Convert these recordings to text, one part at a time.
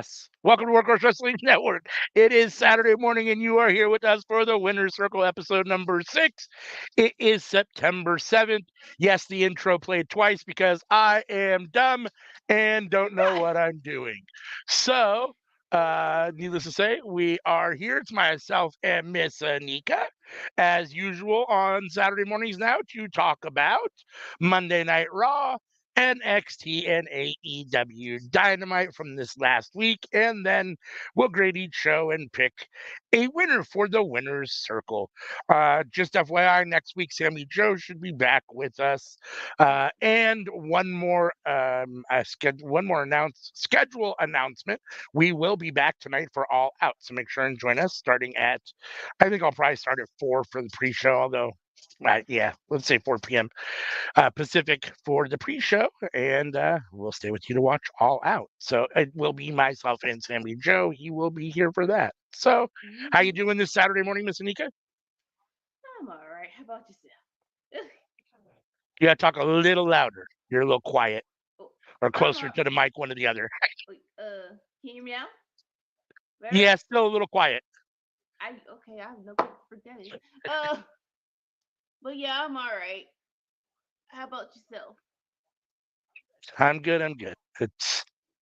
Yes. Welcome to Workhorse Wrestling Network. It is Saturday morning, and you are here with us for the Winner's Circle episode number 6. It is September 7th. Yes, the intro played twice because I am dumb and don't know what I'm doing. So, needless to say, we are here. It's myself and Miss Anika, as usual, on Saturday mornings now to talk about Monday Night Raw, NXT and AEW Dynamite from this last week, and then we'll grade each show and pick a winner for the Winner's Circle. Just FYI, next week Sammy Joe should be back with us, and one more schedule announcement. We will be back tonight for All Out, so make sure and join us. Starting at, I think I'll probably start at 4 for the pre-show, although. Yeah, let's say 4 p.m. Pacific for the pre-show, and we'll stay with you to watch All Out. So it will be myself and Sammy Joe. He will be here for that. So, how you doing this Saturday morning, Miss Anika? I'm all right. How about yourself? You got to talk a little louder. You're a little quiet, Oh, or I'm closer all. to the mic, one or the other. Can you hear me out? Better? Yeah, still a little quiet. Okay. I have no clue what that is. Uh, but yeah, I'm all right. How about yourself? I'm good. I'm good.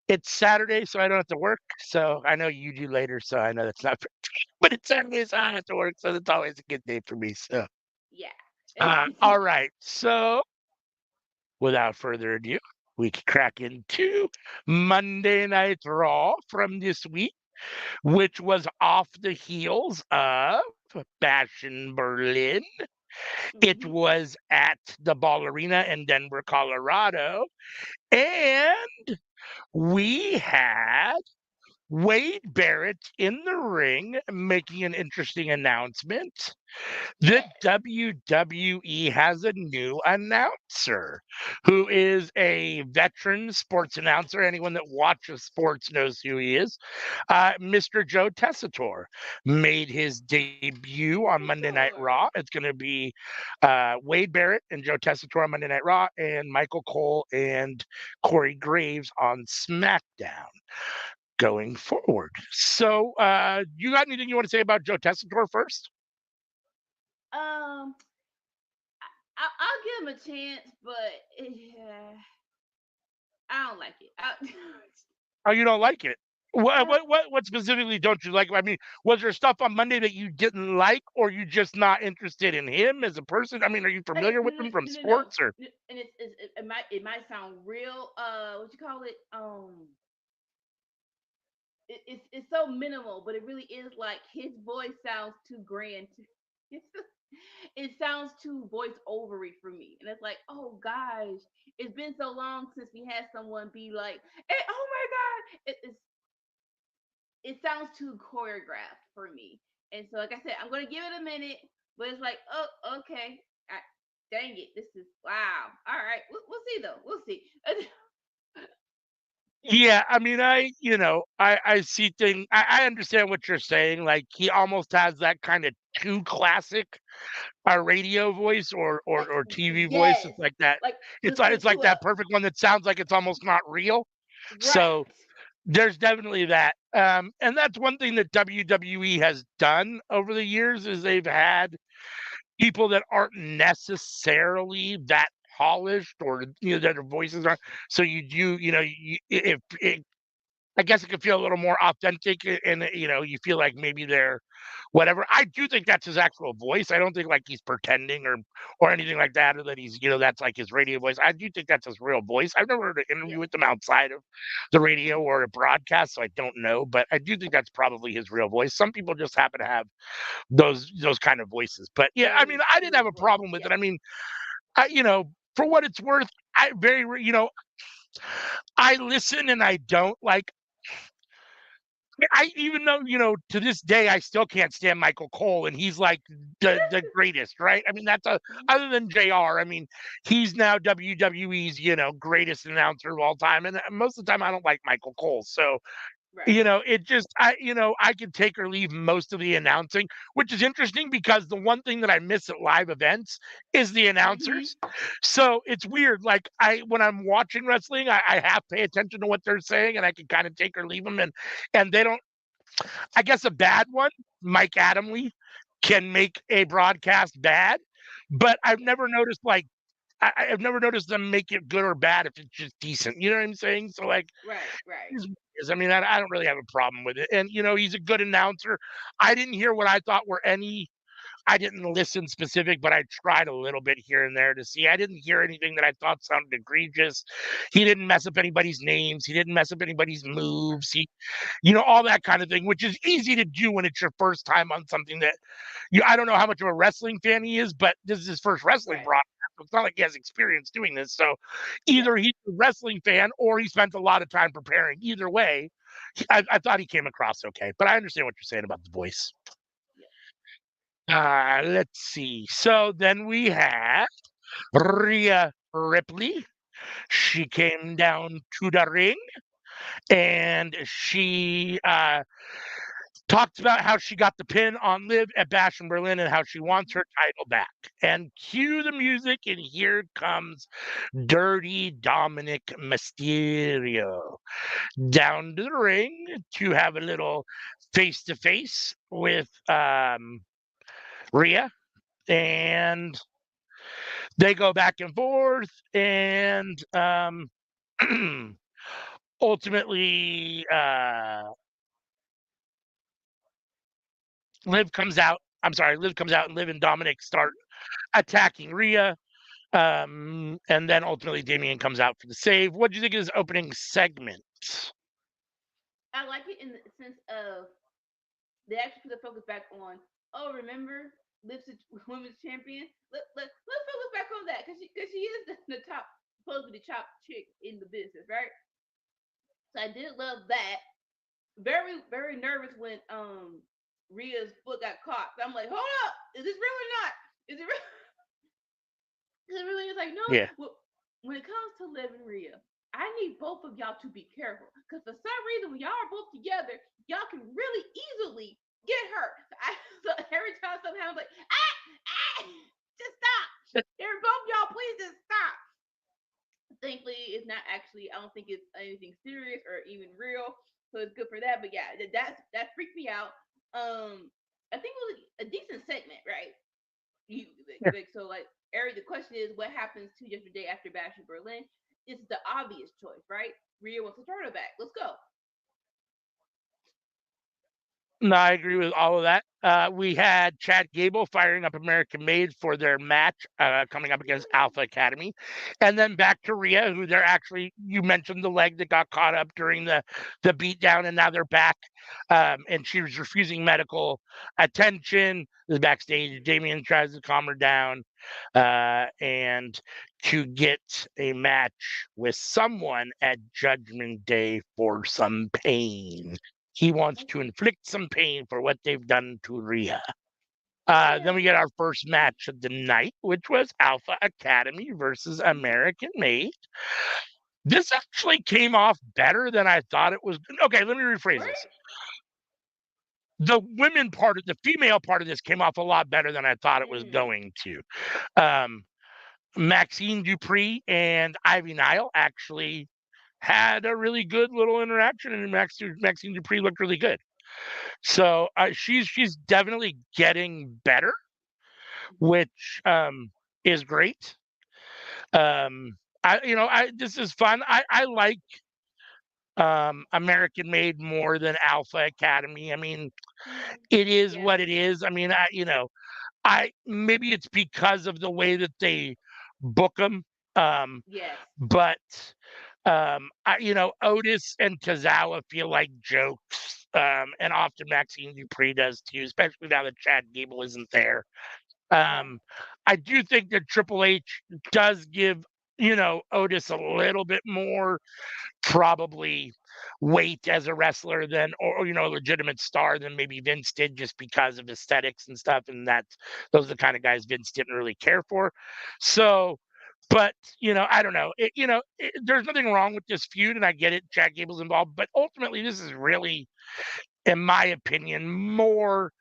It's Saturday, so I don't have to work. So I know you do later, so I know that's not. But it's Saturday, so I don't have to work, so it's always a good day for me. So, Yeah. all right. So without further ado, we can crack into Monday Night Raw from this week, which was off the heels of Bash in Berlin. It Mhm. was at the Ball Arena in Denver, Colorado. And we had Wade Barrett in the ring making an interesting announcement. The WWE has a new announcer who is a veteran sports announcer. Anyone that watches sports knows who he is. Mr. Joe Tessitore made his debut on Monday Night Raw. Sure. It's going to be Wade Barrett and Joe Tessitore on Monday Night Raw, and Michael Cole and Corey Graves on SmackDown going forward. So, you got anything you want to say about Joe Tessitore first? Um, I'll give him a chance, but I don't like it. Oh, you don't like it? What, uh, what what what specifically don't you like? I mean, was there stuff on Monday that you didn't like, or you just not interested in him as a person? I mean, are you familiar with him from no. sports or? And it might sound real. What you call it? It's so minimal, but it really is like his voice sounds too grand. It sounds too voice overy for me, and it's like, oh gosh, it's been so long since we had someone be like, hey, oh my god, it sounds too choreographed for me. And so, like I said, I'm gonna give it a minute, but it's like, oh, okay, dang it, this is wow. All right, we'll see though, we'll see. Yeah, I mean, I see things. I understand what you're saying. Like he almost has that kind of too classic radio voice Like or TV voice. yes, It's like that. like It's like to a that perfect one that sounds like it's almost not real. right. So there's definitely that. And that's one thing that WWE has done over the years is they've had people that aren't necessarily that polished or that their voices aren't. So you do, if I guess it could feel a little more authentic, and you feel like maybe they're whatever. I do think that's his actual voice. I don't think like he's pretending or anything like that, or that he's that's like his radio voice. I do think that's his real voice. I've never heard an interview Yeah. with him outside of the radio or a broadcast, so I don't know. But I do think that's probably his real voice. Some people just happen to have those kind of voices. But yeah, I Very mean, I didn't have true a voices. problem with Yeah. it. I mean, for what it's worth, I listen and I don't like. I even though to this day I still can't stand Michael Cole, and he's like the greatest, right? I mean that's a other than Jr. I mean he's now WWE's greatest announcer of all time, and most of the time I don't like Michael Cole, so Right. It just I can take or leave most of the announcing, which is interesting because the one thing that I miss at live events is the Mhm. announcers. So it's weird. Like when I'm watching wrestling, I have to pay attention to what they're saying, and I can kind of take or leave them. And they don't. I guess a bad one, Mike Adamle, can make a broadcast bad, but I've never noticed like I've never noticed them make it good or bad if it's just decent. You know what I'm saying? So like Right. Right. I mean, I don't really have a problem with it. And he's a good announcer. I didn't hear what I thought were any. I didn't listen specific, but I tried a little bit here and there to see. I didn't hear anything that I thought sounded egregious. He didn't mess up anybody's names. He didn't mess up anybody's moves. All that kind of thing, which is easy to do when it's your first time on something that I don't know how much of a wrestling fan he is, but this is his first wrestling Right. broadcast. It's not like he has experience doing this. So Yeah. either he's a wrestling fan or he spent a lot of time preparing. Either way, I thought he came across okay, but I understand what you're saying about the voice. Yeah. Let's see. So then we had Rhea Ripley. She came down to the ring and she talked about how she got the pin on Liv at Bash in Berlin and how she wants Mhm. her title back. And cue the music, and here comes Dirty Dominic Mysterio down to the ring to have a little face to face with Rhea. And they go back and forth, and ultimately, Liv comes out. I'm sorry, Liv comes out, and Liv and Dominic start attacking Rhea. And then ultimately Damien comes out for the save. What do you think of this opening segment? I like it in the sense of they actually put the focus back on. Oh, remember Lipsy Women's Champion? Let's focus back on that because she is the top, supposed to be the top chick in the business, right? So I did love that. Very very nervous when Rhea's foot got caught. So I'm like, hold up, is this real or not? Is it real? Is it really? It's like no. Yeah. Well, when it comes to Liv and Rhea, I need both of y'all to be careful because for some reason when y'all are both together, y'all can really easily get hurt. So every time something happens, like just stop. Both y'all, please just stop. Thankfully, it's not actually. I don't think it's anything serious or even real, so it's good for that. But yeah, that freaked me out. I think it was a decent segment, right? You Yeah. like so like Eric. The question is, what happens 2 days after Bash in Berlin? It's the obvious choice, right? Rhea wants to turn her back. Let's go. No, I agree with all of that. We had Chad Gable firing up American Made for their match coming up against Alpha Academy. And then back to Rhea, who they're actually, you mentioned the leg that got caught up during the beatdown, and now they're back. And she was refusing medical attention. The backstage, Damien tries to calm her down and to get a match with someone at Judgment Day for some pain. He wants to inflict some pain for what they've done to Rhea. Yeah. Then we get our first match of the night, which was Alpha Academy versus Mm-hmm. American Made. This actually came off better than I thought it was. Okay, let me rephrase this. Right? The women part of the female part of this came off a lot better than I thought it was Mm. going to. Um, Maxine Dupree and Ivy Nile actually had a really good little interaction, and Maxine Dupree looked really good. So she's definitely getting better, Mm-hmm. which is great. I this is fun. I like American Made more than Alpha Academy. I mean, Mm. it is Yeah. what it is. I mean, I maybe it's because of the way that they book them. Um, Yes. but Otis and Tozawa feel like jokes, and often Maxine Dupree does too, especially now that Chad Gable isn't there. Yeah. Um, I do think that Triple H does give Otis a little bit more probably weight as a wrestler than or a legitimate star than maybe Vince did just because of aesthetics and stuff, and that those are the kind of guys Vince didn't really care for. So But I don't know. There's nothing wrong with this feud, and I get it. Chad Gable's involved, but ultimately, this is really, in my opinion, more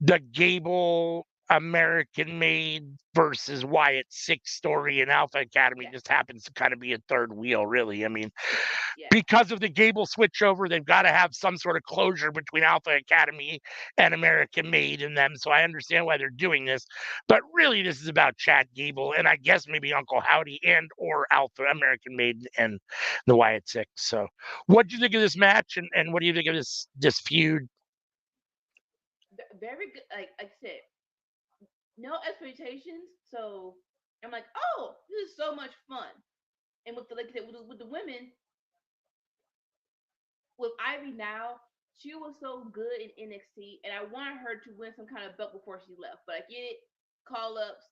the Gable American Made versus Wyatt Six story, and Alpha Academy Yeah, just happens to kind of be a third wheel, really. I mean, yeah. because of the Gable switchover, they've got to have some sort of closure between Alpha Academy and American Made in them. So I understand why they're doing this, but really, this is about Chad Gable and I guess maybe Uncle Howdy and or Alpha American Made and the Wyatt Six. So, what do you think of this match, and what do you think of this feud? Very good. Like I said, no expectations. So I'm like, oh, this is so much fun. And with the like I said, with the women, with Ivy now, she was so good in NXT, and I wanted her to win some kind of belt before she left. But I get it, call ups.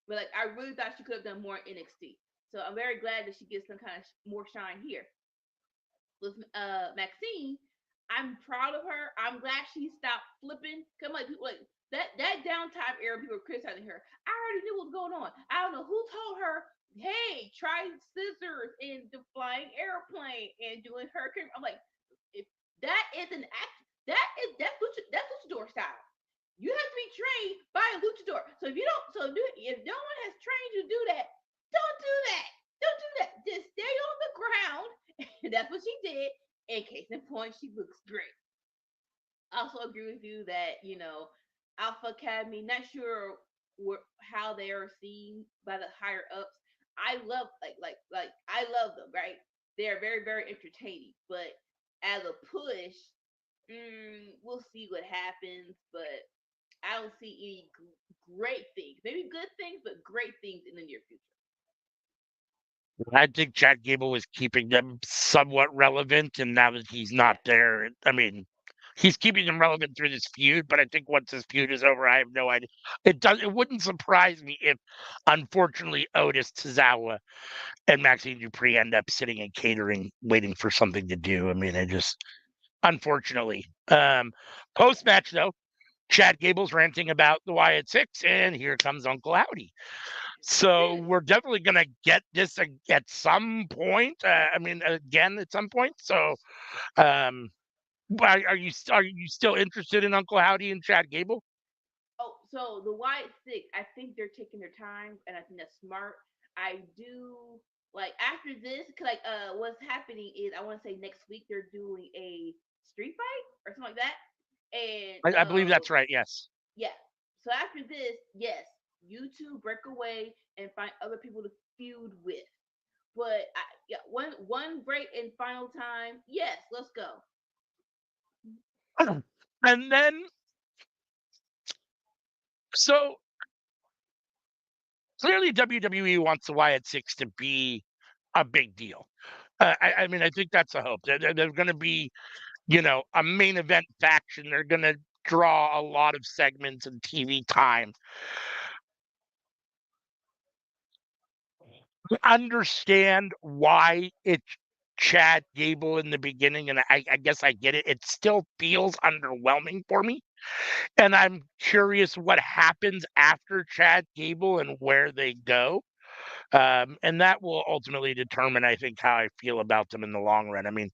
But like, I really thought she could have done more in NXT. So I'm very glad that she gets some kind of more shine here. With Maxine, I'm proud of her. I'm glad she stopped flipping. Come like people like that downtime era, people were criticizing her. I already knew what was going on. I don't know who told her, hey, try scissors in the flying airplane and doing hurricane. I'm like, if that is an act, that's luchador style. You have to be trained by a luchador. So if no one has trained you to do that, don't do that. Don't do that. Just stay on the ground. And that's what she did. In case in point, she looks great. I also agree with you that Alpha Academy. Not sure how they are seen by the higher ups. I love like I love them. Right? They are very very entertaining. But as a push, we'll see what happens. But I don't see any great things. Maybe good things, but great things in the near future. I think Chad Gable was keeping them somewhat relevant, and now that he's not Yeah, there, I mean, he's keeping them relevant through this feud. But I think once this feud is over, I have no idea. It wouldn't surprise me if, unfortunately, Otis Tozawa and Maxine Dupree end up sitting and catering, waiting for something to do. I mean, I just unfortunately. Post yeah. match though, Chad Gable's ranting about the Wyatt Six, and here comes Uncle Howdy. So we're definitely going to get this at some point. I mean, again, at some point. So, um, are you still interested in Uncle Howdy and Chad Gable? Oh, so the White Six, I think they're taking their time, and I think that's smart. I do like after this, what's happening is I want to say next week they're doing a street fight or something like that, and I believe that's right. Yes. yeah. So after this, yes, you two break away and find other people to feud with. But yeah, one break and final time, yes, let's go. And then, so clearly WWE wants the Wyatt Six to be a big deal. Yeah. I mean, I think that's a hope. They're going to be, a main event faction. They're going to draw a lot of segments and TV time. Understand why it's Chad Gable in the beginning, and I guess I get it. It still feels underwhelming for me, and I'm curious what happens after Chad Gable and where they go. And that will ultimately determine, I think, how I feel about them in the long run. I mean,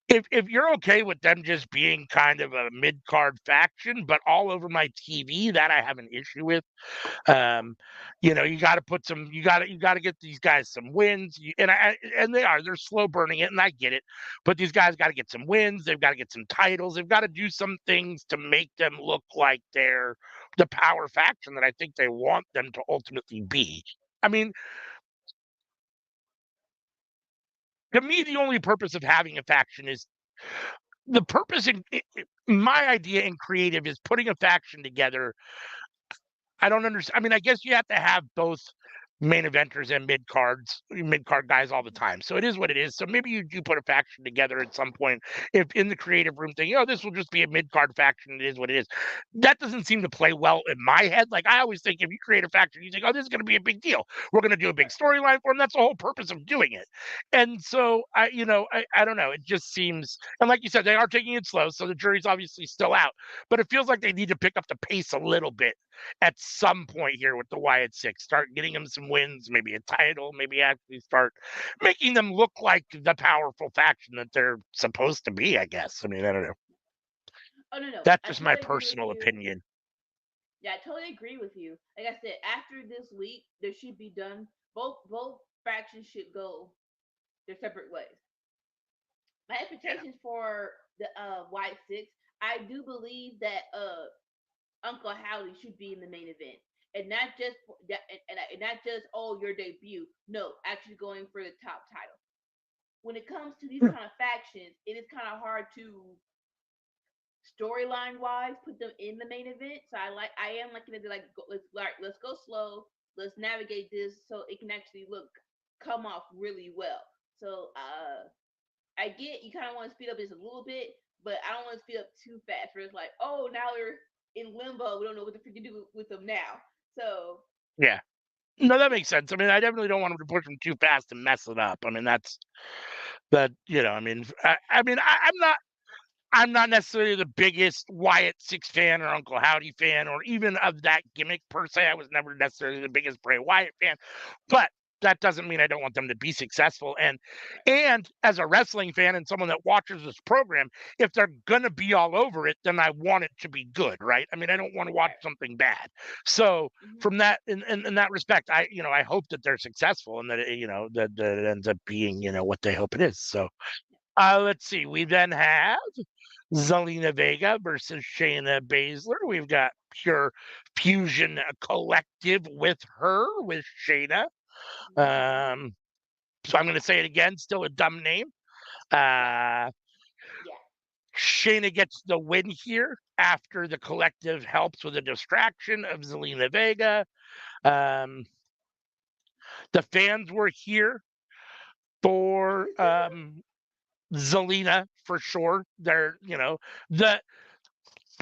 if you're okay with them just being kind of a mid card faction, but all over my TV, that I have an issue with. Um, you got to put some, you got to get these guys some wins, and they're slow burning it, and I get it. But these guys got to get some wins. They've got to get some titles. They've got to do some things to make them look like they're the power faction that I think they want them to ultimately be. I mean, to me, the only purpose of having a faction is the purpose my idea in creative is putting a faction together. I don't understand. I mean, I guess you have to have both main eventers and mid card guys all the time. So it is what it is. So maybe you do put a faction together at some point if in the creative room thing, this will just be a mid card faction. It is what it is. That doesn't seem to play well in my head. Like I always think if you create a faction, you think, oh, this is going to be a big deal. We're going to do a big Right. storyline for them. That's the whole purpose of doing it. And so I don't know. It just seems, and like you said, they are taking it slow. So the jury's obviously still out, but it feels like they need to pick up the pace a little bit at some point here with the Wyatt Six. Start getting them some some wins, maybe a title, maybe actually start making them look like the powerful faction that they're supposed to be, I guess. I mean, I don't know. Oh no, no, That's I just my totally agree with personal you. opinion. Yeah, I totally agree with you. Like I said, after this week, there should be done. Both factions should go their separate ways. My Yeah. expectations for the White Six, I do believe that Uncle Howdy should be in the main event, and not just and not just your debut. No, actually going for the top title. When it comes to these kind of factions, it is kind of hard to storyline wise put them in the main event. So I am looking at it like let's go slow, let's navigate this so it can actually come off really well. So I get you kind of want to speed up this a little bit, but I don't want to speed up too fast. Where it's like, oh, now we're in limbo. We don't know what to freaking do with them now. So Yeah. No, that makes sense. I mean, I definitely don't want them to push them too fast and mess it up. I mean, that's that. I mean, I'm not necessarily the biggest Wyatt Six fan or Uncle Howdy fan or even of that gimmick per se. I was never necessarily the biggest Bray Wyatt fan, but that doesn't mean I don't want them to be successful. And as a wrestling fan and someone that watches this program, if they're gonna be all over it, then I want it to be good, right? I mean, I don't want to watch right. something bad. So Mm-hmm. from that in that respect, I hope that they're successful and that that it ends up being what they hope it is. So let's see. We then have Zelina Vega versus Shayna Baszler. We've got Pure Fusion Collective with her, with Shayna. Mm-hmm. So I'm going to say it again, still a dumb name. Right. Uh, Yeah. Shayna gets the win here after the collective helps with a distraction of Zelina Vega. Um, the fans were here for Zelina for sure. The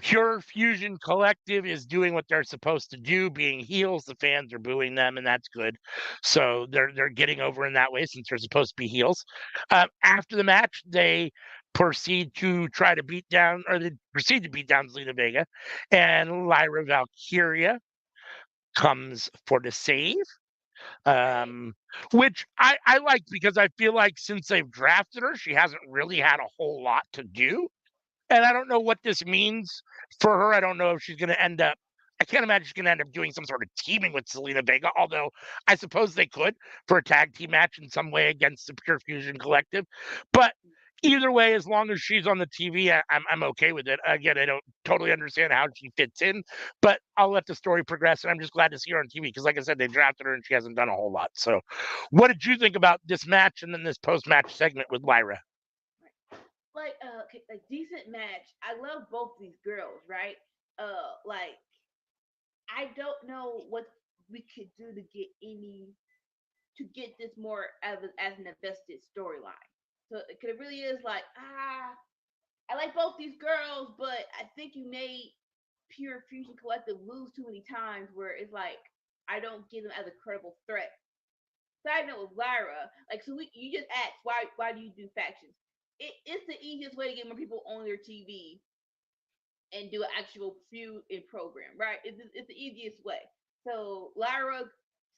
Pure Fusion Collective is doing what they're supposed to do, being heels. The fans are booing them, and that's good. So they're getting over in that way since they're supposed to be heels. After the match, they proceed to try to beat down, or they proceed to beat down Zelina Vega, and Lyra Valkyria comes for the save. Right. Um, which I like because I feel like since they've drafted her, she hasn't really had a whole lot to do. And I don't know what this means for her. I don't know if she's going to end up. I can't imagine she's going to end up doing some sort of teaming with Selena Vega, although I suppose they could for a tag team match in some way against the Pure Fusion Collective. But either way, as long as she's on the TV, I'm okay with it. Again, I don't totally understand how she fits in, but I'll let the story progress. And I'm just glad to see her on TV because, like I said, they drafted her and she hasn't done a whole lot. So, what did you think about this match and then this post match segment with Lyra? Like okay, like decent match. I love both these girls, right? Like I don't know what we could do to get this more as an invested storyline. So it really is like I like both these girls, but I think you made Pure Fusion Collective lose too many times where it's like I don't get them as a credible threat. Side note with Lyra, like so you just asked why do you do factions? It's the easiest way to get more people on their TV and do an actual feud and program, right? It's the easiest way. So Lyra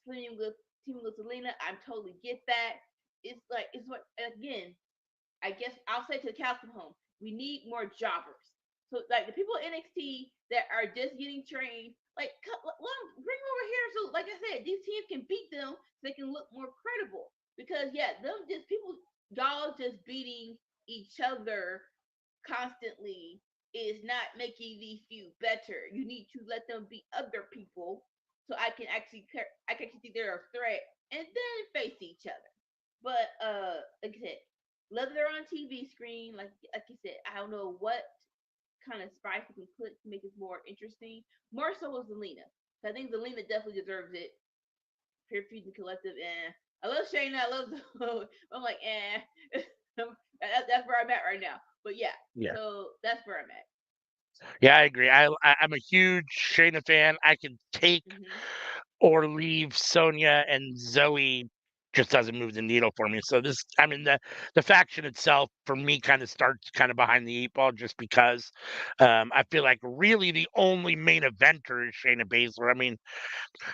teaming with Selena, I totally get that. It's what again. I guess I'll say to the cows come home. We need more jobbers. So like the people in NXT that are just getting trained, like bring them over here. So like I said, these teams can beat them so they can look more credible. Because yeah, them just people y'all just beating each other constantly is not making these feud better. You need to let them beat other people so I can actually see they're a threat and then face each other. But like I said, whether they're on TV screen, like you said, I don't know what kind of spice we can put to make this more interesting. More so with Zelina. I think Zelina definitely deserves it. Pure Fusion Collective, and I love Shayna. I love. I'm like, that's where I'm at right now. But yeah, Yeah. so that's where I'm at. Yeah, I agree. I'm a huge Shayna fan. I can take Mm-hmm. or leave Sonya and Zoe just doesn't move the needle for me. So I mean, the faction itself for me kind of starts kind of behind the eight ball just because I feel like really the only main eventer is Shayna Baszler. I mean,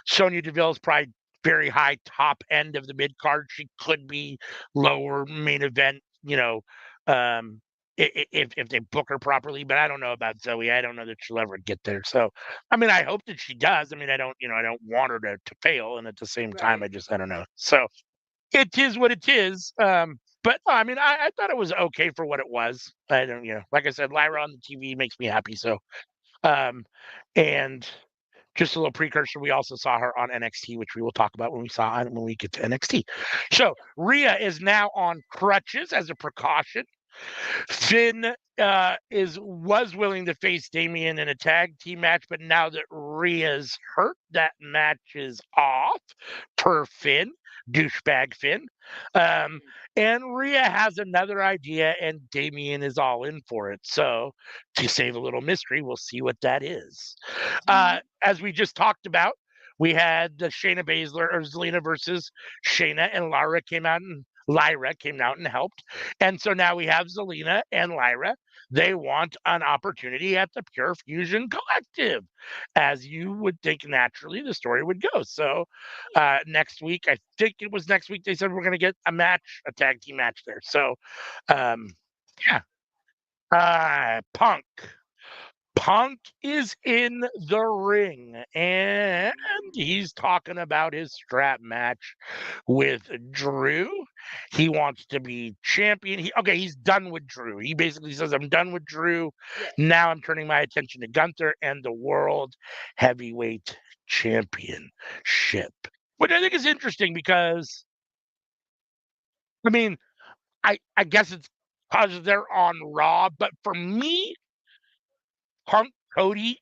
Sonya Deville is probably very high top end of the mid card. She could be lower main event, um, if they book her properly. But I don't know about Zoe. I don't know that she'll ever get there. So, I mean, I hope that she does. I mean, I don't want her to fail, and at the same time, Right. I don't know. So it is what it is. But no, I mean, I thought it was okay for what it was. I don't, like I said, Lyra on the TV makes me happy. So, um, and just a little precursor, we also saw her on NXT, which we will talk about when we get to NXT. So Rhea is now on crutches as a precaution. Finn was willing to face Damian in a tag team match, but now that Rhea's hurt, that match is off per Finn, douchebag Finn. Um, and Rhea has another idea, and Damian is all in for it. So, to save a little mystery, we'll see what that is. Mm-hmm. As we just talked about, we had the Shayna Baszler or Zelina versus Shayna, and Lyra came out and helped. And so now we have Zelina and Lyra. They want an opportunity at the Pure Fusion Collective, as you would think naturally the story would go. So next week, I think it was next week, they said we're going to get a tag team match there. So um, yeah, Punk. Punk is in the ring and he's talking about his strap match with Drew. He wants to be champion. He's done with Drew. He basically says, I'm done with Drew. Yes. Now I'm turning my attention to Gunther and the World Heavyweight Championship. Which I think is interesting because, I mean, I guess it's because they're on Raw, but for me, Punk Cody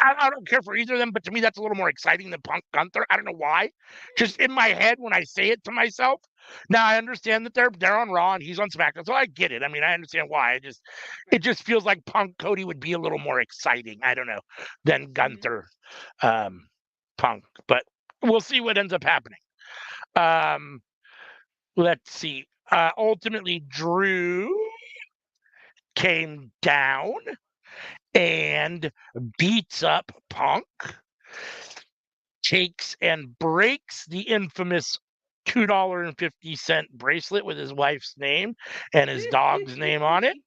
I don't care for either of them, but to me that's a little more exciting than Punk Gunther. I don't know why. Just in my head when I say it to myself. Now I understand that they're on Raw and he's on SmackDown, so I get it. I mean, I understand why. It Right. just feels like Punk Cody would be a little more exciting. I don't know than Mm-hmm. Gunther um, Punk, but we'll see what ends up happening. Um, let's see. Ultimately, Drew came down and beats up Punk, takes and breaks the infamous $2.50 bracelet with his wife's name and his dog's name on it,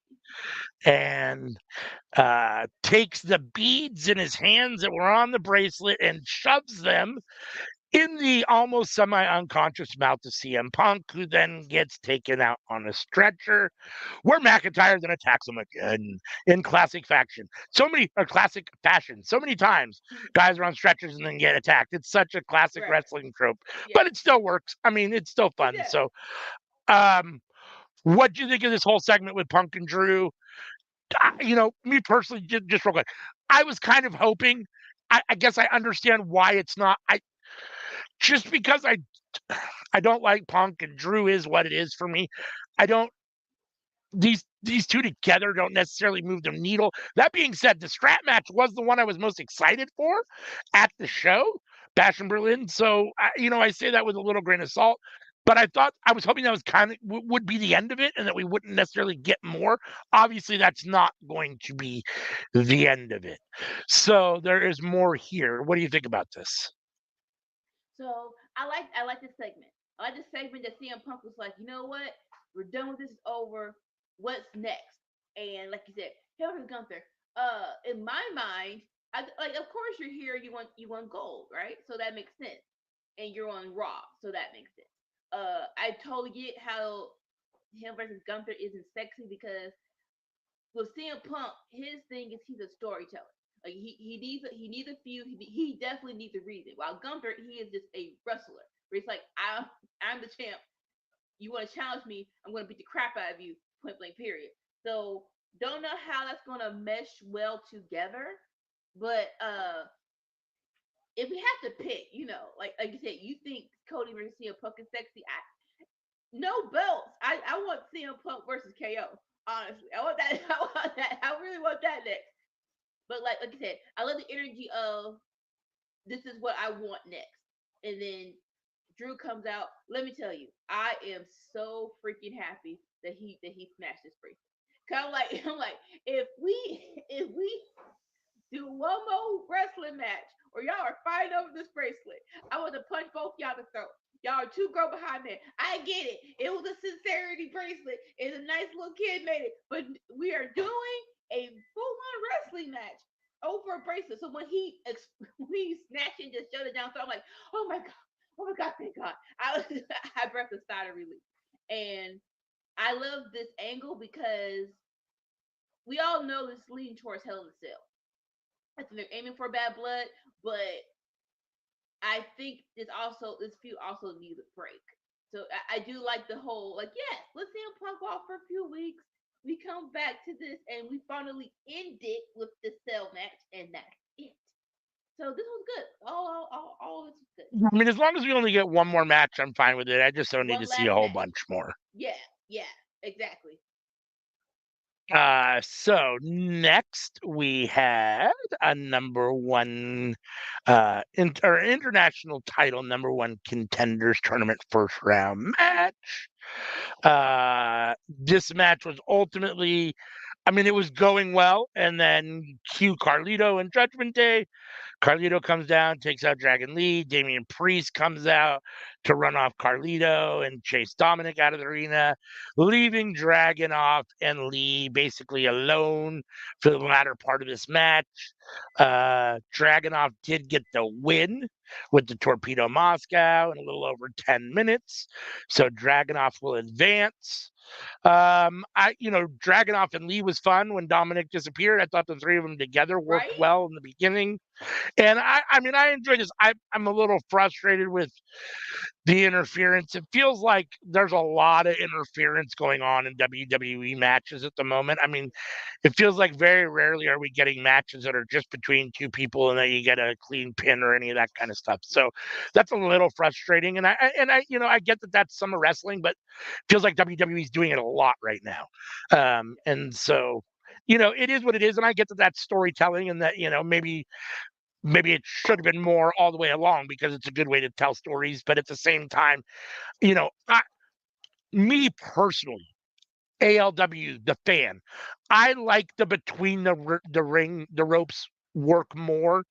and takes the beads in his hands that were on the bracelet and shoves them in the almost semi-unconscious mouth of CM Punk, who then gets taken out on a stretcher, where McIntyre then attacks him again in classic fashion. So many times, guys are on stretchers and then get attacked. It's such a classic Right. wrestling trope, but Yes. it still works. I mean, it's still It fun. does. So, um, what do you think of this whole segment with Punk and Drew? Me personally, just real quick, I was kind of hoping. I guess I understand why it's not. Just because I don't like Punk and Drew is what it is for me. I don't these two together don't necessarily move the needle. That being said, the strap match was the one I was most excited for at the show, Bash in Berlin. So I say that with a little grain of salt. But I was hoping that was kind of would be the end of it, and that we wouldn't necessarily get more. Obviously, that's not going to be the end of it. So there is more here. What do you think about this? So I like this segment. I like this segment that CM Punk was like, you know what? We're done with this. It's over. What's next? And like you said, Helter Gunther. In my mind, like of course you're here. You want gold, right? So that makes sense. And you're on Raw, so that makes sense. I totally get how him versus Gunther isn't sexy because with CM Punk, his thing is he's a storyteller. Like he needs a feud. He definitely needs a reason. While Gunther, he is just a wrestler. Where it's like I'm the champ. You want to challenge me? I'm going to beat the crap out of you. Point blank. Period. So don't know how that's going to mesh well together. But if we have to pick, like you said, you think Cody versus CM Punk is sexy? No belts. I want CM Punk versus KO. Honestly, I want that. I want that. I really want that next. But like I said, I love the energy of this is what I want next. And then Drew comes out. Let me tell you, I am so freaking happy that he smashed this bracelet. Cause I'm like, if we do one more wrestling match or y'all are fighting over this bracelet, I want to punch little kid made it. But we are doing a full-on wrestling match over a bracelet. So when when he snatched and just shut it down, so I'm like, oh my god, oh my god, thank God. I breathed a sigh of relief. And I love this angle because we all know this leading towards Hell in a Cell. I think they're aiming for bad blood, but I think this feud also needs a break. So I do like the whole like yes, let's see him Punk off for a few weeks. We come back to this and we finally end it with the cell match, and that's it. So this was good. All of this was good. I mean, as long as we only get one more match, I'm fine with it. I just don't need to One see a last whole match. bunch more. Yeah, exactly. So next we had a number one or international title number one contenders tournament first round match. This match was ultimately, I mean, it was going well, and then cue Carlito and Judgment Day. Carlito comes down, takes out Dragon Lee. Damian Priest comes out to run off Carlito and chase Dominic out of the arena, leaving Dragonoff and Lee basically alone for the latter part of this match. Dragonoff did get the win with the Torpedo Moscow in a little over 10 minutes. So Dragonoff will advance. Dragonoff and Lee was fun when Dominic disappeared. I thought the three of them together worked Right? well in the beginning. And I mean, I enjoy this. I'm a little frustrated with the interference. It feels like there's a lot of interference going on in WWE matches at the moment. I mean, it feels like very rarely are we getting matches that are just between two people and then you get a clean pin or any of that kind of stuff. So that's a little frustrating. And I get that that's summer wrestling, but it feels like WWE is doing it a lot right now. And so it is what it is, and I get that that's storytelling, and that maybe it should have been more all the way along because it's a good way to tell stories. But at the same time, me personally, ALW, the fan, I like the between the ropes work more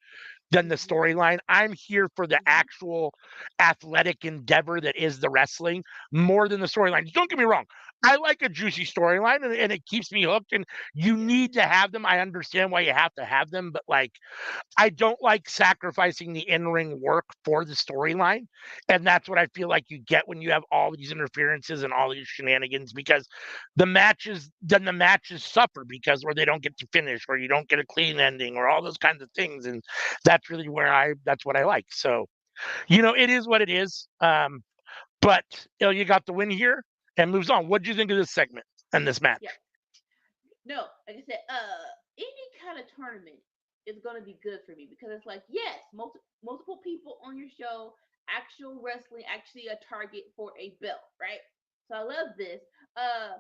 than the Mm-hmm. storyline. I'm here for the Mm-hmm. actual athletic endeavor that is the wrestling more than the storyline. Don't get me wrong. I like a juicy storyline, and it keeps me hooked, and you Yeah. need to have them. I understand why you have to have them, but like I don't like sacrificing the in-ring work for the storyline, and that's what I feel like you get when you have all these interferences and all these shenanigans, because the matches suffer because where they don't get to finish, or you don't get a clean ending, or all those kinds of things, and that's really that's what I like. So it is what it is. But you got the win here and moves on. What do you think of this segment and this match? Yeah. No, like I said, any kind of tournament is gonna be good for me because it's like yes, multiple people on your show, actual wrestling, actually a target for a belt, right? So I love this. Uh,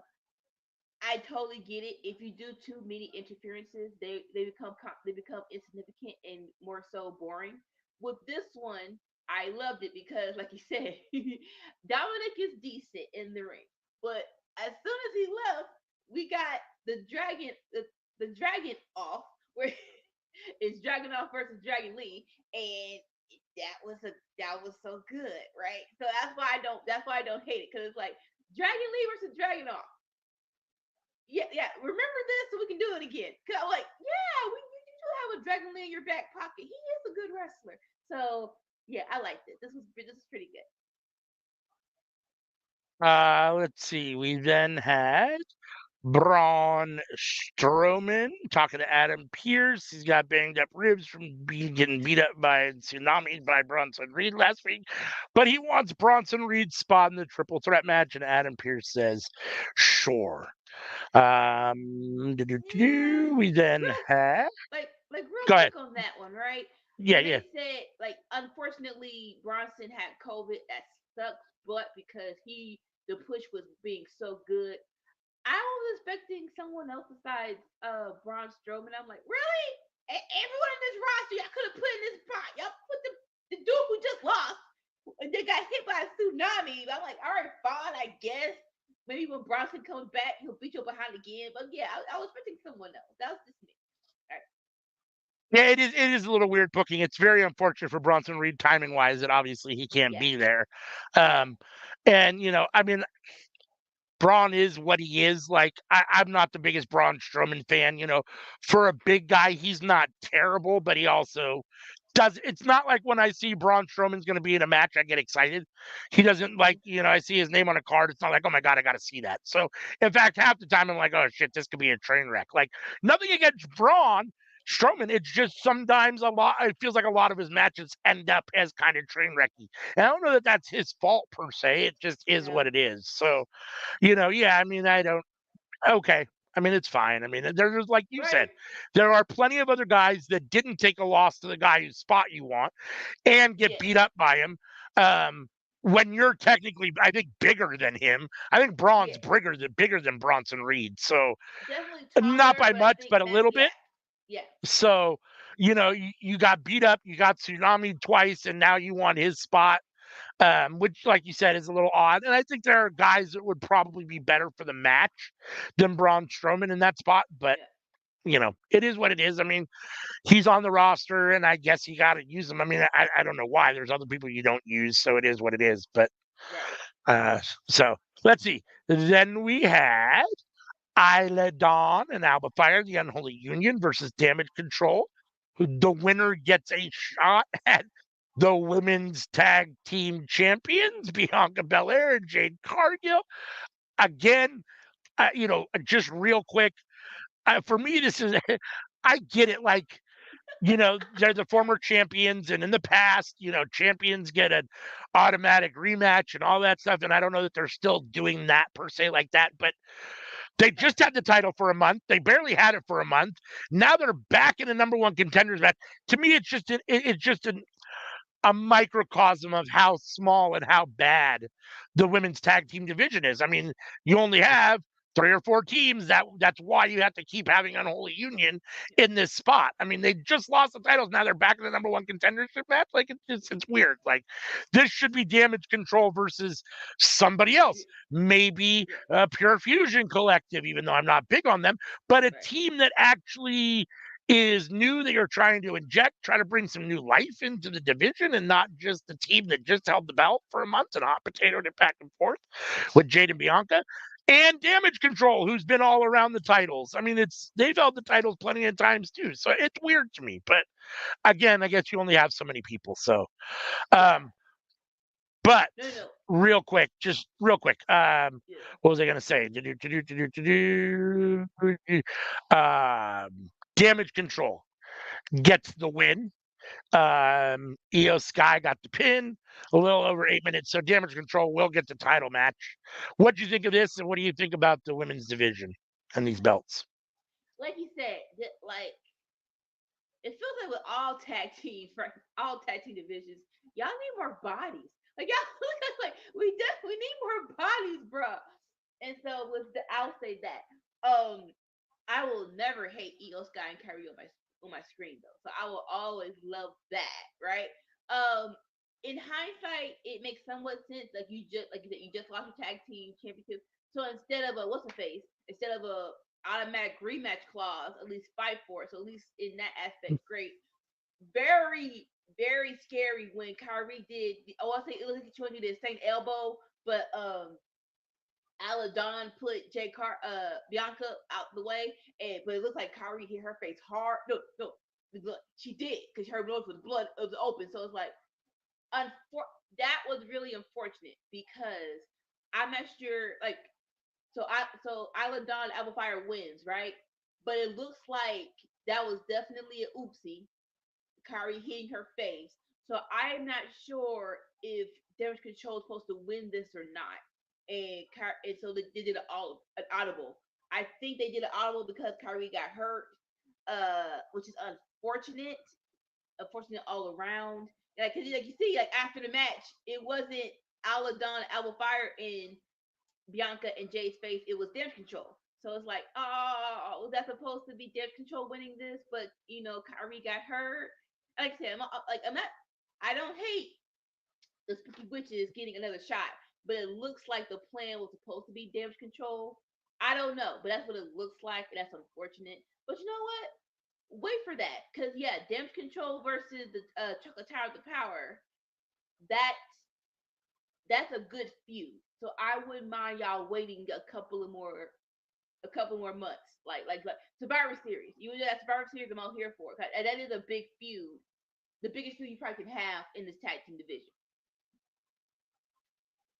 I totally get it. If you do too many interferences, they become insignificant and more so boring. With this one, I loved it because, like you said, Dominic is decent in the ring, but as soon as he left, we got the dragon off where it's Dragon off versus Dragon Lee, and that was so good, right? So that's why I don't hate it because it's like Dragon Lee versus Dragon off, yeah. Remember this so we can do it again. Cause I'm like, yeah, you do have a Dragon Lee in your back pocket. He is a good wrestler. So yeah, I liked it. This is pretty good. Let's see. We then had Braun Strowman talking to Adam Pearce. He's got banged up ribs from getting beat up by Tsunami by Bronson Reed last week, but he wants Bronson Reed's spot in the triple threat match, and Adam Pearce says, "Sure." Yeah, We then real have. like real Go ahead. quick on that one, right? Yeah, When yeah. they said like unfortunately Bronson had COVID, that sucks, but because the push was being so good, I was expecting someone else besides Braun Strowman. I'm like, really? Everyone in this roster y'all could have put in this spot. Y'all put the dude who just lost and they got hit by a tsunami. I'm like, all right, fine, I guess. Maybe when Bronson comes back, he'll beat you behind again. But yeah, I was expecting someone else. That was just me. All right. Yeah, it is a little weird booking. It's very unfortunate for Bronson Reed timing wise that obviously he can't Yeah. be there. Um, and I mean, Braun is what he is. Like I'm not the biggest Braun Strowman fan. For a big guy, he's not terrible, but he also does. It's not like when I see Braun Strowman's going to be in a match, I get excited. He doesn't like, I see his name on a card. It's not like, oh my god, I got to see that. So in fact, half the time I'm like, oh shit, this could be a train wreck. Like nothing against Braun Strowman. It's just sometimes a lot. It feels like a lot of his matches end up as kind of train wrecky. And I don't know that that's his fault per se. It just is Yeah. what it is. So yeah, I mean, I don't, okay. I mean, it's fine. I mean, there's like you Right. said, there are plenty of other guys that didn't take a loss to the guy whose spot you want and get Yes. beat up by him. Um, when you're technically, I think, bigger than him. I think Braun's Yes. bigger than Bronson Reed. So Definitely not taller, by but I much, think but a that's little yeah. bit. Yeah. So, you got beat up, you got tsunami twice, and now you want his spot, which, like you said, is a little odd. And I think there are guys that would probably be better for the match than Braun Strowman in that spot. But Yeah. it is what it is. I mean, he's on the roster, and I guess you got to use him. I mean, I don't know why. There's other people you don't use, so it is what it is. But Right. uh, so let's see. Then we had Isla Dawn and Alba Fire, the Unholy Union versus Damage Control. The winner gets a shot at the women's tag team champions, Bianca Belair and Jade Cargill. Again, just real quick, for me, this is, I get it. Like, they're the former champions, and in the past, champions get an automatic rematch and all that stuff. And I don't know that they're still doing that per se like that, but they Right. just had the title for a month. They barely had it for a month. Now they're back in the number one contenders match. To me, it's just a microcosm of how small and how bad the women's tag team division is. I mean, you only have three or four teams. That's why you have to keep having unholy union in this spot. I mean, they just lost the titles. Now they're back in the number one contendership match. Like it's weird. Like this should be Damage Control versus somebody else. Maybe Yeah. Pure Fusion Collective, even though I'm not big on them, but a Right. team that actually is new that you're trying to inject, try to bring some new life into the division and not just the team that just held the belt for a month and hot potatoed it back and forth with Jade and Bianca. And Damage Control, who's been all around the titles. I mean, they've held the titles plenty of times too. So it's weird to me. But again, I guess you only have so many people. So Yeah. um, but No. No. real quick, just real quick. Yeah. What was I gonna say? Damage Control gets the win. Io Sky got the pin, a little over 8 minutes. So Damage Control will get the title match. What do you think of this, and what do you think about the women's division and these belts? Like you said, like it feels like with all tag teams, right? All tag team divisions, y'all need more bodies. Like y'all, like we need more bodies, bro. And so I'll say that. I will never hate Io Sky and Kyrie on my screen though. So I will always love that, right? Um, in hindsight, it makes somewhat sense. Like you said, you just lost your tag team championship. So instead of a what's a face, instead of a automatic rematch clause, at least fight for it. So at least in that aspect, great. Very, very scary when Kyrie did. Oh, I say it was like showing you the same elbow, but Aladon put Bianca out the way, but it looked like Kyrie hit her face hard. No, she did because her nose was blood. It was open, so it's like that was really unfortunate because I'm not sure. Like, so Aladon Fire wins, right? But it looks like that was definitely an oopsie. Kyrie hitting her face. So I'm not sure if Damage Control is supposed to win this or not. And so they did an audible. I think they did an audible because Kyrie got hurt, which is unfortunate all around. Cause like you see, like after the match, it wasn't Aladon, Alba Fire, and Bianca and Jay's face. It was Damage Control. So it's like, oh, was that supposed to be Damage Control winning this? But Kyrie got hurt. Like I said, I'm not. I don't hate the Spooky Witches getting another shot, but it looks like the plan was supposed to be Damage Control. I don't know, but that's what it looks like, and that's unfortunate. But you know what? Wait for that, cause yeah, Damage Control versus the Chocolate Tower of the Power. That that's a good feud. So I wouldn't mind y'all waiting a couple more months. Like Survivor Series. You know that Survivor Series I'm out here for. And that is a big feud. The biggest feud you probably can have in this tag team division.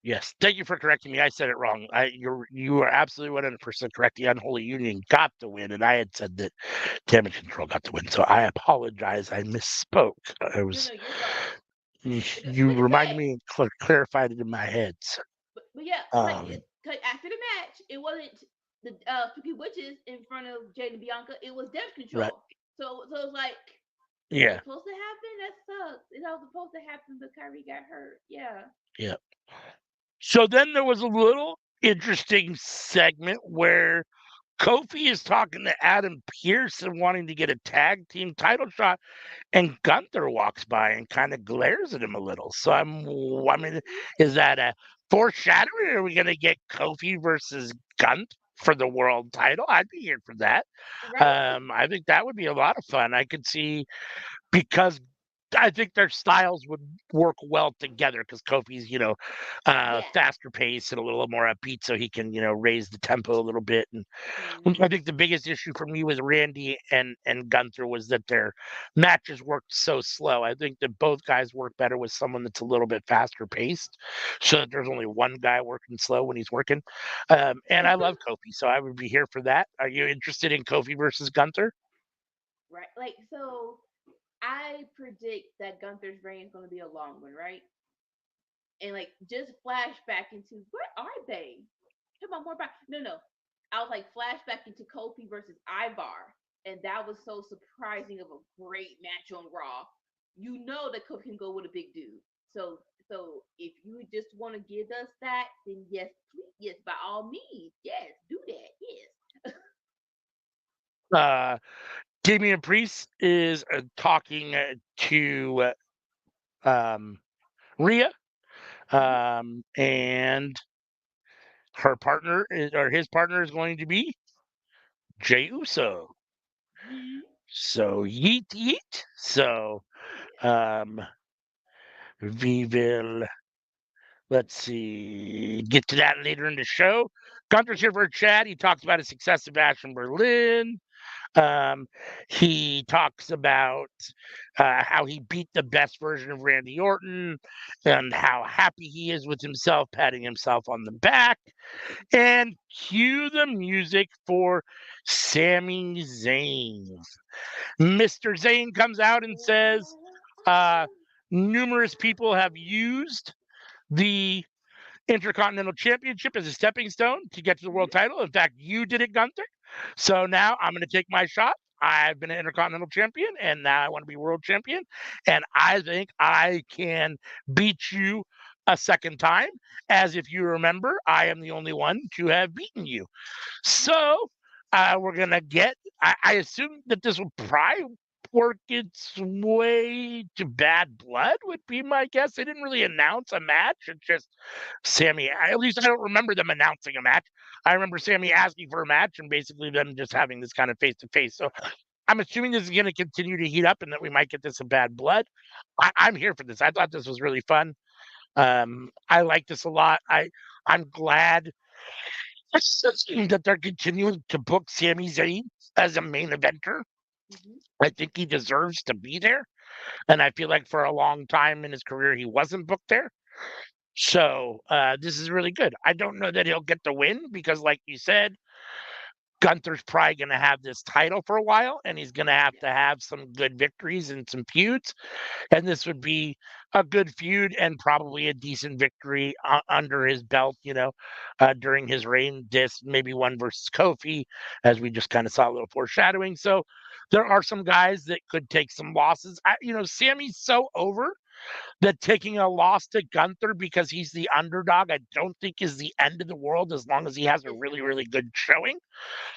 Yes, thank you for correcting me. I said it wrong. You are absolutely 100% correct. The Unholy Union got the win, and I had said that Damage Control got the win. So I apologize. I misspoke. I No, was no, you're fine. you Like I reminded said, me and clarified it in my head. So, but yeah, um, cause after the match, it wasn't the Spooky Witches in front of Jade and Bianca. It was Death right, Control. So it's like, was yeah, that supposed to happen? That sucks. It was supposed to happen, but Kyrie got hurt. Yeah. yeah. So then there was a little interesting segment where Kofi is talking to Adam Pearce and wanting to get a tag team title shot, and Gunther walks by and kind of glares at him a little. So I mean, is that a foreshadowing? Are we going to get Kofi versus Gunt for the world title? I'd be here for that. Right? I think that would be a lot of fun. I could see because I think their styles would work well together because Kofi's, Yeah. faster pace and a little more upbeat, so he can, raise the tempo a little bit. And Hmm. I think the biggest issue for me with Randy and Gunther was that their matches worked so slow. I think that both guys work better with someone that's a little bit faster paced, so that there's only one guy working slow when he's working. And I love Kofi, so I would be here for that. Are you interested in Kofi versus Gunther? Right. Like so, I predict that Gunther's reign is going to be a long one, right? And like just flashback into where are they? Come on, more about no. I was like flashback into Kofi versus Ivar, and that was so surprising of a great match on Raw. You know that Kofi can go with a big dude. So if you just want to give us that, then yes, please, yes, by all means, yes, do that, yes. Uh, Damian Priest is talking to Rhea, Hmm. and her partner or his partner is going to be Jey Uso. Yeah. So yeet yeet. So Yes. um, we will, let's see, get to that later in the show. Gunther's here for a chat. He talks about his success in Bash in Berlin. Um, he talks about how he beat the best version of Randy Orton and how happy he is with himself, patting himself on the back. And cue the music for Sami Zayn. Mr. Zayn comes out and says, uh, numerous people have used the Intercontinental Championship as a stepping stone to get to the world Hmm. title. In fact, you did it, Gunther. So now I'm going to take my shot. I've been an Intercontinental Champion, and now I want to be World Champion. And I think I can beat you a second time. As if you remember, I am the only one to have beaten you. So we're gonna get. I assume that this will probably work its way to Bad Blood. Would be my guess. They didn't really announce a match. It's just Sammy. At least I don't remember them announcing a match. I remember Sammy asking for a match and basically them just having this kind of face to face. So I'm assuming this is going to continue to heat up and that we might get this in Bad Blood. I'm here for this. I thought this was really fun. I like this a lot. I'm glad that they're continuing to book Sami Zayn as a main eventer. Hmm. I think he deserves to be there. And I feel like for a long time in his career, he wasn't booked there. So this is really good. I don't know that he'll get the win because, like you said, Gunther's probably going to have this title for a while and he's going Yeah. to have some good victories and some feuds. And this would be a good feud and probably a decent victory under his belt, during his reign. This maybe one versus Kofi, as we just kind of saw a little foreshadowing. So there are some guys that could take some losses. Sammy's so over that taking a loss to Gunther because he's the underdog, I don't think is the end of the world as long as he has a It's really, not. really good showing.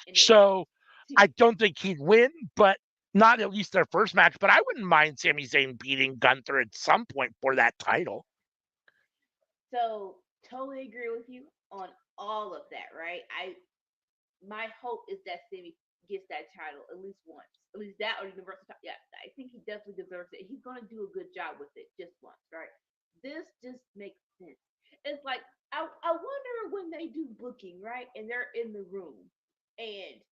And it So won't. I don't think he'd win, but not at least their first match. But I wouldn't mind Sami Zayn beating Gunther at some point for that title. So totally agree with you on all of that, right? I My hope is that Sammy gets that title at least once, at least that or Universal title. Yeah, I think he definitely deserves it. He's gonna do a good job with it just once, right? this just makes sense. It's like I wonder when they do booking, right? And they're in the room and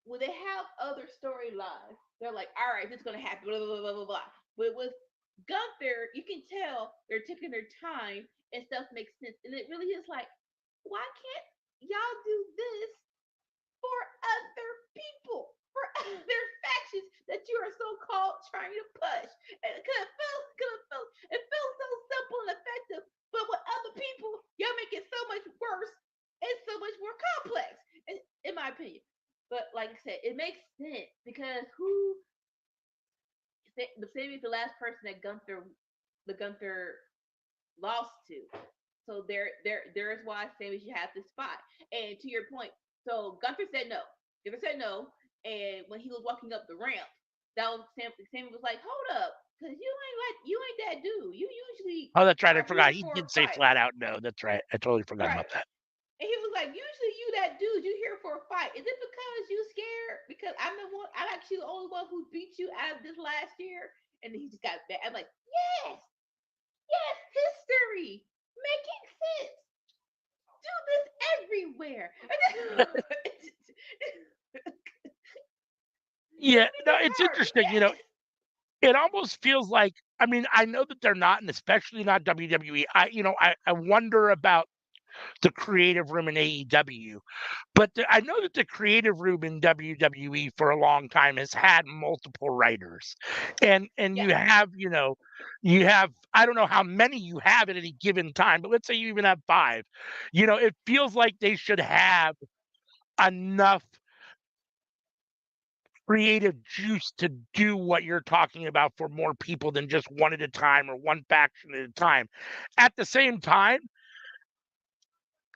when they have other storylines, they're like, all right, this is gonna happen, blah blah blah blah blah. But with Gunther, you can tell they're taking their time and stuff makes sense. And it really is like, why can't y'all do this for other people, for other factions that you are so called trying to push? And it feels so simple and effective, but with other people, y'all make it so much worse and so much more complex, in my opinion. But like I said, it makes sense because who the same is the last person that Gunther lost to. So there's why Sammy should have this spot. And to your point, so Gunther said no. Gunther said no, and when he was walking up the ramp, that was Sammy was like, "Hold up, because you ain't that dude. You usually Oh, that's right. I are forgot. here He for a did say fight, flat out no. That's right. I totally forgot right?" about that. And he was like, "Usually you that dude. You here for a fight. Is it because you scared? Because I'm the one. I'm actually the only one who beat you out of this last year." And he just got back. I'm like, "Yes, yes, history making sense. Do this everywhere." Yeah, Make no, it it's hard. interesting. Yes. It almost feels like, I mean, I know that they're not, and especially not WWE. I wonder about the creative room in AEW, but I know that the creative room in WWE for a long time has had multiple writers, and Yeah. you have, I don't know how many you have at any given time, but let's say you even have five. It feels like they should have enough creative juice to do what you're talking about for more people than just one at a time or one faction at a time. At the same time,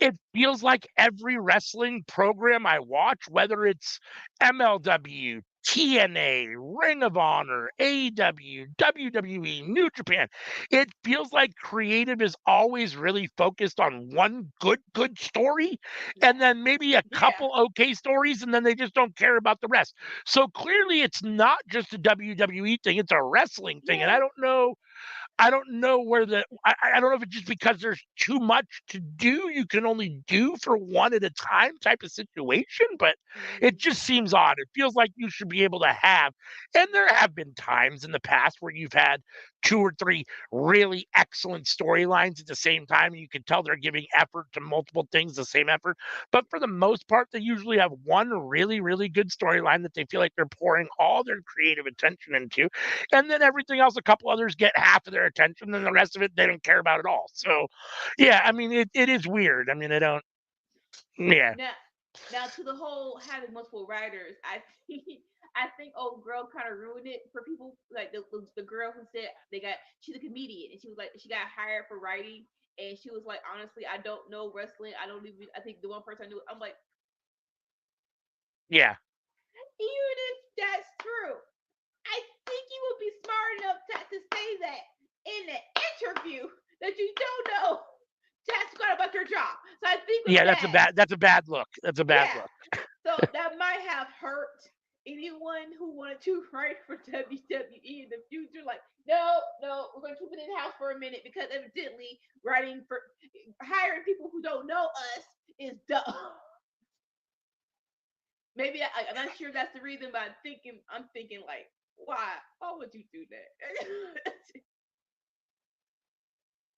it feels like every wrestling program I watch, whether it's MLW, TNA, Ring of Honor, AEW, WWE, New Japan, it feels like creative is always really focused on one good story Yeah. and then maybe a Yeah. couple okay stories, and then they just don't care about the rest. So clearly, it's not just a WWE thing, it's a wrestling thing. And Yeah. I don't know I don't know if it's just because there's too much to do. You can only do for one at a time type of situation, but it Mm-hmm. just seems odd. It feels like you should be able to have, and there have been times in the past where you've had two or three really excellent storylines at the same time. And you can tell they're giving effort to multiple things, the same effort. But for the most part, they usually have one really, really good storyline that they feel like they're pouring all their creative attention into, and then everything else, a couple others get half of their attention, and the rest of it they don't care about at all. So, yeah, I mean, it is weird. I mean, I don't. Yeah, Now, now to the whole having multiple writers, I think I think old girl kind of ruined it for people. Like the girl who said she's a comedian and she was like she got hired for writing and she was like honestly I don't know wrestling. I don't even I think the one person I knew I'm like yeah, even if that's true, I think you would be smart enough to say that in the interview that you don't know that's about your job. So I think with yeah. that, That's a bad look. That's a bad yeah. look. So that might have hurt anyone who wanted to write for WWE in the future. Like, no, no, we're gonna keep it in house for a minute because evidently writing for hiring people who don't know us is dumb. Maybe I'm not sure that's the reason, but I'm thinking like, why would you do that?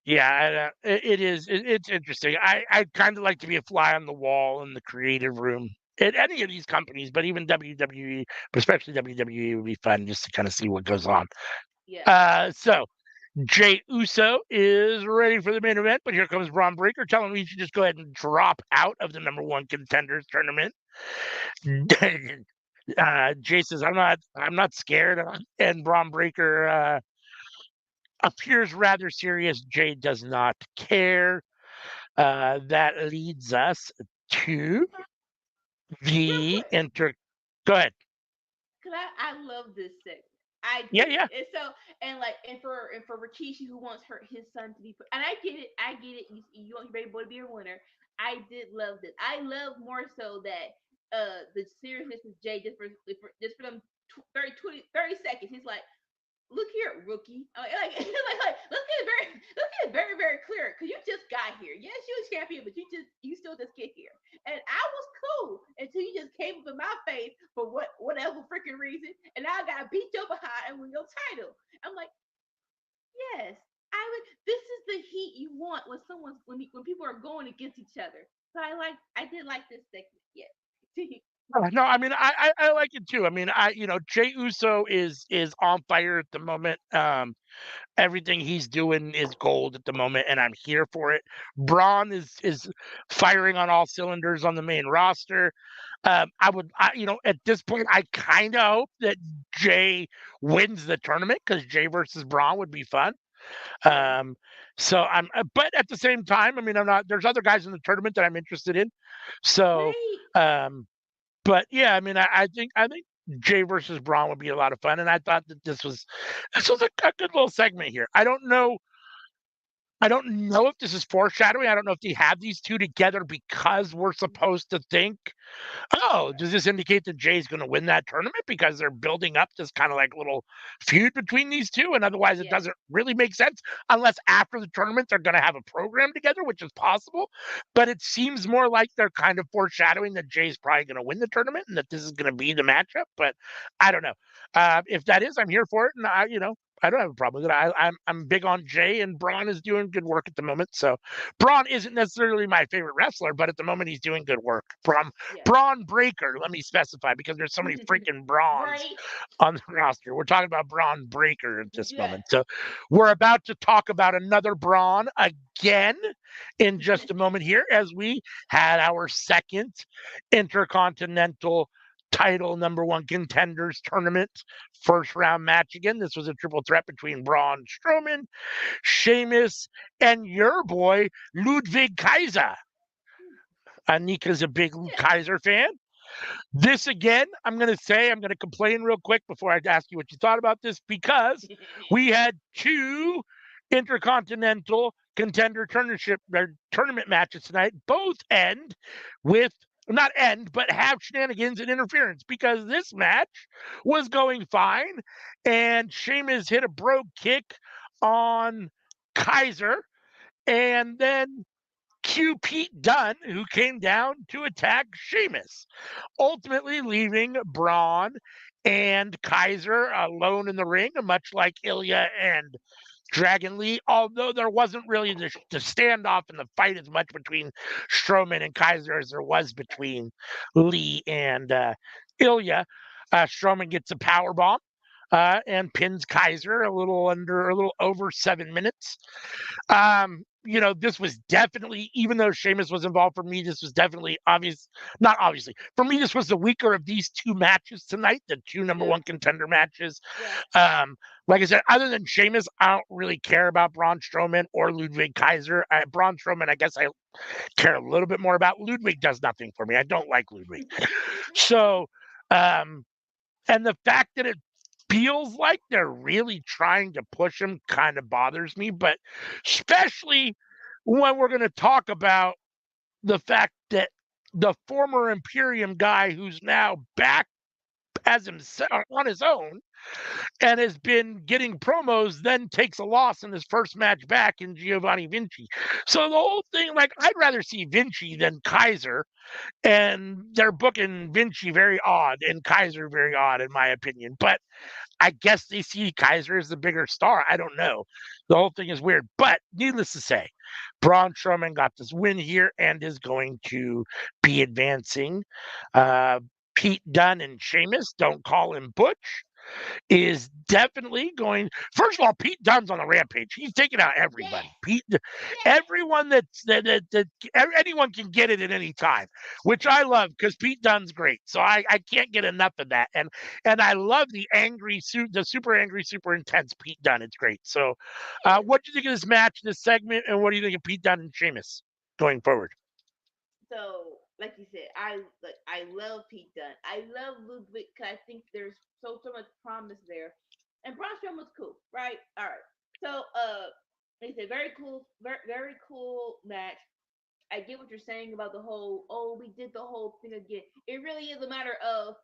Yeah, it is. It's interesting. I kind of like to be a fly on the wall in the creative room at any of these companies, but even WWE, but especially WWE, would be fun just to kind of see what goes on. Yeah. So Jay Uso is ready for the main event, but here comes Braun Breaker telling me he should just go ahead and drop out of the number one contenders tournament. Jay says, I'm not scared," and Braun Breaker appears rather serious. Jay does not care. That leads us to Real the quick, inter. Go ahead. cause I love this segment. I Yeah, do, yeah, and so and for Rikishi who wants his son to be, and I get it. You want your baby boy to be a winner. I did love this. I love more so that the seriousness of Jay just for them 30 seconds. He's like, look here, rookie. Let's get it very clear, because you just got here. Yes, you're a champion, but you still just get here. And I was cool until you just came up in my face for whatever freaking reason, and now I gotta beat your behind and win your title. I'm like, yes, I would. This is the heat you want when when people are going against each other. So I did like this segment. Yes. No, I mean I like it too. I mean Jay Uso is on fire at the moment. Everything he's doing is gold at the moment, and I'm here for it. Braun is firing on all cylinders on the main roster. At this point, I kind of hope that Jay wins the tournament because Jay versus Braun would be fun. Yeah. Um, but at the same time, I mean, I'm not. There's other guys in the tournament that I'm interested in. So, Right. um, but yeah, I mean, I think Jay versus Braun would be a lot of fun, and I thought that this was a good little segment here. I don't know if this is foreshadowing. I don't know if they have these two together because we're supposed to think, oh, does this indicate that Jay's going to win that tournament because they're building up this kind of like little feud between these two? And otherwise, it Yes. doesn't really make sense unless after the tournament they're going to have a program together, which is possible. But it seems more like they're kind of foreshadowing that Jay's probably going to win the tournament and that this is going to be the matchup. But I don't know. If that is, I'm here for it. And I don't have a problem with it. I'm big on Jay, and Braun is doing good work at the moment. So Braun isn't necessarily my favorite wrestler, but at the moment he's doing good work. Yes. Braun Breaker, let me specify, because there's so many freaking Brauns Right. on the roster. We're talking about Braun Breaker at this Yes. moment. So we're about to talk about another Braun again in just a moment here as we had our second Intercontinental title number one contenders tournament first round match again. This was a triple threat between Braun Strowman, Sheamus, and your boy Ludwig Kaiser. Anika's a big Kaiser fan. This again, I'm going to complain real quick before I ask you what you thought about this because Yeah. we had two intercontinental contender tournament matches tonight, both end with not end, but have shenanigans and interference because this match was going fine and Sheamus hit a brogue kick on Kaiser and then Q Pete Dunne, who came down to attack Sheamus, ultimately leaving Braun and Kaiser alone in the ring, much like Ilya and Dragon Lee, although there wasn't really the standoff and the fight as much between Strowman and Kaiser as there was between Lee and Ilya. Strowman gets a power bomb and pins Kaiser a little over 7 minutes. This was definitely, even though Sheamus was involved for me, this was definitely obvious. Not obviously. For me, this was the weaker of these two matches tonight, the two number one contender matches. Yeah. Um, like I said, other than Sheamus, I don't really care about Braun Strowman or Ludwig Kaiser. Braun Strowman, I guess I care a little bit more about. Ludwig does nothing for me. I don't like Ludwig. So, um, and the fact that it feels like they're really trying to push him kind of bothers me, but especially when we're going to talk about the fact that the former Imperium guy who's now back as himself on his own and has been getting promos then takes a loss in his first match back in Giovanni Vinci. So the whole thing, like, I'd rather see Vinci than Kaiser, and they're booking Vinci very odd and Kaiser very odd in my opinion. But I guess they see Kaiser as the bigger star. I don't know. The whole thing is weird. But needless to say, Braun Strowman got this win here and is going to be advancing. Uh, Pete Dunne and Sheamus, don't call him Butch, is definitely going. First of all, Pete Dunne's on the rampage. He's taking out Yes. everybody. Yes. Everyone that anyone can get it at any time, which I love because Pete Dunne's great. So I can't get enough of that. And I love the super angry, super intense Pete Dunne. It's great. So, Yes. what do you think of this match, this segment, and what do you think of Pete Dunne and Sheamus going forward? So, like you said, I love Pete Dunne. I love Ludwig because I think there's so much promise there. And Braun Strowman was cool, right? All right. So, like I said, very cool, very cool match. I get what you're saying about the whole, oh, we did the whole thing again. It really is a matter of,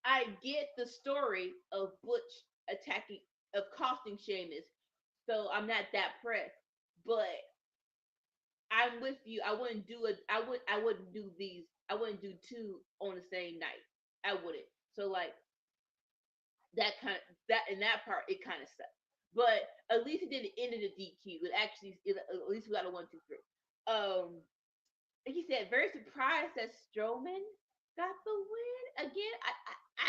I get the story of Butch attacking of costing Sheamus. So I'm not that pressed. But I'm with you. I wouldn't do it. I wouldn't do these. I wouldn't do two on the same night. I wouldn't. So like that kind of that in that part it kind of sucked. But at least it didn't end in a DQ. At least we got a 1, 2, 3. Like you said, very surprised that Strowman got the win again.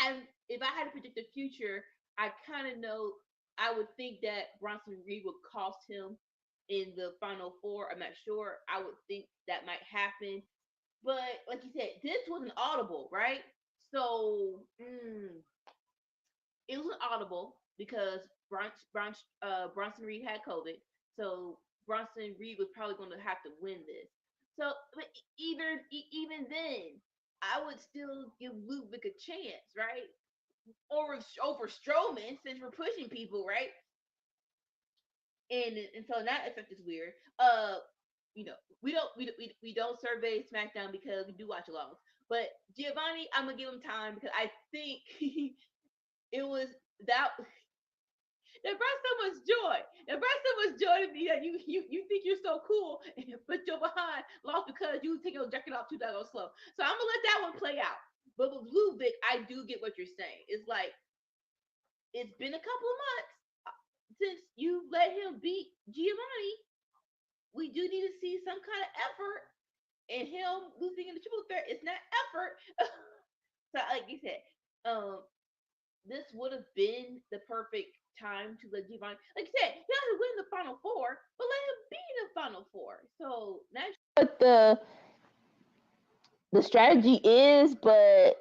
I if I had to predict the future, I kind of know. I would think that Bronson Reed would cost him in the final four. I'm not sure. I would think that might happen. But like you said, this was an audible, right? So it was an audible because Bronson Reed had COVID. So Bronson Reed was probably going to have to win this. So, but even then, I would still give Ludwig a chance, right? Over Strowman since we're pushing people, right? And so that effect is weird. You know, we don't survey SmackDown because we do watch alongs. But Giovanni, I'm gonna give him time because I think it was that that brought so much joy. That brought so much joy to me that you think you're so cool, but you're behind lost because you take your jacket off too slow. So I'm gonna let that one play out. But with Ludwig, I do get what you're saying. It's like it's been a couple of months since you let him beat Giovanni. We do need to see some kind of effort, and him losing in the triple threat is not effort. So, like you said, this would have been the perfect time to let Giovanni, like you said, he doesn't win the final four, but let him be in the final four. So that's what the strategy is, but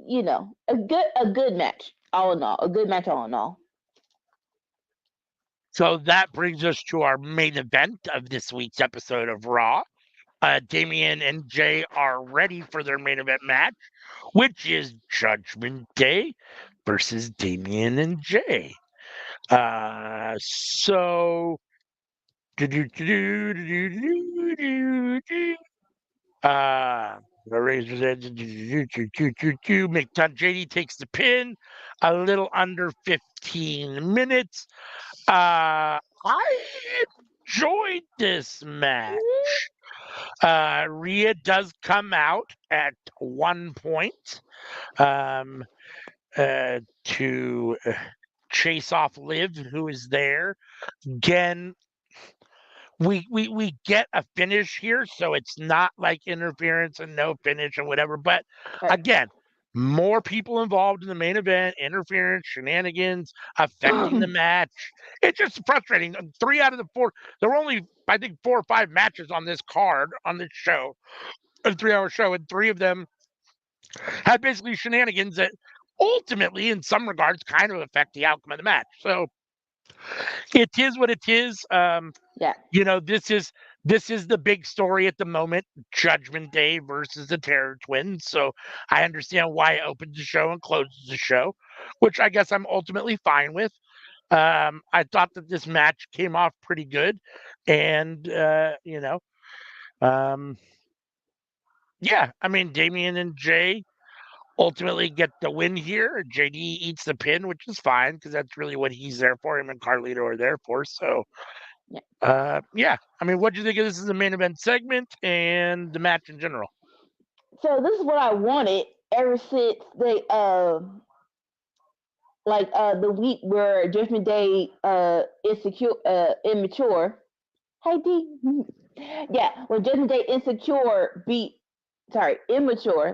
you know, a good match all in all, a good match all in all. So that brings us to our main event of this week's episode of Raw. Damian and Jay are ready for their main event match, which is Judgment Day versus Damian and Jay. So JD takes the pin, a little under 15 minutes. I enjoyed this match. Rhea does come out at one point to chase off Liv, who is there. Again, we get a finish here, so it's not like interference and no finish and whatever. But again, more people involved in the main event, interference, shenanigans affecting the match. It's just frustrating. 3 out of the 4, there were only, I think, 4 or 5 matches on this card, on this show, a 3-hour show, and 3 of them had basically shenanigans that ultimately, in some regards, kind of affect the outcome of the match. So it is what it is. yeah. You know, this is the big story at the moment, Judgment Day versus the Terror Twins. So I understand why it opens the show and closes the show, which I guess I'm ultimately fine with. I thought that this match came off pretty good, and you know, yeah, I mean, Damian and Jay ultimately get the win here. JD eats the pin, which is fine because that's really what he's there for. Him and Carlito are there for. So yeah. I mean, what do you think of this as a main event segment and the match in general? So this is what I wanted ever since they the week where Judgment Day immature. Hey D. Yeah, when Judgment Day immature.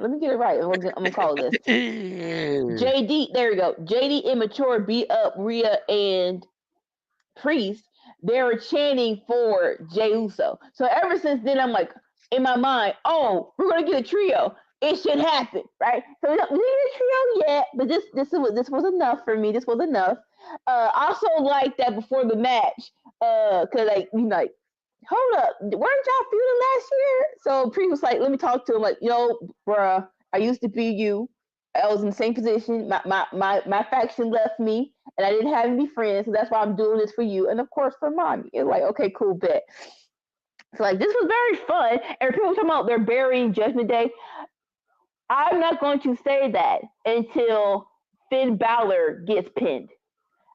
Let me get it right. I'm gonna call this. JD, there we go. JD immature beat up Rhea and Priest. They were chanting for Jey Uso. So ever since then, I'm like, in my mind, oh, we're gonna get a trio. It should happen, right? So we didn't get a trio yet, but this was enough for me. This was enough. Also like that before the match, cause like hold up, weren't y'all feuding last year? So Priest was like, let me talk to him, like, yo, bruh, I used to be you. I was in the same position. My faction left me, and I didn't have any friends, so that's why I'm doing this for you, and of course for mommy. It's like, okay, cool, bet. So like this was very fun. And people talking about they're burying Judgment Day. I'm not going to say that until Finn Balor gets pinned.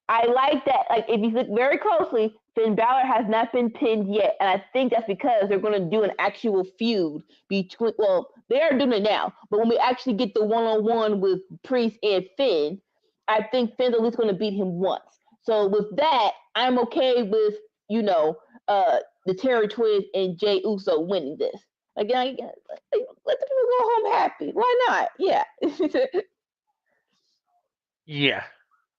I like that. Like, if you look very closely, Finn Balor has not been pinned yet, and I think that's because they're going to do an actual feud between. Well, they are doing it now, but when we actually get the one-on-one with Priest and Finn, I think Finn's at least going to beat him once. So with that, I'm okay with you know the Terry Twins and Jay Uso winning this. Again, let the people go home happy. Why not? Yeah. Yeah.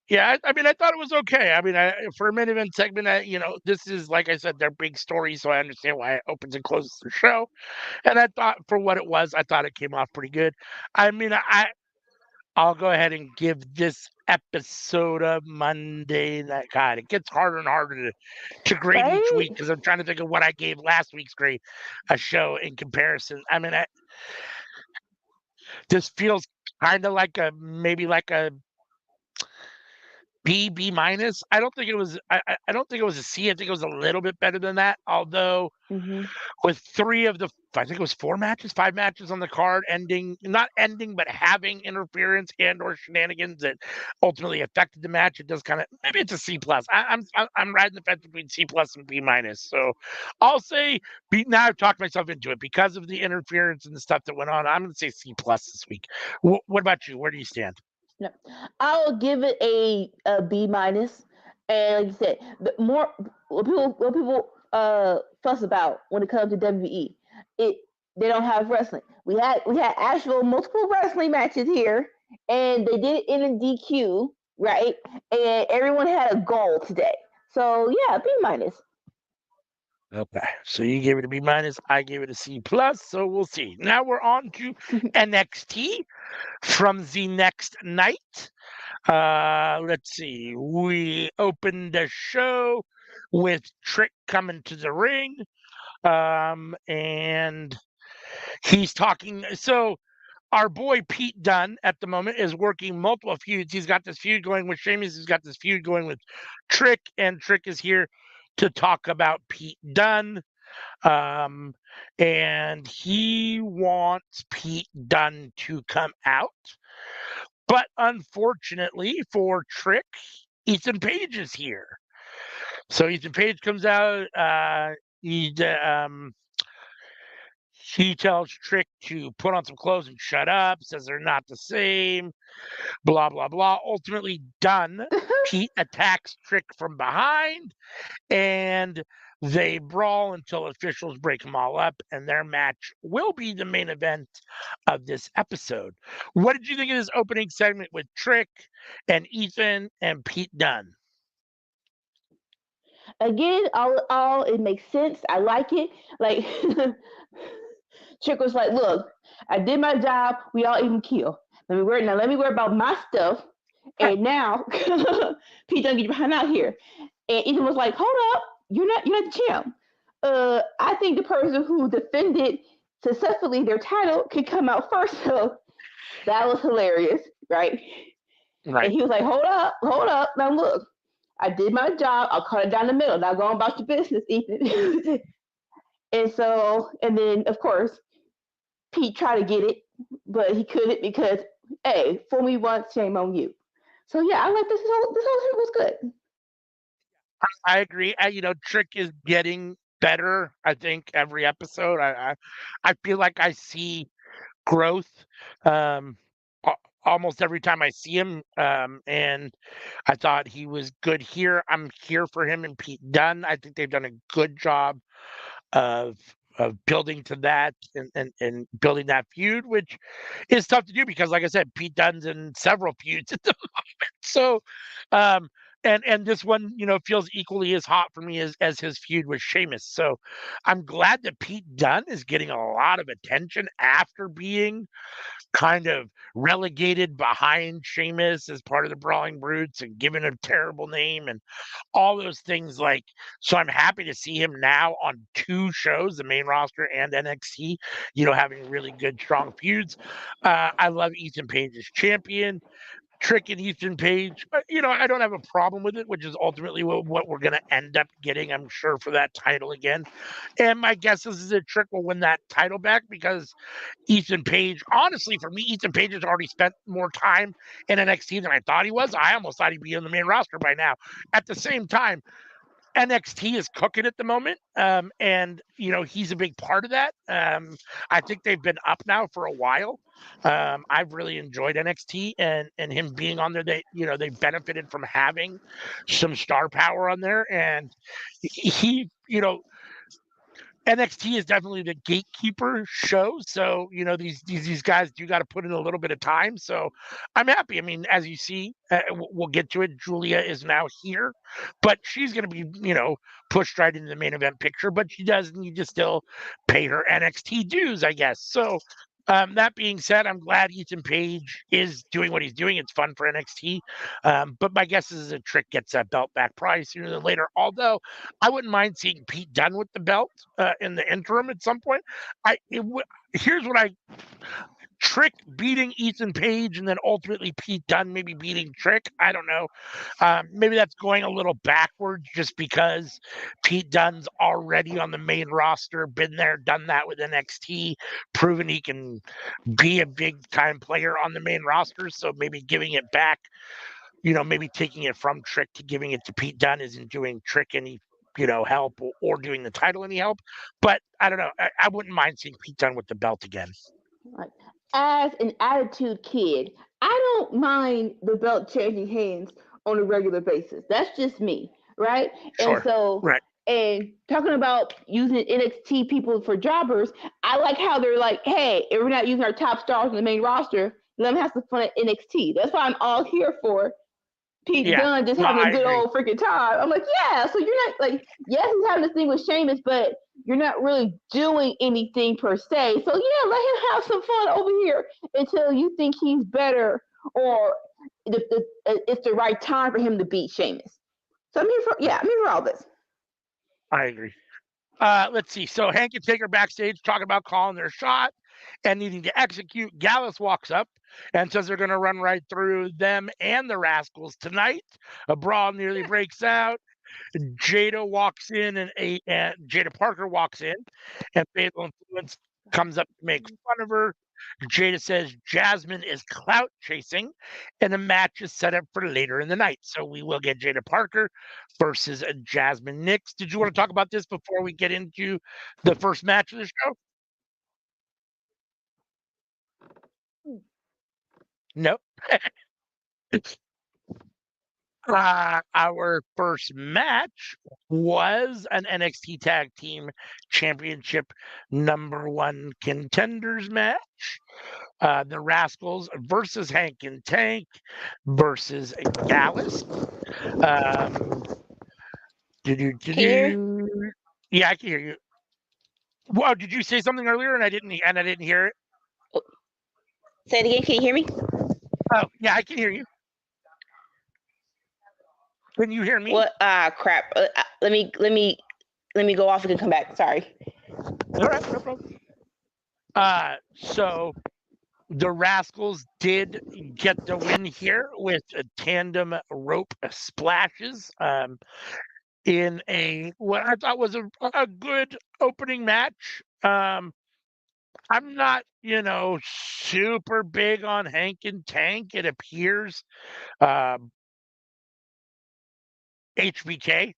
Yeah, I mean, I thought it was okay. I mean, for a main event segment, this is, like I said, their big story, so I understand why it opens and closes the show. And I thought, for what it was, I thought it came off pretty good. I mean, I'll go ahead and give this episode of Monday that God, it gets harder and harder to grade each Right? week because I'm trying to think of what I gave last week's grade a show in comparison. I mean, this feels kind of like maybe like a B minus. I don't think it was. I don't think it was a C. I think it was a little bit better than that. Although Hmm. with I think it was 4 matches, 5 matches on the card, not ending, but having interference and or shenanigans that ultimately affected the match. It does kind of, maybe it's a C plus. I'm riding the fence between C plus and B minus. So I'll say B. Now I've talked myself into it because of the interference and the stuff that went on. I'm going to say C plus this week. What about you? Where do you stand? No, I'll give it a B minus. And like you said, the more what people fuss about when it comes to WWE, it they don't have wrestling. We had actual multiple wrestling matches here, and they did it in a DQ, right? And everyone had a goal today. So yeah, B minus. Okay, so you gave it a B minus. I gave it a C plus. So we'll see. Now we're on to NXT from the next night. Let's see. We opened the show with Trick coming to the ring. And he's talking. So our boy Pete Dunne at the moment is working multiple feuds. He's got this feud going with Sheamus. He's got this feud going with Trick, and Trick is here to talk about Pete Dunne. Um, and he wants Pete Dunne to come out. But unfortunately for Trick, Ethan Page is here. So Ethan Page comes out. He he tells Trick to put on some clothes and shut up. Says they're not the same. Blah blah blah. Ultimately done. Pete attacks Trick from behind, and they brawl until officials break them all up, and their match will be the main event of this episode. What did you think of this opening segment with Trick and Ethan and Pete Dunne? Again, all it makes sense. I like it. Like Chick was like, "Look, I did my job. We all even kill. Let me worry about my stuff." And now Pete don't get behind out here. And Ethan was like, "Hold up, you're not the champ. I think the person who defended successfully their title can come out first." So that was hilarious, right? And Right. he was like, hold up. Now look, I did my job. I'll cut it down the middle. Now go on about your business, Ethan. And then, of course, Pete tried to get it, but he couldn't because, hey, fool me once, shame on you. So yeah, I like this whole thing was good. I agree. Trick is getting better. I think every episode, I feel like I see growth um, almost every time I see him. And I thought he was good here. I'm here for him and Pete Dunne. I think they've done a good job of building to that and building that feud, which is tough to do because, like I said, Pete Dunne's in several feuds at the moment. So, um, and this one, feels equally as hot for me as his feud with Sheamus. So, I'm glad that Pete Dunne is getting a lot of attention after being kind of relegated behind Sheamus as part of the Brawling Brutes and given a terrible name and all those things. Like, so I'm happy to see him now on 2 shows, the main roster and NXT, having really good, strong feuds. I love Ethan Page as champion. Trick and Ethan Page, I don't have a problem with it, which is ultimately what we're going to end up getting, I'm sure, for that title again. And my guess is that Trick will win that title back because Ethan Page, honestly, for me, Ethan Page has already spent more time in NXT than I thought he was. I almost thought he'd be in the main roster by now. At the same time, NXT is cooking at the moment, and he's a big part of that. I think they've been up now for a while. I've really enjoyed NXT and him being on there. They benefited from having some star power on there, and NXT is definitely the gatekeeper show. So, these guys do got to put in a little bit of time. So I'm happy. I mean, as you see, we'll get to it. Julia is now here, but she's going to be, pushed right into the main event picture, but she does need to still pay her NXT dues, I guess. So, that being said, I'm glad Ethan Page is doing what he's doing. It's fun for NXT. But my guess is that Trick gets that belt back probably sooner than later. Although I wouldn't mind seeing Pete Dunne with the belt in the interim at some point. Here's what Trick beating Ethan Page and then ultimately Pete Dunne maybe beating Trick. I don't know. Maybe that's going a little backwards just because Pete Dunne's already on the main roster, been there, done that with NXT, proven he can be a big time player on the main roster. So maybe giving it back, maybe taking it from Trick to giving it to Pete Dunne isn't doing Trick any help or doing the title any help. But I don't know. I wouldn't mind seeing Pete Dunne with the belt again. Right. As an attitude kid, I don't mind the belt changing hands on a regular basis. That's just me, right? And Sure. so, Right. and talking about using NXT people for jobbers, I like how they're like, hey, if we're not using our top stars on the main roster, let them have some fun at NXT. That's why I'm all here for Pete Yeah. Dunne just No, having I a good agree. old freaking time. I'm like, yeah. So you're not like, yes, he's having this thing with Sheamus, but you're not really doing anything per se. So yeah, let him have some fun over here until you think he's better or it's the right time for him to beat Sheamus. So I'm here for all this. I agree. Let's see. So Hank and Taker backstage talking about calling their shot and needing to execute. Gallus walks up and says they're going to run right through them and the Rascals tonight. A brawl nearly breaks out. Jada walks in and Jada Parker walks in, and Fatal Influence comes up to make fun of her. Jada says Jasmine is clout chasing, and the match is set up for later in the night. So we will get Jada Parker versus Jasmine Nix. Did you want to talk about this before we get into the first match of the show? No. Our first match was an NXT Tag Team Championship #1 contenders match. The Rascals versus Hank and Tank versus Gallus. Um, Can you hear? yeah, I can hear you. Wow, did you say something earlier and I didn't hear it? Oh, say it again. Can you hear me? Oh, yeah, I can hear you. Can you hear me? What? Crap. Let me go off and come back. Sorry. All right, no problem. So the Rascals did get the win here with a tandem rope splashes in what I thought was a good opening match. I'm not, super big on Hank and Tank. It appears HBK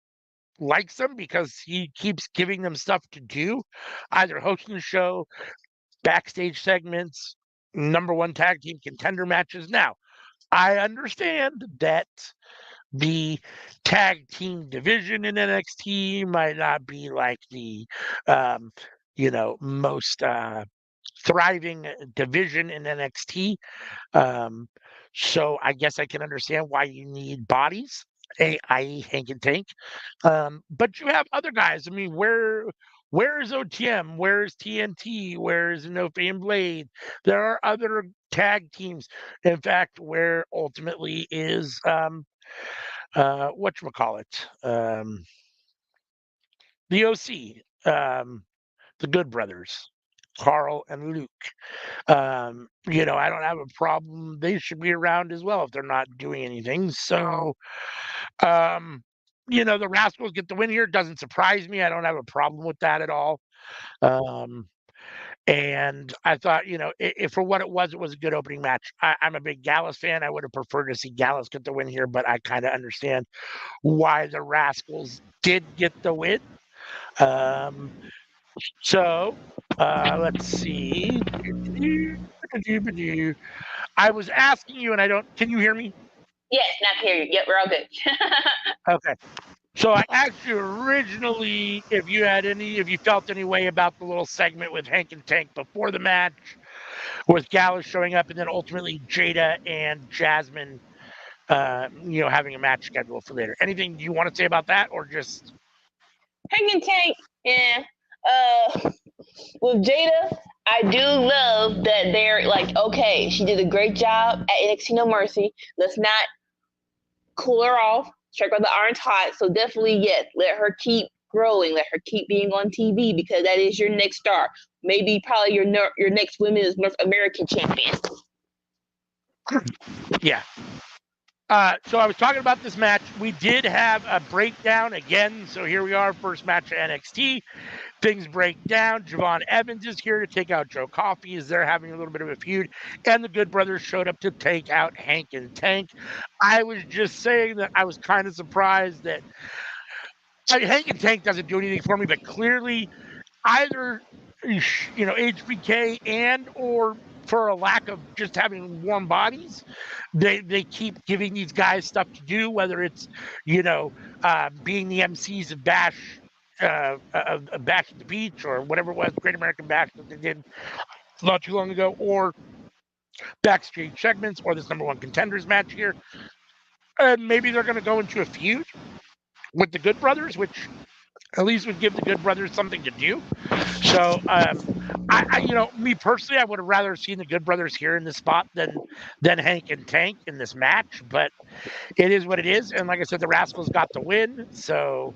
likes them because he keeps giving them stuff to do, either hosting the show, backstage segments, #1 tag team contender matches. Now, I understand that the tag team division in NXT might not be like the um, most thriving division in NXT. Um, so I guess I can understand why you need bodies, i.e. Hank and Tank. But you have other guys. I mean, where is OTM? Where is TNT? Where is No Fame Blade? There are other tag teams. In fact, where ultimately is whatchamacallit? The OC, the Good Brothers. Carl and Luke. I don't have a problem. They should be around as well if they're not doing anything. So, the Rascals get the win here. Doesn't surprise me. I don't have a problem with that at all. Um, and I thought, if for what it was a good opening match. I'm a big Gallus fan. I would have preferred to see Gallus get the win here, but I kind of understand why the Rascals did get the win. So let's see. I was asking you, and can you hear me? Yes, not hear you. Yep, we're all good. Okay. So I asked you originally if you felt any way about the little segment with Hank and Tank before the match, with Gallus showing up, and then ultimately Jada and Jasmine, having a match scheduled for later. Anything you want to say about that, or just Hank and Tank, yeah. With Jada, I do love that they're like, okay, she did a great job at NXT No Mercy. Let's not cool her off, strike while the iron's hot. So definitely, yes, let her keep growing, let her keep being on TV because that is your next star. Maybe probably your next Women's North American champion. Yeah. So I was talking about this match. We did have a breakdown again. So here we are, first match of NXT. Things break down. Javon Evans is here to take out Joe Coffey as they're having a little bit of a feud. And the Good Brothers showed up to take out Hank and Tank. I was just saying that I was kind of surprised that Hank and Tank doesn't do anything for me, but clearly either HBK and or for a lack of just having warm bodies, they keep giving these guys stuff to do, whether it's being the MCs of Bash Bash at the Beach or whatever it was, Great American Bash that they did not too long ago, or backstage segments, or this number one contenders match here. And maybe they're going to go into a feud with the Good Brothers, which at least would give the Good Brothers something to do. So, me personally, I would have rather seen the Good Brothers here in this spot than Hank and Tank in this match. But it is what it is, and like I said, the Rascals got the win, so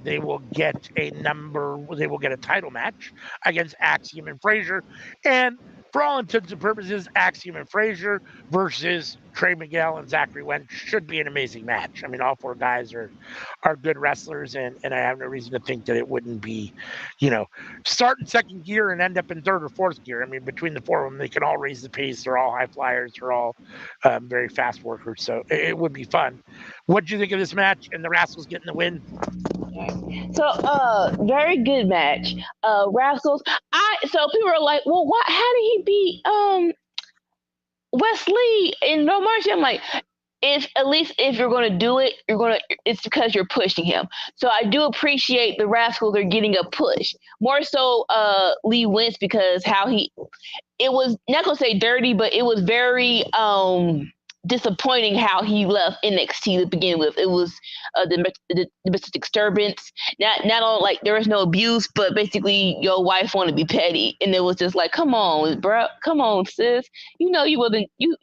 they will get a title match against Axiom and Frazier, and for all intents and purposes, Axiom and Frazier versus Trey Miguel and Zachary Wentz should be an amazing match. I mean, all four guys are good wrestlers, and I have no reason to think that it wouldn't be, start in second gear and end up in third or fourth gear. I mean, between the four of them, they can all raise the pace. They're all high flyers. They're all very fast workers. So it would be fun. What do you think of this match and the Rascals getting the win? So, very good match. Rascals. So people are like, well, how did he beat Wesley in No Mercy? I'm like, if you're going to do it, it's because you're pushing him. So I do appreciate the Rascals are getting a push. More so Lee Wentz, because it was not going to say dirty, but it was very disappointing how he left NXT to begin with. It was the domestic disturbance. Not only like there was no abuse, but basically your wife wanted to be petty, and it was just like, come on, bro, come on, sis. You wasn't you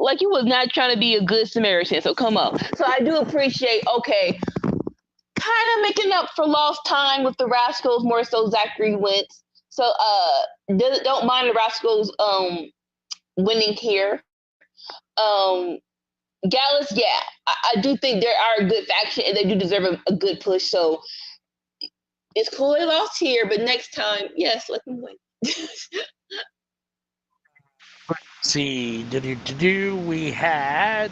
was not trying to be a good Samaritan. So come on. So I do appreciate kind of making up for lost time with the Rascals, more so Zachary Wentz. So don't mind the Rascals winning here. Gallus, yeah, I do think they are a good faction and they do deserve a good push. So it's cool they lost here, but next time, yes, let them win. Let's see, we had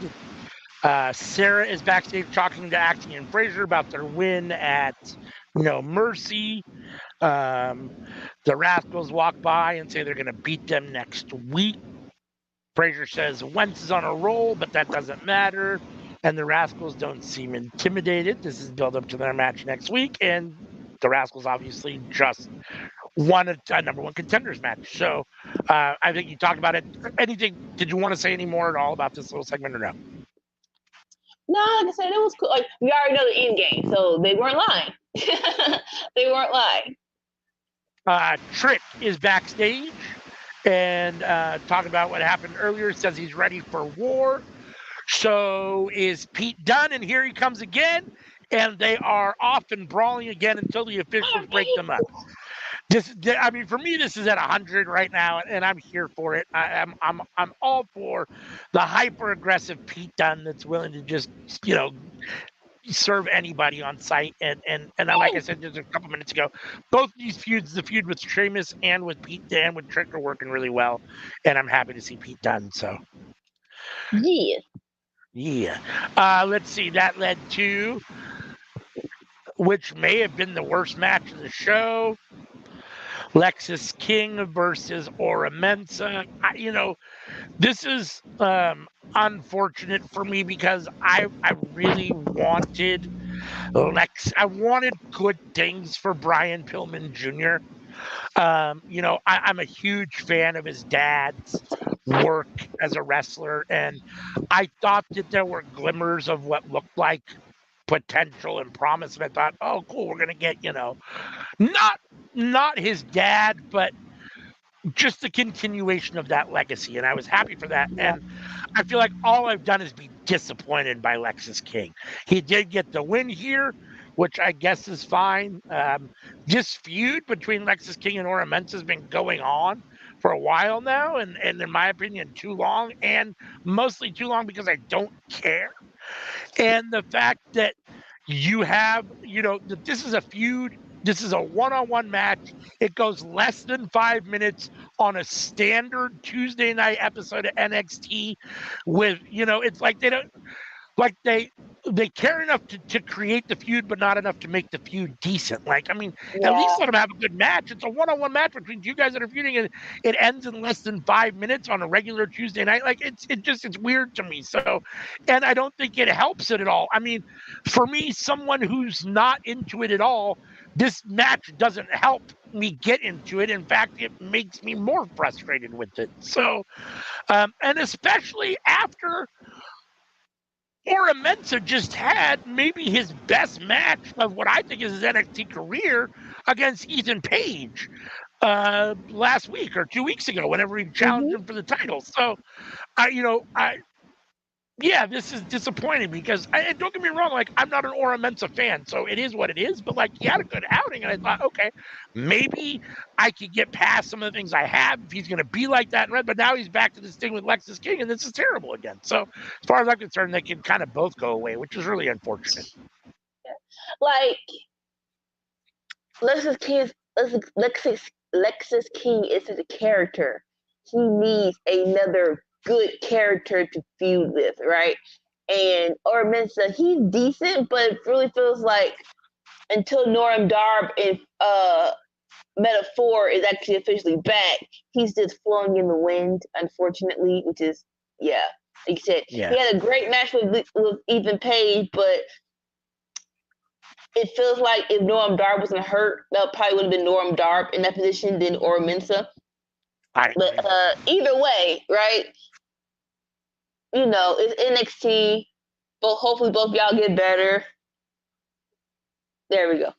Sarah is backstage talking to Axiom and Frazier about their win at No Mercy. The Rascals walk by and say they're going to beat them next week. Frazier says Wentz is on a roll, but that doesn't matter. And the Rascals don't seem intimidated. This is build up to their match next week. And the Rascals obviously just won a number one contenders match. So I think you talked about it. Did you want to say any more at all about this little segment or no? No, like I said, it was cool. Like, we already know the end game, so they weren't lying. They weren't lying. Trick is backstage and talking about what happened earlier. Says he's ready for war. So is Pete Dunne, and here he comes again. And they are off and brawling again until the officials break them up. I mean, for me, this is at 100 right now, and I'm here for it. I'm all for the hyper aggressive Pete Dunne that's willing to just serve anybody on site. And like I said just a couple minutes ago, both these feuds, the feud with Sheamus and with Pete Dan with Trick, are working really well, and I'm happy to see Pete Dunne. So Yeah. yeah, let's see. That led to, which may have been the worst match of the show, Lexis King versus Ora Mensa. This is unfortunate for me because I really wanted I wanted good things for Brian Pillman Jr. I'm a huge fan of his dad's work as a wrestler, and I thought that there were glimmers of what looked like potential and promise. And I thought, oh, cool, we're gonna get, not his dad, but just the continuation of that legacy. And I was happy for that. Yeah. And I feel like all I've done is be disappointed by Lexis King. He did get the win here, which I guess is fine. This feud between Lexis King and Ora Mensa has been going on for a while now, and in my opinion, too long, and mostly too long because I don't care. And the fact that you have, that this is a feud, this is a one-on-one match. It goes less than 5 minutes on a standard Tuesday night episode of NXT with, it's like they don't, like they care enough to create the feud, but not enough to make the feud decent. Like, I mean, at least let them have a good match. It's a one-on-one match between two guys that are feuding, and it ends in less than 5 minutes on a regular Tuesday night. Like, it's weird to me. So, and I don't think it helps it at all. I mean, for me, someone who's not into it at all, this match doesn't help me get into it. In fact, it makes me more frustrated with it. So, and especially after Ora Mensa just had maybe his best match of what I think is his NXT career against Ethan Page last week or 2 weeks ago, whenever he challenged him for the title. So, this is disappointing because, and don't get me wrong, like, I'm not an Ora Mensa fan, so it is what it is. But like, he had a good outing, and I thought, okay, maybe I could get past some of the things I have if he's going to be like that in Red. But now he's back to this thing with Lexis King, and this is terrible again. So as far as I'm concerned, they can kind of both go away, which is really unfortunate. Like, Lexis King is a character. He needs another good character to feud with, right? And Ora Mensa, he's decent, but it really feels like until Noam Dar and Metaphor is actually officially back, he's just flowing in the wind, unfortunately, which is, like you said, he had a great match with Ethan Page, but it feels like if Noam Dar wasn't hurt, that probably would have been Noam Dar in that position than Ora Mensa. But either way, right? It's NXT. But hopefully both y'all get better. There we go.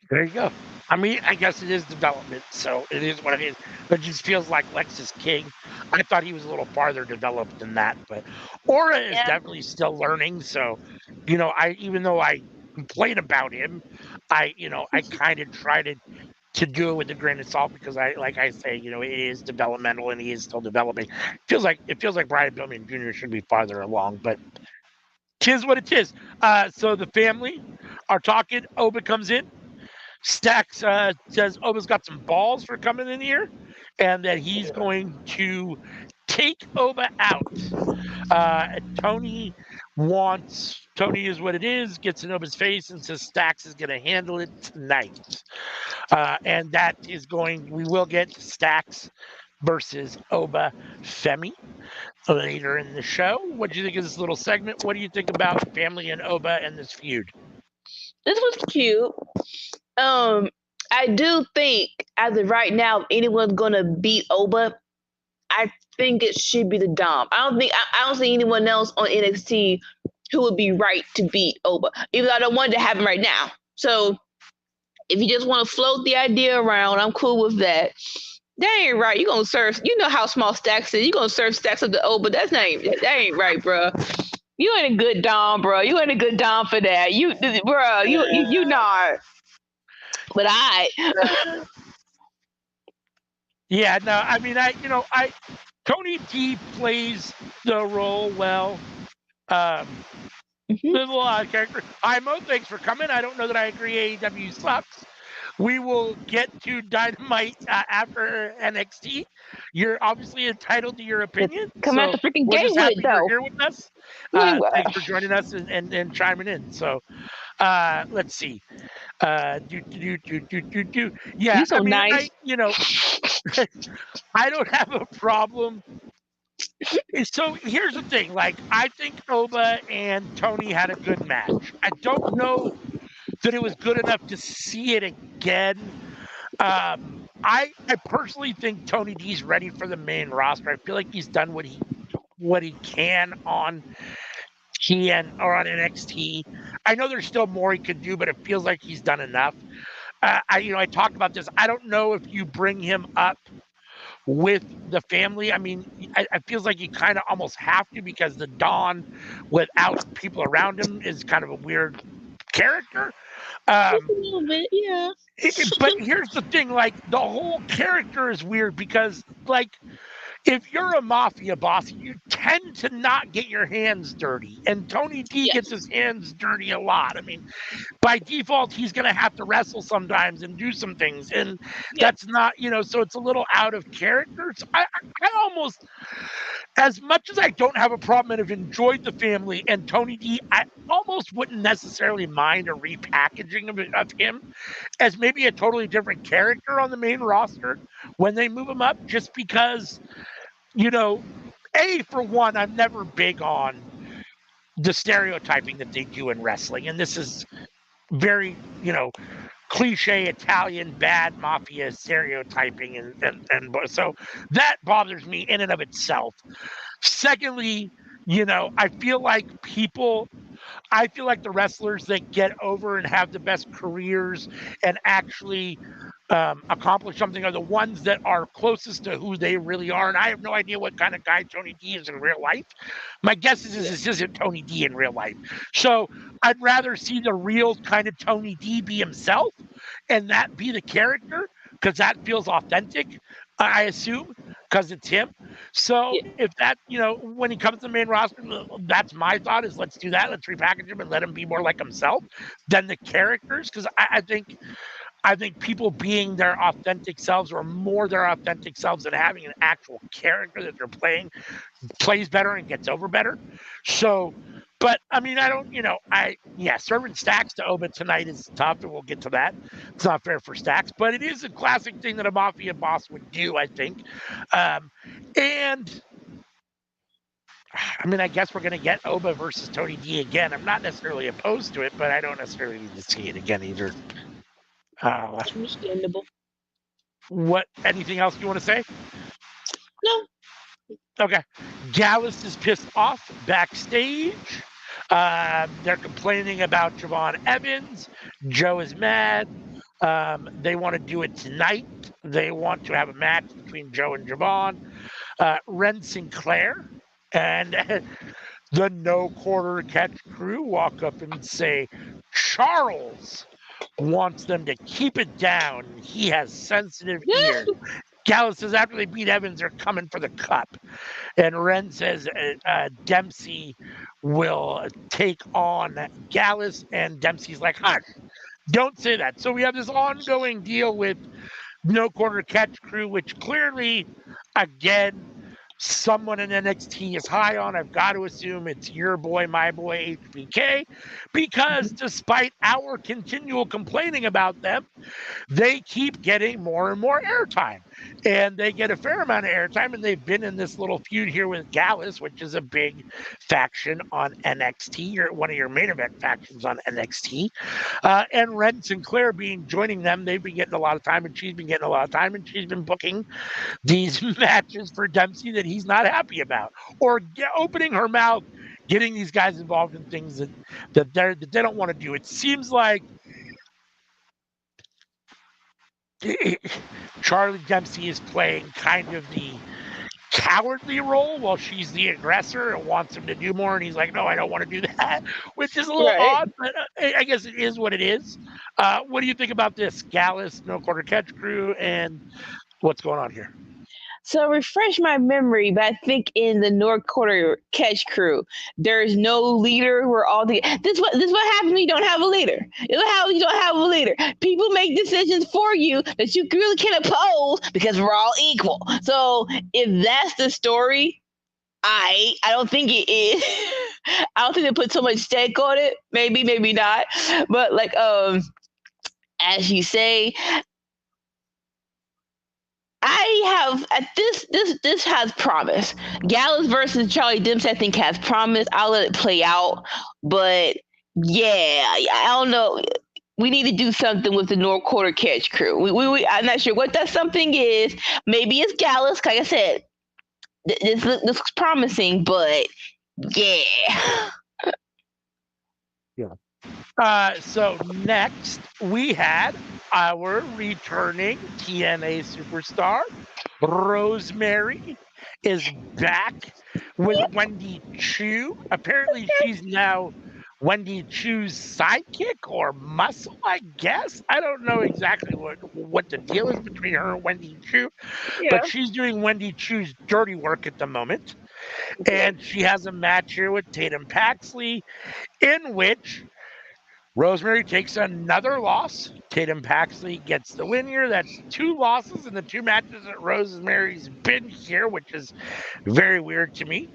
There you go. I mean, I guess it is development, so it is what it is. But it just feels like Lexis King. I thought he was a little farther developed than that, but Ora is definitely still learning. So, even though I complain about him, I kind of try to do it with a grain of salt because I say, it is developmental and he is still developing. It feels like Brian Pillman Jr. should be farther along, but tis what it is. So the family are talking. Oba comes in. Stacks says Oba's got some balls for coming in here, and that he's going to take Oba out. Tony is what it is, gets in Oba's face and says Stacks is going to handle it tonight. And that is we will get Stacks versus Oba Femi later in the show. What do you think of this little segment? What do you think about family and Oba and this feud? This was cute. I do think as of right now, if anyone's gonna beat Oba, I think it should be the Dom. I don't see anyone else on NXT who would be right to beat Oba, even though I don't want it to happen right now. So if you just want to float the idea around, I'm cool with that. That ain't right. You gonna serve? You know how small Stacks is. You gonna serve Stacks up to Oba? That ain't right, bro. You ain't a good Dom, bro. You ain't a good Dom for that. You not. But Yeah, no, I mean, Tony D plays the role well. There's a lot of character. Mo, thanks for coming. I don't know that I agree AEW sucks. We will get to Dynamite after NXT. You're obviously entitled to your opinion, come out so the freaking we're gate just with happy it, you're though. here with us. Like, Thanks for joining us and chiming in. So let's see. Yeah, you so I mean, nice. I don't have a problem. So here's the thing, like I think Oba and Tony had a good match. I don't know that it was good enough to see it again. I personally think Tony D's ready for the main roster. I feel like he's done what he can on TN or on NXT. I know there's still more he could do, but it feels like he's done enough. I talked about this. I don't know if you bring him up with the family. I mean, I feels like you kind of almost have to because the Don without people around him is kind of a weird character. Just a little bit, yeah. But here's the thing, like the whole character is weird because like if you're a mafia boss, you tend to not get your hands dirty. And Tony D gets his hands dirty a lot. I mean, by default, he's going to have to wrestle sometimes and do some things. And that's not, so it's a little out of character. So I almost, as much as I don't have a problem and have enjoyed the family and Tony D, I almost wouldn't necessarily mind a repackaging of him as maybe a totally different character on the main roster when they move him up, just because, for one, I'm never big on the stereotyping that they do in wrestling. And this is very, cliche Italian bad mafia stereotyping. And so that bothers me in and of itself. Secondly, I feel like the wrestlers that get over and have the best careers and actually accomplish something are the ones that are closest to who they really are. And I have no idea what kind of guy Tony D is in real life. My guess is this isn't Tony D in real life. So I'd rather see the real kind of Tony D be himself and that be the character because that feels authentic, I assume, because it's him. So if that, when he comes to the main roster, that's my thought is let's do that. Let's repackage him and let him be more like himself than the characters. Because I think people being their authentic selves or more their authentic selves and having an actual character that they're playing plays better and gets over better. So, but I mean, serving Stacks to Oba tonight is tough, and we'll get to that. It's not fair for Stacks, but it is a classic thing that a mafia boss would do, I think. And I mean, I guess we're going to get Oba versus Tony D again. I'm not necessarily opposed to it, but I don't necessarily need to see it again either. Understandable. Anything else you want to say? No. Okay. Gallus is pissed off backstage. They're complaining about Javon Evans. Joe is mad. They want to do it tonight. They want to have a match between Joe and Javon. Ren Sinclair and the No Quarter Catch crew walk up and say, Charles wants them to keep it down. He has sensitive ears. Gallus says after they beat Evans, they're coming for the cup. And Ren says Dempsey will take on Gallus, and Dempsey's like, hush, don't say that. So we have this ongoing deal with No Quarter Catch crew, which clearly, again, someone in NXT is high on. I've got to assume it's your boy, my boy, HBK, because despite our continual complaining about them, they keep getting more and more airtime. And they get a fair amount of airtime, and they've been in this little feud here with Gallus, which is a big faction on NXT, or one of your main event factions on NXT. And Ren Sinclair joining them, they've been getting a lot of time, and she's been getting a lot of time, and she's been booking these matches for Dempsey that he's not happy about, or opening her mouth, getting these guys involved in things that they don't want to do. It seems like Charlie Dempsey is playing kind of the cowardly role while she's the aggressor and wants him to do more, and he's like, no, I don't want to do that, which is a little Right. odd, but I guess it is what it is. What do you think about this Gallus no quarter catch crew and what's going on here? So refresh my memory, but I think in the North Quarter Catch Crew, there's no leader. Where all the this what happens when you don't have a leader. This what happens when you don't have a leader. People make decisions for you that you really can't oppose because we're all equal. So if that's the story, I don't think it is. I don't think they put so much stake on it. Maybe, maybe not. But like as you say, I have this has promise. Gallus versus Charlie Dempsey, I think, has promise. I'll let it play out, but yeah, I don't know. We need to do something with the North Quarter Catch Crew. I'm not sure what that something is. Maybe it's Gallus. Like I said, this looks promising, but yeah. So next we had our returning TNA superstar, Rosemary, is back with Wendy Chu. Apparently, she's now Wendy Chu's sidekick or muscle, I guess. I don't know exactly what the deal is between her and Wendy Chu, Yeah. but she's doing Wendy Chu's dirty work at the moment. And she has a match here with Tatum Paxley, in which Rosemary takes another loss. Tatum Paxley gets the win here. That's 2 losses in the 2 matches that Rosemary's been here, which is very weird to me.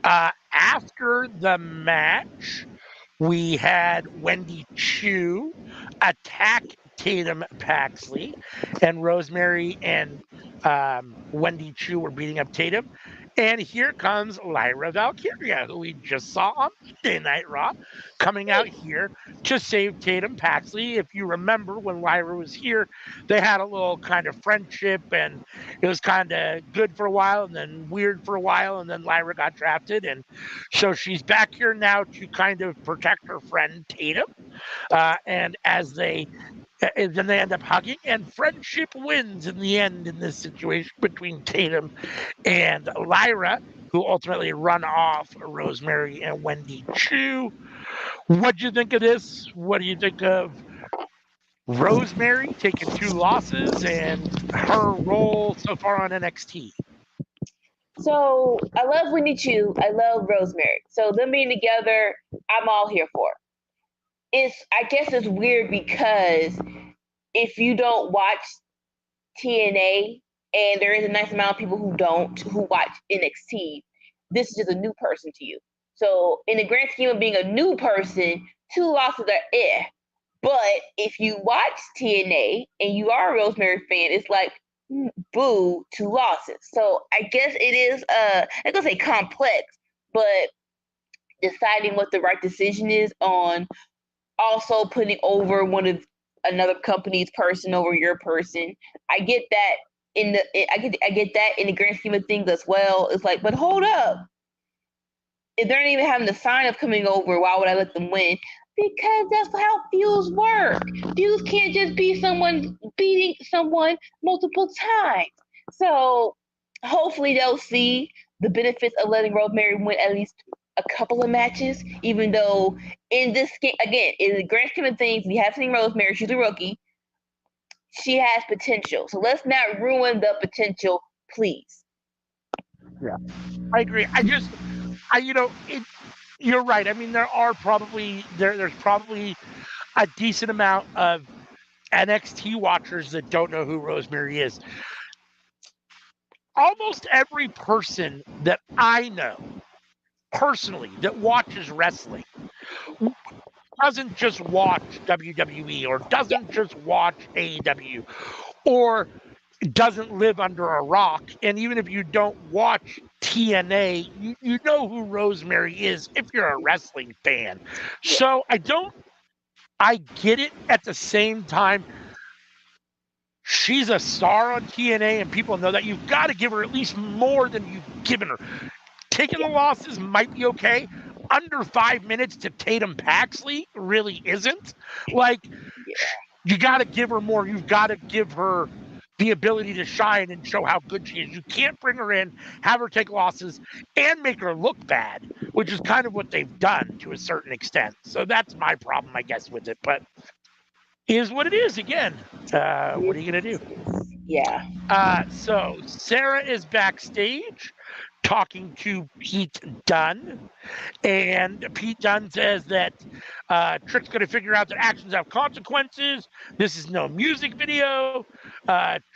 After the match, we had Wendy Chu attack Tatum Paxley, and Rosemary and Wendy Chu were beating up Tatum. And here comes Lyra Valkyria, who we just saw on Monday Night Raw, coming out here to save Tatum Paxley. If you remember when Lyra was here, they had a little kind of friendship, and it was kind of good for a while and then weird for a while, and then Lyra got drafted. And so she's back here now to kind of protect her friend Tatum. And as they and then they end up hugging, and friendship wins in the end in this situation between Tatum and Lyra, who ultimately run off Rosemary and Wendy Chu. What do you think of this? What do you think of Rosemary taking 2 losses and her role so far on NXT? So I love Winnie Chu. I love Rosemary. So them being together, I'm all here for. I guess it's weird because if you don't watch TNA, and there is a nice amount of people who watch NXT, this is just a new person to you. So in the grand scheme of being a new person, 2 losses are But if you watch TNA and you are a Rosemary fan, it's like boo, 2 losses. So I guess it is I'm gonna say complex, but deciding what the right decision is on also putting over another company's person over your person. I get that I get that in the grand scheme of things as well. It's like, but hold up. If they're not even having the sign of coming over, why would I let them win? Because that's how feuds work. Feuds can't just be someone beating someone multiple times. So hopefully they'll see the benefits of letting Rosemary win at least a couple of matches, even though in this game, again, in the grand scheme of things, we have seen Rosemary, she's a rookie. She has potential. So let's not ruin the potential, please. Yeah, I agree. You're right. I mean, there's probably a decent amount of NXT watchers that don't know who Rosemary is. Almost every person that I know personally that watches wrestling doesn't just watch WWE or doesn't just watch AEW or doesn't live under a rock. And even if you don't watch TNA, you know who Rosemary is if you're a wrestling fan. So I get it. At the same time, she's a star on TNA and people know that. You've got to give her at least more than you've given her. Taking the losses might be okay. Under 5 minutes to Tatum Paxley really isn't. Like, you got to give her more. You've got to give her the ability to shine and show how good she is. You can't bring her in, have her take losses, and make her look bad, which is kind of what they've done to a certain extent. So that's my problem, I guess, with it. But is what it is again. What are you going to do? Yeah. So Sarah is backstage talking to Pete Dunne. And Pete Dunne says that Trick's going to figure out that actions have consequences. This is no music video.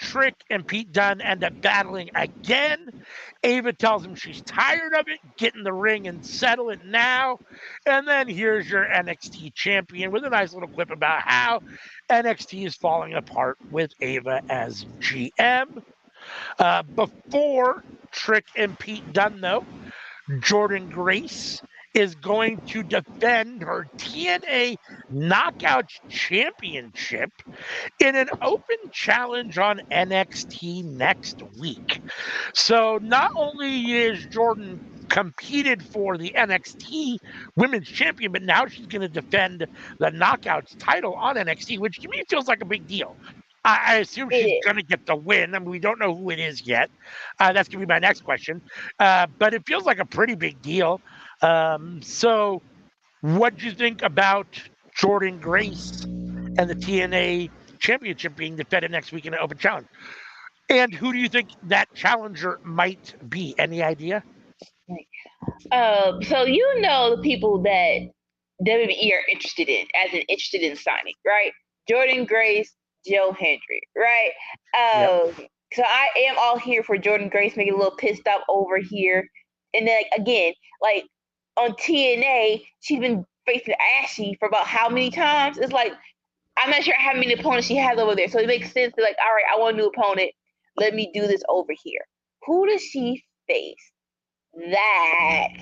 Trick and Pete Dunne end up battling again. Ava tells him she's tired of it. Get in the ring and settle it now. And then here's your NXT champion with a nice little clip about how NXT is falling apart with Ava as GM. Before Trick and Pete Dunne, though, Jordan Grace is going to defend her TNA Knockout Championship in an open challenge on NXT next week. So not only is Jordan competed for the NXT Women's Champion, but now she's going to defend the Knockouts title on NXT, which to me feels like a big deal. I assume she's going to get the win. I mean, we don't know who it is yet. That's going to be my next question. But it feels like a pretty big deal. So, what do you think about Jordan Grace and the TNA Championship being defended next week in an open challenge? And who do you think that challenger might be? Any idea? So you know the people that WWE are interested in, as in interested in signing, right? Jordan Grace, Joe Hendry, right? Yep. So I am all here for Jordan Grace making a little pissed off over here. And then again, like on TNA, she's been facing Ashley for about how many times? It's like I'm not sure how many opponents she has over there. So it makes sense to like, all right, I want a new opponent. Let me do this over here. Who does she face? That,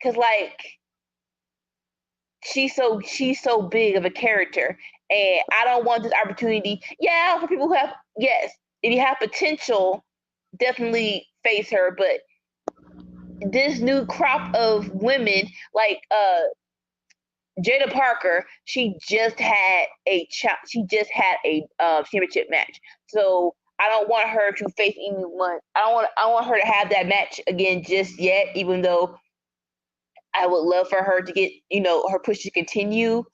because like she's so big of a character, and I don't want this opportunity. Yeah, for people who have, yes, if you have potential, definitely face her. But this new crop of women, like Jada Parker, she just had a championship match. So I don't want her to face anyone. I don't want her to have that match again just yet, even though I would love for her to get, her push to continue.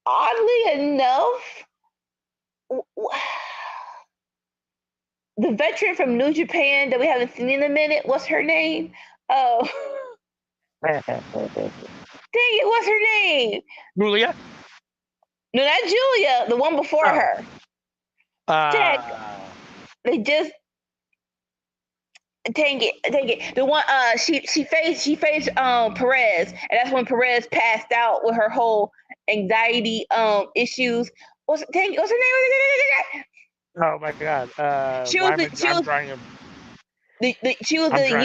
Oddly enough, the veteran from New Japan that we haven't seen in a minute, what's her name? Oh, dang it, what's her name? Julia? No, not Julia, the one before her. They just dang it. The one she faced Perez, and that's when Perez passed out with her whole anxiety issues. What's her name? Oh my God! She was the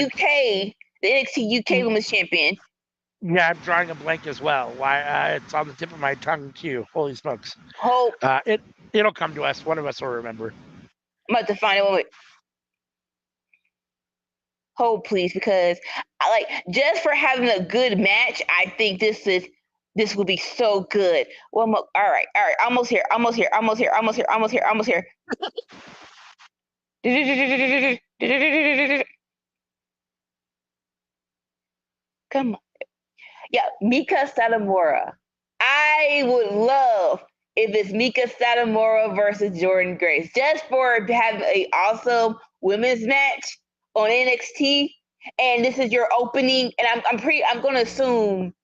UK, the NXT UK Women's Champion. Yeah, I'm drawing a blank as well. Why? It's on the tip of my tongue too. Holy smokes! Hope. It'll come to us. One of us will remember. I'm about to find it. Hope, please, because I like just for having a good match. I think this will be so good. Well, all right, almost here. Come on. Yeah, Mika Satomura. I would love if it's Mika Satomura versus Jordan Grace, just for having an awesome women's match on NXT. And this is your opening, and I'm going to assume,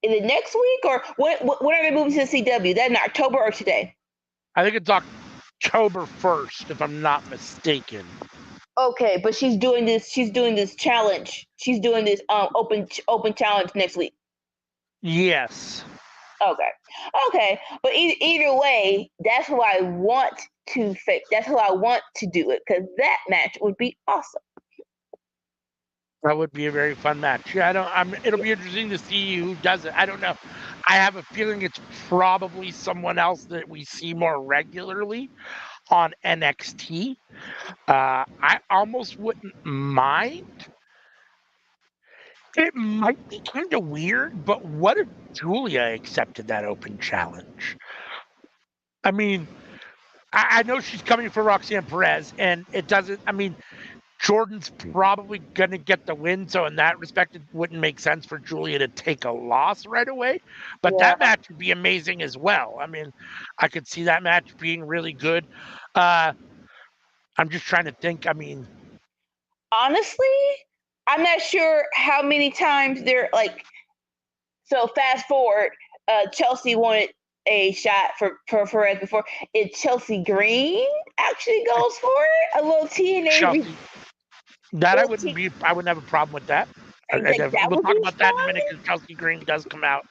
is it next week or when are they moving to the CW? That in October or today? I think it's October 1st, if I'm not mistaken. Okay, but she's doing this challenge. She's doing this open challenge next week. Yes. Okay. But either way, that's who I want to face. That's who I want to do it, because that match would be awesome. That would be a very fun match. Yeah, it'll be interesting to see who does it. I don't know. I have a feeling it's probably someone else that we see more regularly on NXT. I almost wouldn't mind. It might be kind of weird, but what if Julia accepted that open challenge? I mean, I know she's coming for Roxanne Perez, and it doesn't. I mean, Jordan's probably going to get the win. So, in that respect, it wouldn't make sense for Julia to take a loss right away. But Yeah. that match would be amazing as well. I mean, I could see that match being really good. I'm just trying to think. I mean, Honestly, I'm not sure how many times they're like. So fast forward, Chelsea wanted a shot for Perez before. If Chelsea Green actually goes for it, a little TNA, Chelsea, that little T, I wouldn't have a problem with that. like that We'll would talk be about that in a minute fun. because Chelsea Green does come out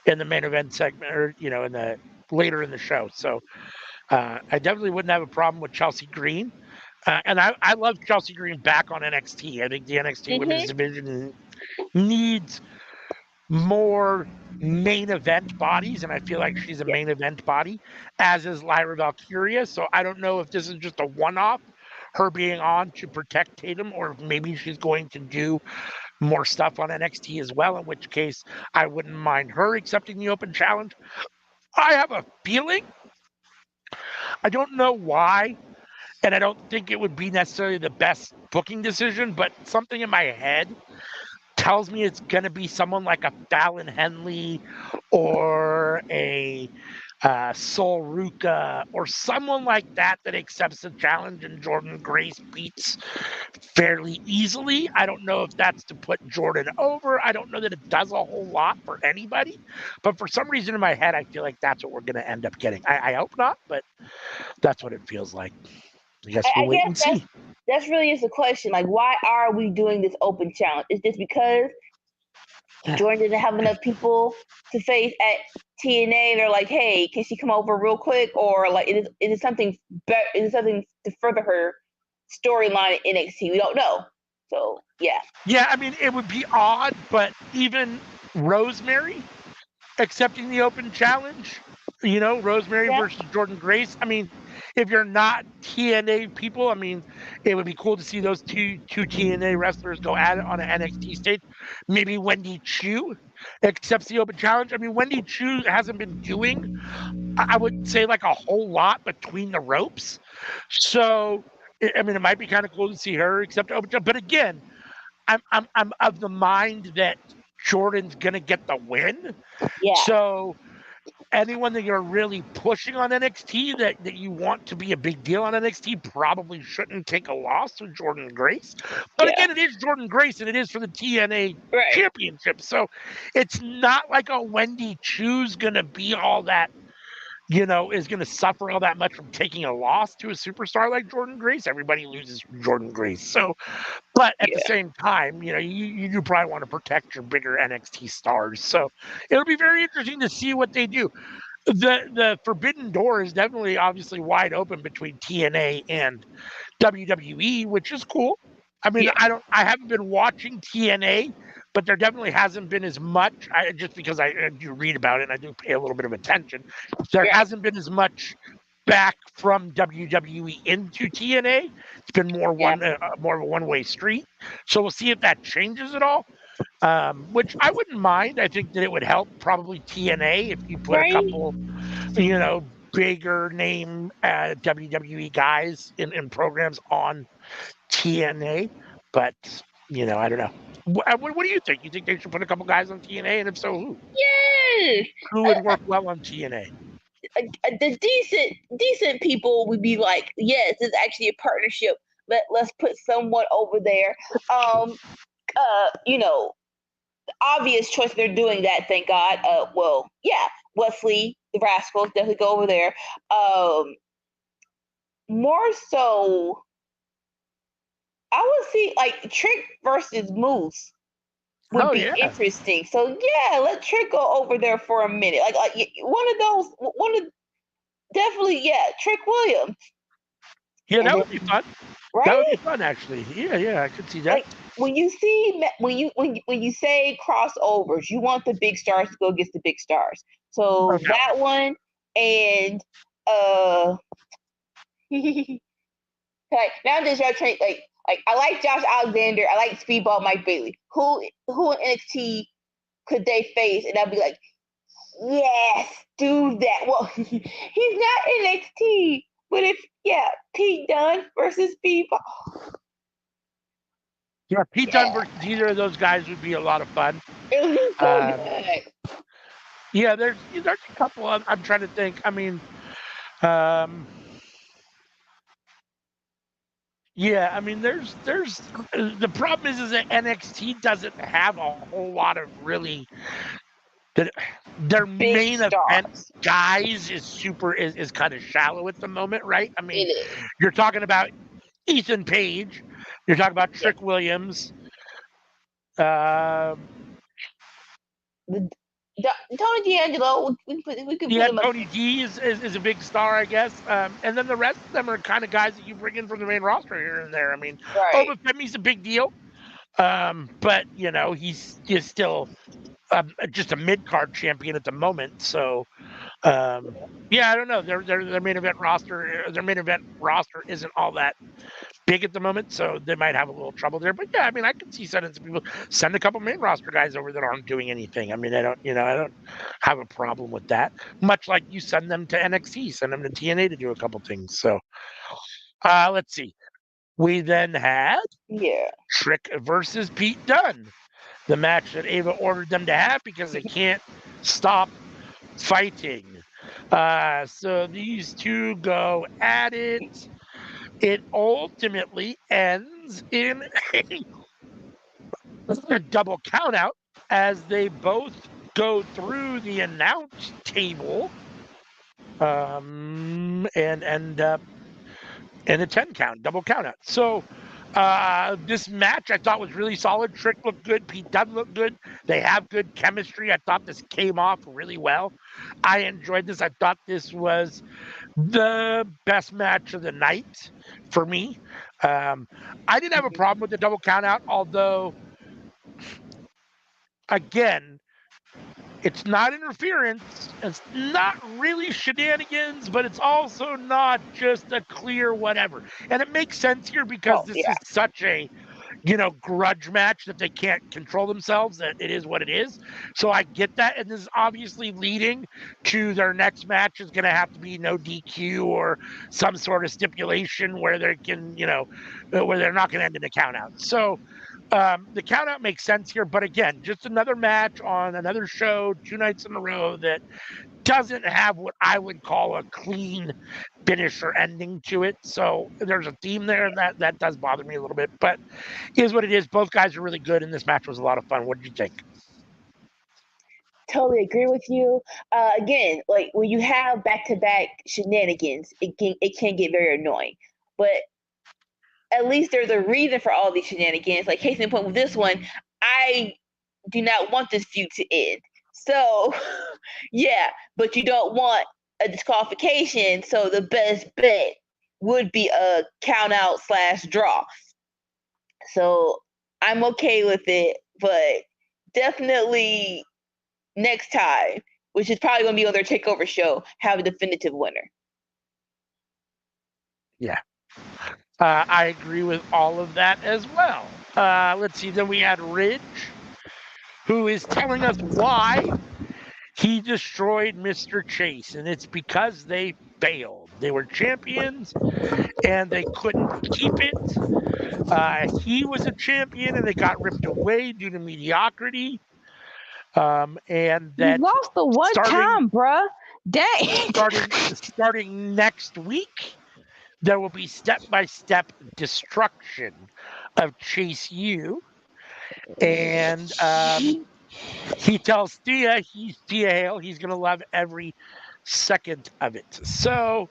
in the main event segment, or in the later in the show. So I definitely wouldn't have a problem with Chelsea Green. And I love Chelsea Green back on NXT. I think the NXT Women's Hmm. Division needs more main event bodies, and I feel like she's a Yeah. main event body, as is Lyra Valkyria. So I don't know if this is just a one-off, her being on to protect Tatum, or if maybe she's going to do more stuff on NXT as well, in which case I wouldn't mind her accepting the open challenge. I have a feeling, I don't know why, and I don't think it would be necessarily the best booking decision, but something in my head tells me it's going to be someone like a Fallon Henley or a Sol Ruka or someone like that accepts the challenge and Jordan Grace beats fairly easily. I don't know if that's to put Jordan over. I don't know that it does a whole lot for anybody, but for some reason in my head, I feel like that's what we're going to end up getting. I hope not, but that's what it feels like. I guess we'll I wait guess and see. that's really is the question. Like, why are we doing this open challenge? Is this because Jordan didn't have enough people to face at TNA? They're like, hey, can she come over real quick? Or like, it is something better? Is it something to further her storyline in NXT? We don't know. So yeah, Yeah, I mean, it would be odd, but even Rosemary accepting the open challenge, Rosemary yeah, versus Jordan Grace. I mean, if you're not TNA people, I mean, it would be cool to see those two TNA wrestlers go at it on an NXT stage. Maybe Wendy Chu accepts the open challenge. I mean, Wendy Chu hasn't been doing, I would say, like a whole lot between the ropes. So, I mean, it might be kind of cool to see her accept the open challenge. But again, I'm of the mind that Jordan's gonna get the win. yeah, So anyone that you're really pushing on NXT that you want to be a big deal on NXT probably shouldn't take a loss to Jordan Grace. But yeah. again, it is Jordan Grace and it is for the TNA Right. championship. So it's not like a Wendy Chu's gonna be all that, is going to suffer all that much from taking a loss to a superstar like Jordan Grace. Everybody loses Jordan Grace. So, but at the Yeah. same time, you do probably want to protect your bigger NXT stars. So it'll be very interesting to see what they do. The forbidden door is definitely obviously wide open between TNA and WWE, which is cool. I mean, Yeah. I haven't been watching TNA, but there definitely hasn't been as much. Just because I do read about it and I do pay a little bit of attention, there Right. hasn't been as much back from WWE into TNA. It's been Yeah. more of a one-way street. So we'll see if that changes at all. Which I wouldn't mind. I think that it would help probably TNA if you put a Right. couple, bigger name WWE guys in programs on TNA. But I don't know. What do you think? You think they should put a couple guys on TNA, and if so, who? Yeah. Who would work well on TNA? The decent people would be like, yes, it's actually a partnership. Let's put someone over there. Um, obvious choice. They're doing that. Thank God. Well, yeah, Wesley, the Rascals, definitely go over there. More so, I would see like Trick versus Moose would Oh be yeah, interesting. So yeah, let Trick go over there for a minute. Like one of those, one of definitely, yeah, Trick Williams, yeah, and that then would be fun. That would be right, fun, actually. Yeah, I could see that. like when you see when you say crossovers, you want the big stars to go against the big stars. No So doubt. that one and uh, like now I'm just trying like I like Josh Alexander, I like Speedball Mike Bailey. Who in NXT could they face? And I'd be like, yes, do that. Well, he's not NXT, But Pete Dunne versus Bebop. Yeah, Pete Dunne versus either of those guys would be a lot of fun. It would be so good. Yeah, there's a couple of, I'm trying to think. I mean, yeah, I mean, there's the problem is that NXT doesn't have a whole lot of really their Big main event stars. guys is kind of shallow at the moment, right? I mean, It is. you're talking about Ethan Page, you're talking about Trick Williams, The, Tony D'Angelo. We could put yeah, him up. Tony D is a big star, I guess. And then the rest of them are kind of guys that you bring in from the main roster here and there. I mean, Right. Obafemi's a big deal, but he's still just a mid card champion at the moment. So yeah, I don't know. Their main event roster isn't all that big at the moment, so they might have a little trouble there. But yeah, I mean, I can see sending some people, send a couple main roster guys over that aren't doing anything. I mean, I don't have a problem with that. Much like you send them to NXT, send them to TNA to do a couple things. So let's see. We then had Trick versus Pete Dunne, the match that Ava ordered them to have because they can't stop fighting. So these two go at it. It ultimately ends in a double countout as they both go through the announce table and end up in a 10 count, double countout. So this match I thought was really solid. Trick looked good. Pete Dunne looked good. They have good chemistry. I thought this came off really well. I enjoyed this. I thought this was the best match of the night for me. I didn't have a problem with the double countout, although, again, it's not interference. It's not really shenanigans, but it's also not just a clear whatever. And it makes sense here because this is such a grudge match that they can't control themselves, that it is what it is. So I get that. And this is obviously leading to their next match is going to have to be no DQ or some sort of stipulation where they can, where they're not going to end in a count out. So the count out makes sense here. But again, just another match on another show 2 nights in a row that doesn't have what I would call a clean finish or ending to it. So there's a theme there that does bother me a little bit, but is what it is. Both guys are really good, and this match was a lot of fun. What did you think? Totally agree with you. Again, like when you have back-to-back shenanigans, it can get very annoying. But at least there's a reason for all these shenanigans. Like case in point with this one, I do not want this feud to end. So yeah, but you don't want a disqualification. So the best bet would be a count out / draw. So I'm okay with it, but definitely next time, which is probably going to be on their takeover show, have a definitive winner. Yeah. I agree with all of that as well. Let's see. Then we had Ridge, who is telling us why he destroyed Mr. Chase, and it's because they failed. They were champions, and they couldn't keep it. He was a champion, and they got ripped away due to mediocrity. And that you lost the one time, bruh. Dang. Starting next week, there will be step-by-step destruction of Chase U. And he tells Thea, Thea Hale, he's going to love every second of it. So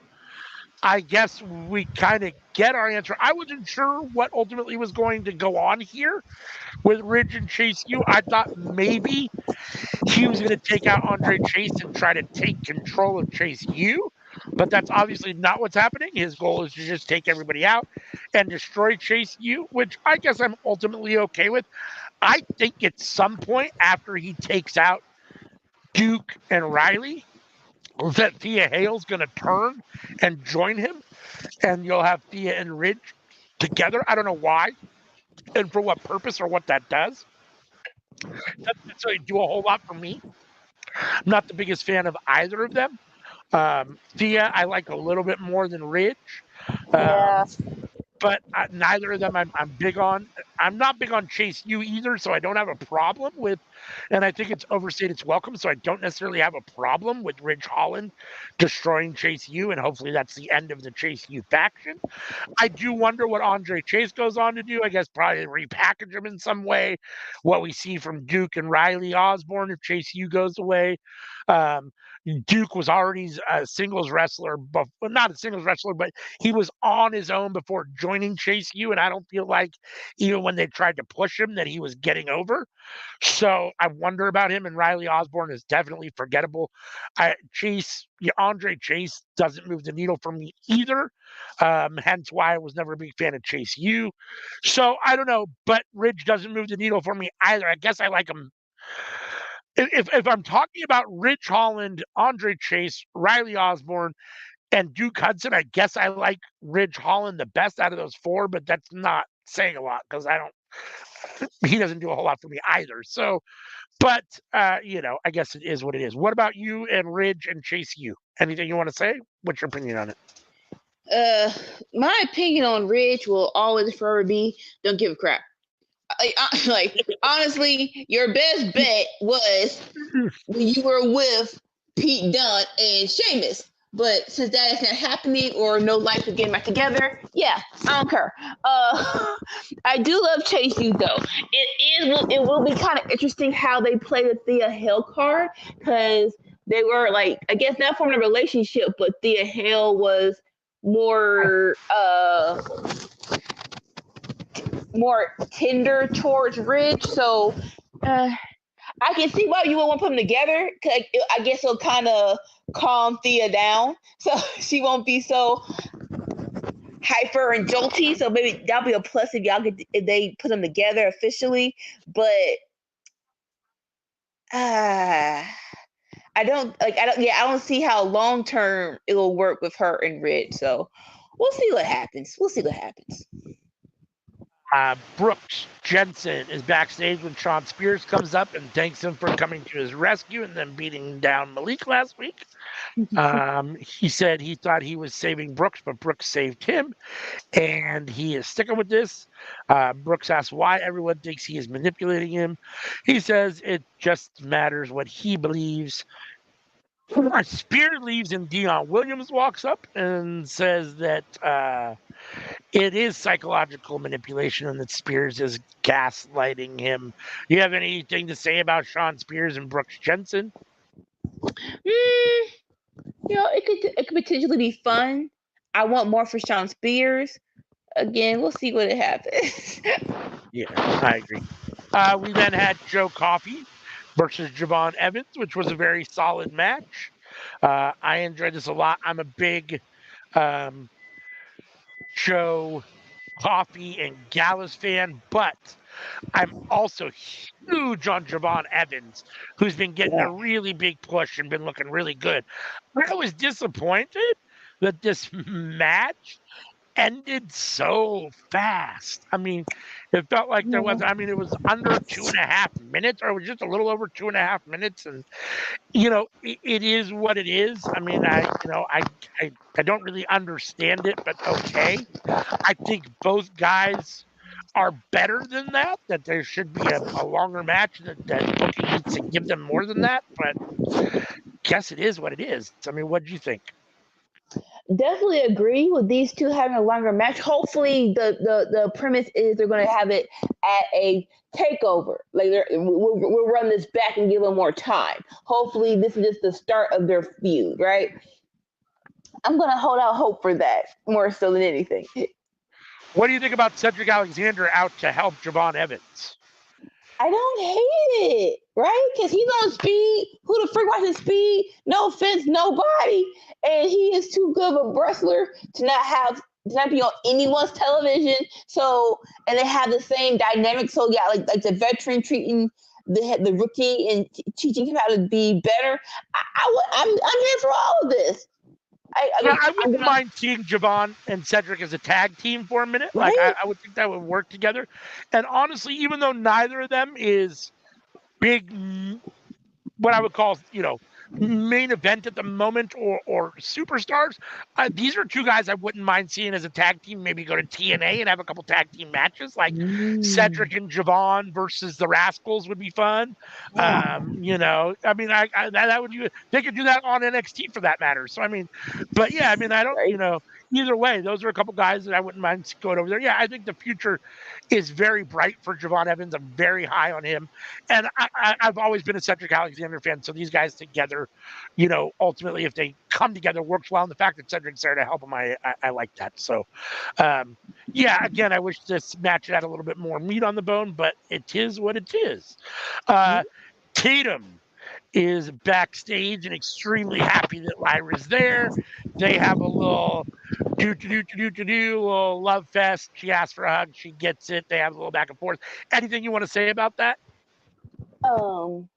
I guess we kind of get our answer. I wasn't sure what ultimately was going to go on here with Ridge and Chase U. I thought maybe he was going to take out Andre Chase and try to take control of Chase U, but that's obviously not what's happening. His goal is to just take everybody out and destroy Chase U, which I guess I'm ultimately okay with. I think at some point after he takes out Duke and Riley, that Thea Hale's going to turn and join him, and you'll have Thea and Ridge together. I don't know why and for what purpose or what that does. Doesn't necessarily do a whole lot for me. I'm not the biggest fan of either of them. Thea, I like a little bit more than Ridge. Yeah. But neither of them I'm big on. I'm not big on Chase U either, so I don't have a problem with, and I think it's overstayed its welcome, so I don't necessarily have a problem with Ridge Holland destroying Chase U, and hopefully that's the end of the Chase U faction. I do wonder what Andre Chase goes on to do. I guess probably repackage him in some way. What we see from Duke and Riley Osborne if Chase U goes away. Um, Duke was already a singles wrestler, but well, not a singles wrestler, but he was on his own before joining Chase U, and I don't feel like even when they tried to push him that he was getting over. So I wonder about him. And Riley Osborne is definitely forgettable. Andre Chase doesn't move the needle for me either. Hence why I was never a big fan of Chase U. So I don't know, but Ridge doesn't move the needle for me either. I guess I like him. If I'm talking about Ridge Holland, Andre Chase, Riley Osborne, and Duke Hudson, I guess I like Ridge Holland the best out of those four, but that's not saying a lot because he doesn't do a whole lot for me either. So, but I guess it is what it is. What about you and Ridge and Chase U? Anything you want to say? What's your opinion on it? My opinion on Ridge will always forever be don't give a crap. Like honestly, your best bet was when you were with Pete Dunne and Sheamus. But since that is not happening or no life is getting back together, yeah, I don't care. I do love Chase U though. It will be kind of interesting how they play the Thea Hill card because they were like I guess not forming a relationship, but Thea Hill was more more tender towards Ridge, so I can see why you would want to put them together. Cause I guess it'll kind of calm Thea down, so she won't be so hyper and jolty. So maybe that'll be a plus if they put them together officially. But I don't see how long term it will work with her and Ridge. So we'll see what happens. Brooks Jensen is backstage when Sean Spears comes up and thanks him for coming to his rescue and then beating down Malik last week. He said he thought he was saving Brooks, but Brooks saved him, and he is sticking with this. Brooks asks why everyone thinks he is manipulating him. He says it just matters what he believes. Spears leaves and Dion Williams walks up and says that it is psychological manipulation and that Spears is gaslighting him. You have anything to say about Sean Spears and Brooks Jensen? It could potentially be fun. I want more for Sean Spears. Again, we'll see what happens. Yeah, I agree. We then had Joe Coffey versus Javon Evans, which was a very solid match. I enjoyed this a lot. I'm a big Joe Coffey and Gallus fan, but I'm also huge on Javon Evans, who's been getting a really big push and been looking really good. I was disappointed that this match ended so fast. I mean, it felt like it was under 2.5 minutes, or it was just a little over 2.5 minutes. And, it is what it is. I mean, I don't really understand it, but okay. I think both guys are better than that there should be a longer match, that booking needs to give them more than that. But guess it is what it is. I mean, what do you think? Definitely agree with these two having a longer match. Hopefully, the premise is they're going to have it at a takeover. Like we'll run this back and give them more time. Hopefully, this is just the start of their feud, right? I'm going to hold out hope for that more so than anything. What do you think about Cedric Alexander out to help Javon Evans? I don't hate it, right? Because he's on speed. Who the freak watches speed? No offense, nobody. And he is too good of a wrestler to not be on anyone's television. So, and they have the same dynamic. So, yeah, like the veteran treating the rookie and teaching him how to be better. I'm here for all of this. I wouldn't mind seeing Javon and Cedric as a tag team for a minute. Right? Like I would think that would work together. And honestly, even though neither of them is big, what I would call, main event at the moment or superstars. These are two guys I wouldn't mind seeing as a tag team. Maybe go to TNA and have a couple tag team matches, like Cedric and Javon versus the Rascals would be fun. You know, I mean, that would be. They could do that on NXT for that matter. So I mean, but yeah, I mean, I don't, Right. you know, either way, those are a couple guys that I wouldn't mind going over there. Yeah, I think the future is very bright for Javon Evans. I'm very high on him, and I've always been a Cedric Alexander fan. So these guys together, you know, ultimately, if they come together, works well. And the fact that Cedric's there to help him, I like that. So, yeah, again, I wish this match had a little bit more meat on the bone, but it is what it is. Tatum is backstage and extremely happy that Lyra's there. They have a little little love fest. She asks for a hug, she gets it. They have a little back and forth. Anything you want to say about that? Nothing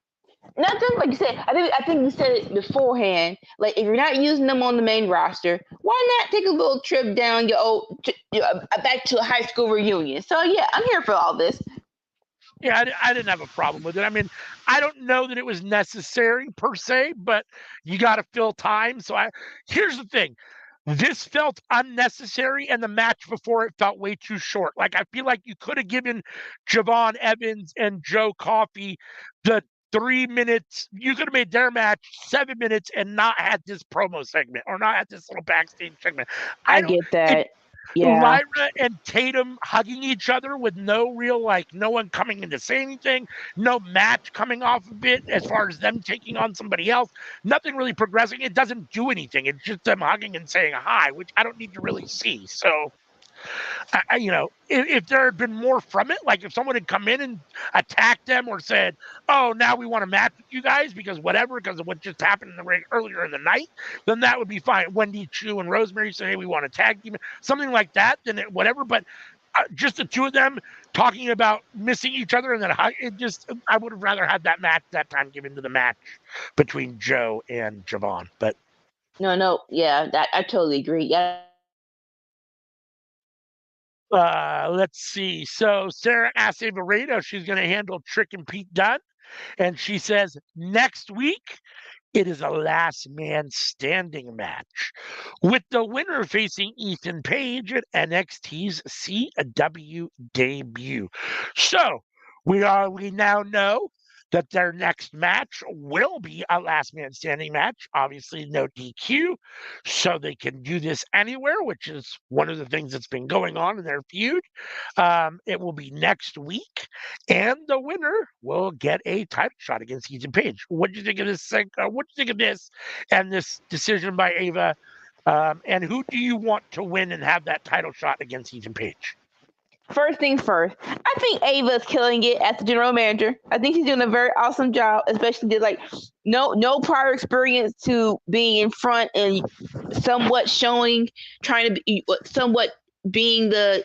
like you said. I think you said it beforehand. Like if you're not using them on the main roster, why not take a little trip down back to a high school reunion? So yeah, I'm here for all this. Yeah, I didn't have a problem with it. I mean, I don't know that it was necessary per se, but you got to fill time. So here's the thing. This felt unnecessary, and the match before it felt way too short. Like, I feel like you could have given Javon Evans and Joe Coffey the 3 minutes. You could have made their match 7 minutes and not had this promo segment or not had this little backstage segment. I get that. Yeah. Lyra and Tatum hugging each other with no real, like, no one coming in to say anything, no match coming off of it as far as them taking on somebody else, nothing really progressing. It doesn't do anything. It's just them hugging and saying hi, which I don't need to really see. So, you know, if there had been more from it, like if someone had come in and attacked them or said, "Oh, now we want to match with you guys because whatever, because of what just happened in the ring earlier in the night," then that would be fine. Wendy Chu and Rosemary say, "Hey, we want to tag team," something like that. Then whatever, but just the two of them talking about missing each other and then I would have rather had that match that time given to the match between Joe and Javon. But no, yeah, that I totally agree. Yeah. Let's see. So Sarah asked Ava Rado if she's going to handle Trick and Pete Dunne. And she says, next week, it is a last man standing match with the winner facing Ethan Page at NXT's CW debut. So we now know that their next match will be a last man standing match. Obviously, no DQ, so they can do this anywhere, which is one of the things that's been going on in their feud. It will be next week, and the winner will get a title shot against Ethan Page. What do you think of this? What do you think of this and this decision by Ava? And who do you want to win and have that title shot against Ethan Page? First things first, I think Ava's killing it as the general manager. I think she's doing a very awesome job, especially did like no prior experience to being in front and somewhat showing, trying to be somewhat being the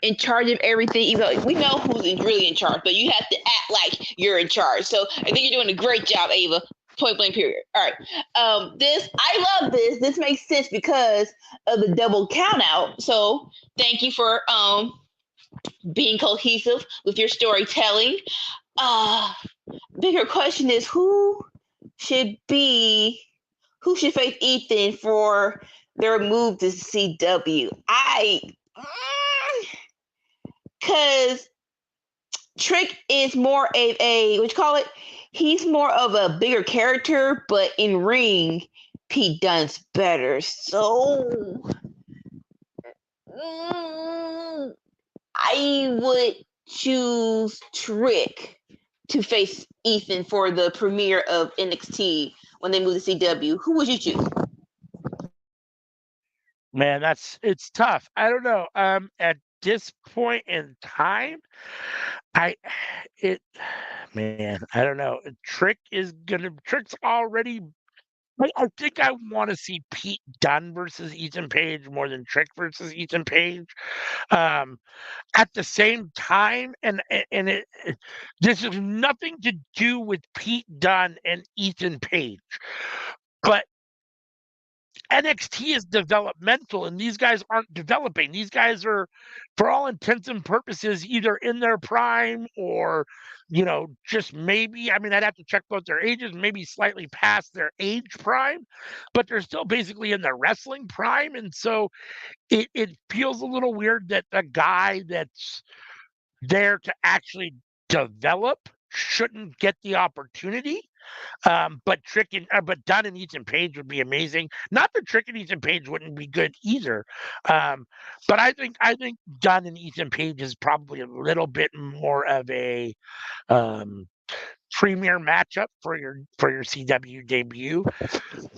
in charge of everything. Even though we know who's really in charge, but you have to act like you're in charge. So I think you're doing a great job, Ava. Point blank period. All right. I love this. This makes sense because of the double count out. So thank you for being cohesive with your storytelling. Bigger question is who should face Ethan for their move to CW? Because Trick is more of a what you call it? He's more of a bigger character, but in ring, Pete Dunne's better. So I would choose Trick to face Ethan for the premiere of NXT when they move to CW. Who would you choose? Man, it's tough. I don't know. At this point in time, I don't know. Trick's already. I think I want to see Pete Dunne versus Ethan Page more than Trick versus Ethan Page. At the same time, this has nothing to do with Pete Dunne and Ethan Page, but NXT is developmental, and these guys aren't developing. These guys are, for all intents and purposes, either in their prime or, just maybe. I mean, I'd have to check both their ages, maybe slightly past their age prime, but they're still basically in their wrestling prime. And so it feels a little weird that a guy that's there to actually develop shouldn't get the opportunity. But Dunn and Ethan Page would be amazing. Not that Trick and Ethan Page wouldn't be good either. But I think Dunn and Ethan Page is probably a little bit more of a premier matchup for your CW debut.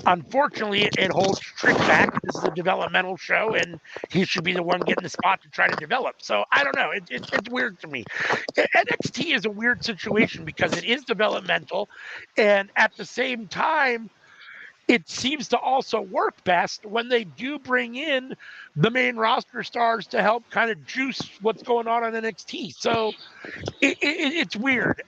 Unfortunately, it holds Trick back. This is a developmental show, and he should be the one getting the spot to try to develop. So I don't know. It's weird to me. NXT is a weird situation because it is developmental, and at the same time, it seems to also work best when they do bring in the main roster stars to help kind of juice what's going on NXT. So it's weird.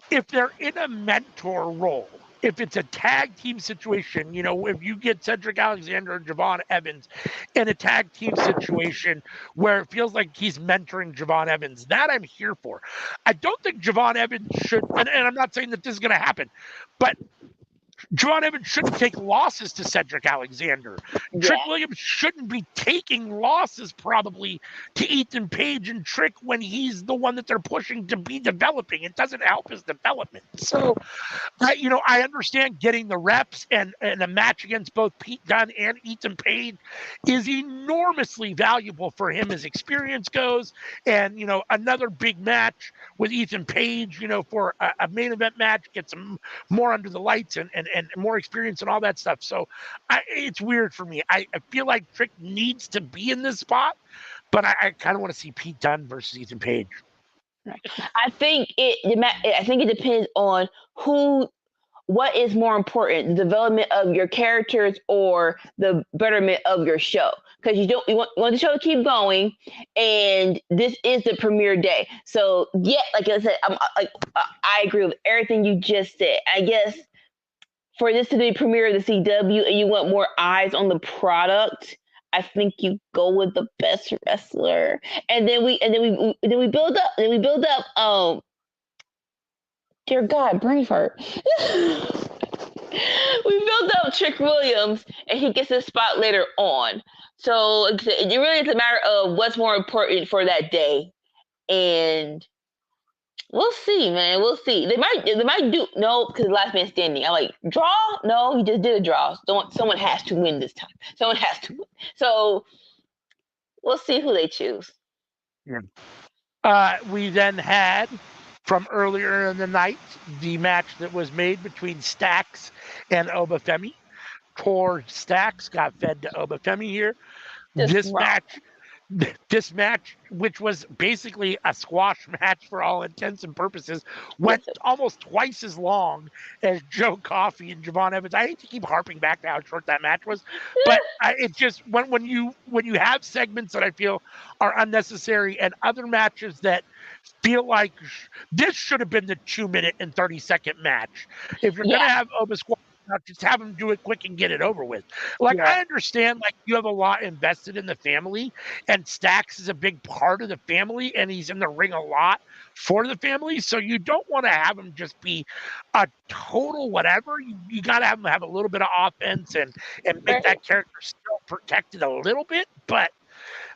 If they're in a mentor role, if it's a tag team situation, if you get Cedric Alexander and Javon Evans in a tag team situation where it feels like he's mentoring Javon Evans, that I'm here for. I don't think Javon Evans should, and I'm not saying that this is going to happen, but Javon Evans shouldn't take losses to Cedric Alexander. Yeah. Trick Williams shouldn't be taking losses probably to Ethan Page and Trick when he's the one that they're pushing to be developing. It doesn't help his development. So, I understand getting the reps and a match against both Pete Dunne and Ethan Page is enormously valuable for him as experience goes. And, another big match with Ethan Page, for a main event match, gets him more under the lights and more experience and all that stuff. So it's weird for me. I feel like Trick needs to be in this spot, but I kind of want to see Pete Dunne versus Ethan Page. Right. I think it depends on what is more important, the development of your characters or the betterment of your show. Because you want the show to keep going, and this is the premiere day. So yeah, like I said, I agree with everything you just said. I guess for this to be premiere of the CW and you want more eyes on the product, I think you go with the best wrestler, and then we build up. Dear God, brain fart. We build up Trick Williams, and he gets his spot later on. So it really is a matter of what's more important for that day, and we'll see, man. We'll see. They might do because last man standing. I'm like, draw? No, you just did a draw. Someone has to win this time. Someone has to win. So we'll see who they choose. Yeah. We then had from earlier in the night the match that was made between Stax and Obafemi. Poor Stax got fed to Obafemi here. This match, which was basically a squash match for all intents and purposes, went almost twice as long as Joe Coffey and Javon Evans. I hate to keep harping back to how short that match was, but it just when you have segments that I feel are unnecessary and other matches that feel like this should have been the 2-minute and 30-second match. If you're gonna have Oba squash, just have them do it quick and get it over with. I understand, you have a lot invested in the family, and Stax is a big part of the family, and he's in the ring a lot for the family. So you don't want to have him just be a total whatever. You got to have him have a little bit of offense and make that character still protected a little bit. But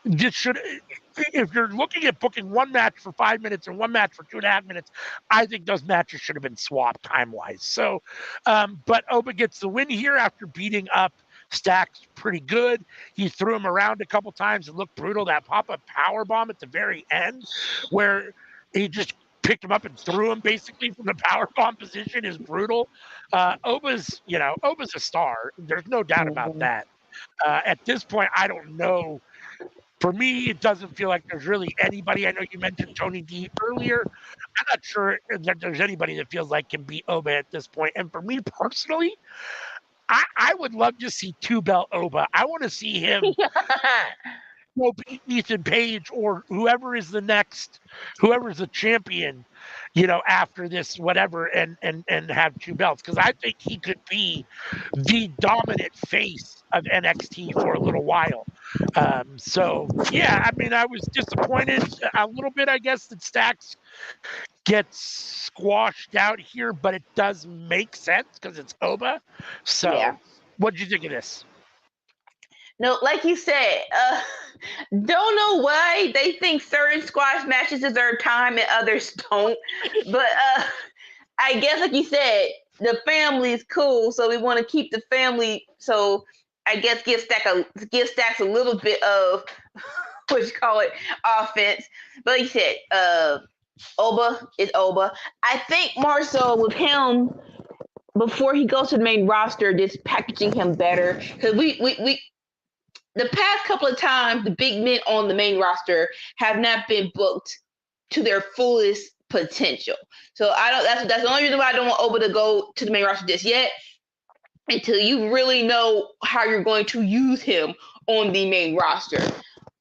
if you're looking at booking one match for 5 minutes and one match for 2.5 minutes, I think those matches should have been swapped time-wise. So, but Oba gets the win here after beating up Stax pretty good. He threw him around a couple times and looked brutal. That pop-up powerbomb at the very end where he just picked him up and threw him basically from the powerbomb position is brutal. Oba's a star. There's no doubt about that. At this point, I don't know. For me, it doesn't feel like there's really anybody. I know you mentioned Tony D earlier. I'm not sure that there's anybody that feels like can beat Oba at this point. And for me personally, I would love to see 2-belt Oba. I want to see him go beat Ethan Page or whoever's the champion, after this, whatever, and have two belts. Because I think he could be the dominant face of NXT for a little while. So yeah, I mean, I was disappointed a little bit, I guess, that Stacks gets squashed out here, but it does make sense because it's Oba. So, Yeah. what did you think of this? No, like you said, don't know why they think certain squash matches deserve time and others don't. But I guess, like you said, the family is cool, so we want to keep the family. So I guess give Stacks a little bit of what you call it, offense. But like you said, Oba is Oba. I think more so with him before he goes to the main roster, just packaging him better because we the past couple of times the big men on the main roster have not been booked to their fullest potential. So I don't. That's the only reason why I don't want Oba to go to the main roster just yet until you really know how you're going to use him on the main roster.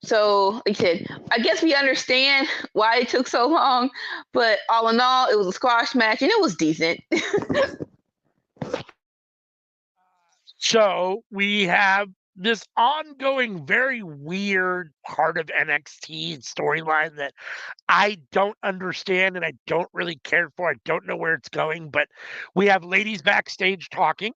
So, like I said, I guess we understand why it took so long, but all in all, it was a squash match and it was decent. So we have this ongoing, very weird part of NXT storyline that I don't understand and I don't really care for. I don't know where it's going, but we have ladies backstage talking.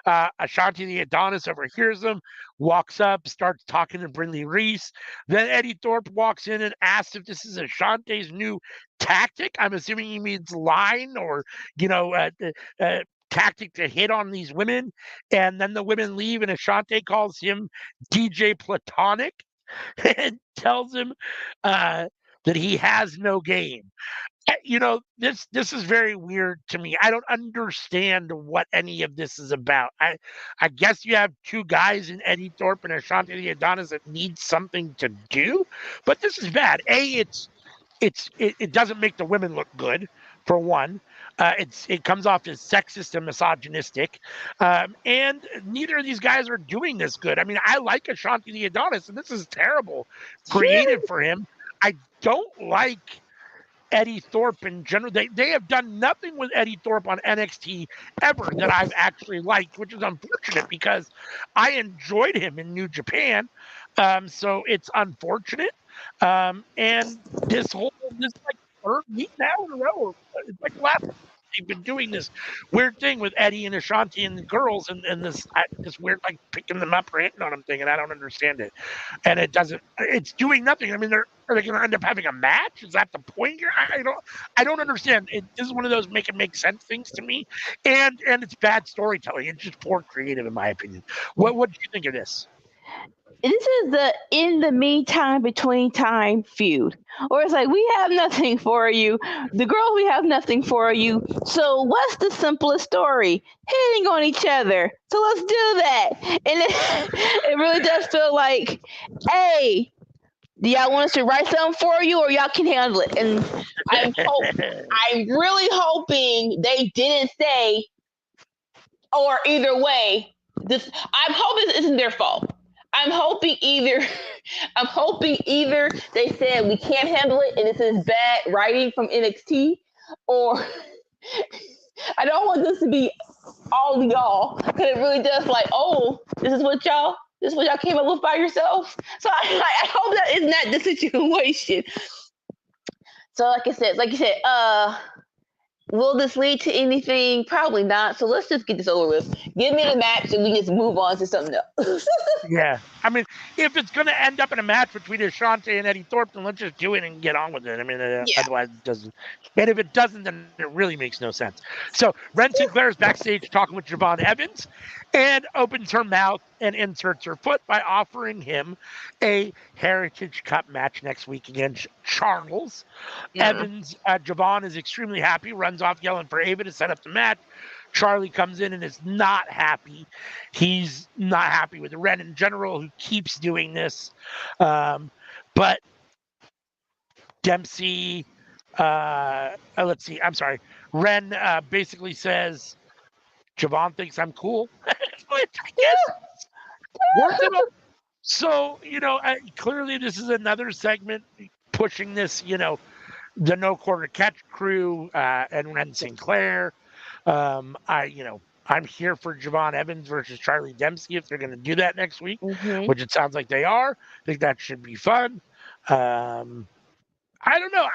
Ashanti the Adonis overhears them, walks up, starts talking to Brinley Reese. Then Eddie Thorpe walks in and asks if this is Ashanti's new tactic. I'm assuming he means line or, tactic to hit on these women. And then the women leave, and Ashante calls him DJ Platonic and tells him that he has no game. This is very weird to me. I don't understand what any of this is about. I guess you have two guys in Eddie Thorpe and Ashanti the Adonis that need something to do, but this is bad. It doesn't make the women look good, for one. It comes off as sexist and misogynistic, and neither of these guys are doing this good. I mean, I like Ashanti the Adonis, and this is terrible creative for him. I don't like Eddie Thorpe in general. They have done nothing with Eddie Thorpe on NXT ever that I've actually liked, which is unfortunate because I enjoyed him in New Japan. So it's unfortunate. And this like third week now in a row, it's like last they've been doing this weird thing with Eddie and Ashanti and the girls, and this weird like picking them up or hitting on them thing, and I don't understand it. And it's doing nothing. I mean, are they going to end up having a match? Is that the point here? I don't understand. This is one of those make it make sense things to me, and it's bad storytelling. It's just poor creative, in my opinion. What do you think of this? This is the in the meantime between time feud, or it's like we have nothing for you, the girls, we have nothing for you. So what's the simplest story? Hitting on each other. So let's do that. And it really does feel like, hey, do y'all want us to write something for you, or y'all can handle it? And I'm really hoping they didn't say, or either way. I'm hoping this isn't their fault. I'm hoping either they said we can't handle it and this is bad writing from NXT, or I don't want this to be all y'all, because it really does like, oh, this is what y'all came up with by yourself. So I hope that is not the situation. So like you said, will this lead to anything? Probably not. So let's just get this over with. Give me the match and we just move on to something else. Yeah. I mean, if it's going to end up in a match between Ashanti and Eddie Thorpe, then let's just do it and get on with it. I mean, otherwise it doesn't. And if it doesn't, then it really makes no sense. So Ren Sinclair is backstage talking with Javon Evans and opens her mouth and inserts her foot by offering him a Heritage Cup match next week against Charles. Evans, Javon is extremely happy, runs off yelling for Ava to set up the match. Charlie comes in and is not happy. He's not happy with Ren in general, who keeps doing this. But Dempsey, let's see, I'm sorry. Ren basically says, Javon thinks I'm cool. Which I guess So, clearly this is another segment pushing this, the no quarter catch crew and Ren Sinclair. I'm here for Javon Evans versus Charlie Dempsey if they're going to do that next week, Mm-hmm. which it sounds like they are. I think that should be fun. I don't know.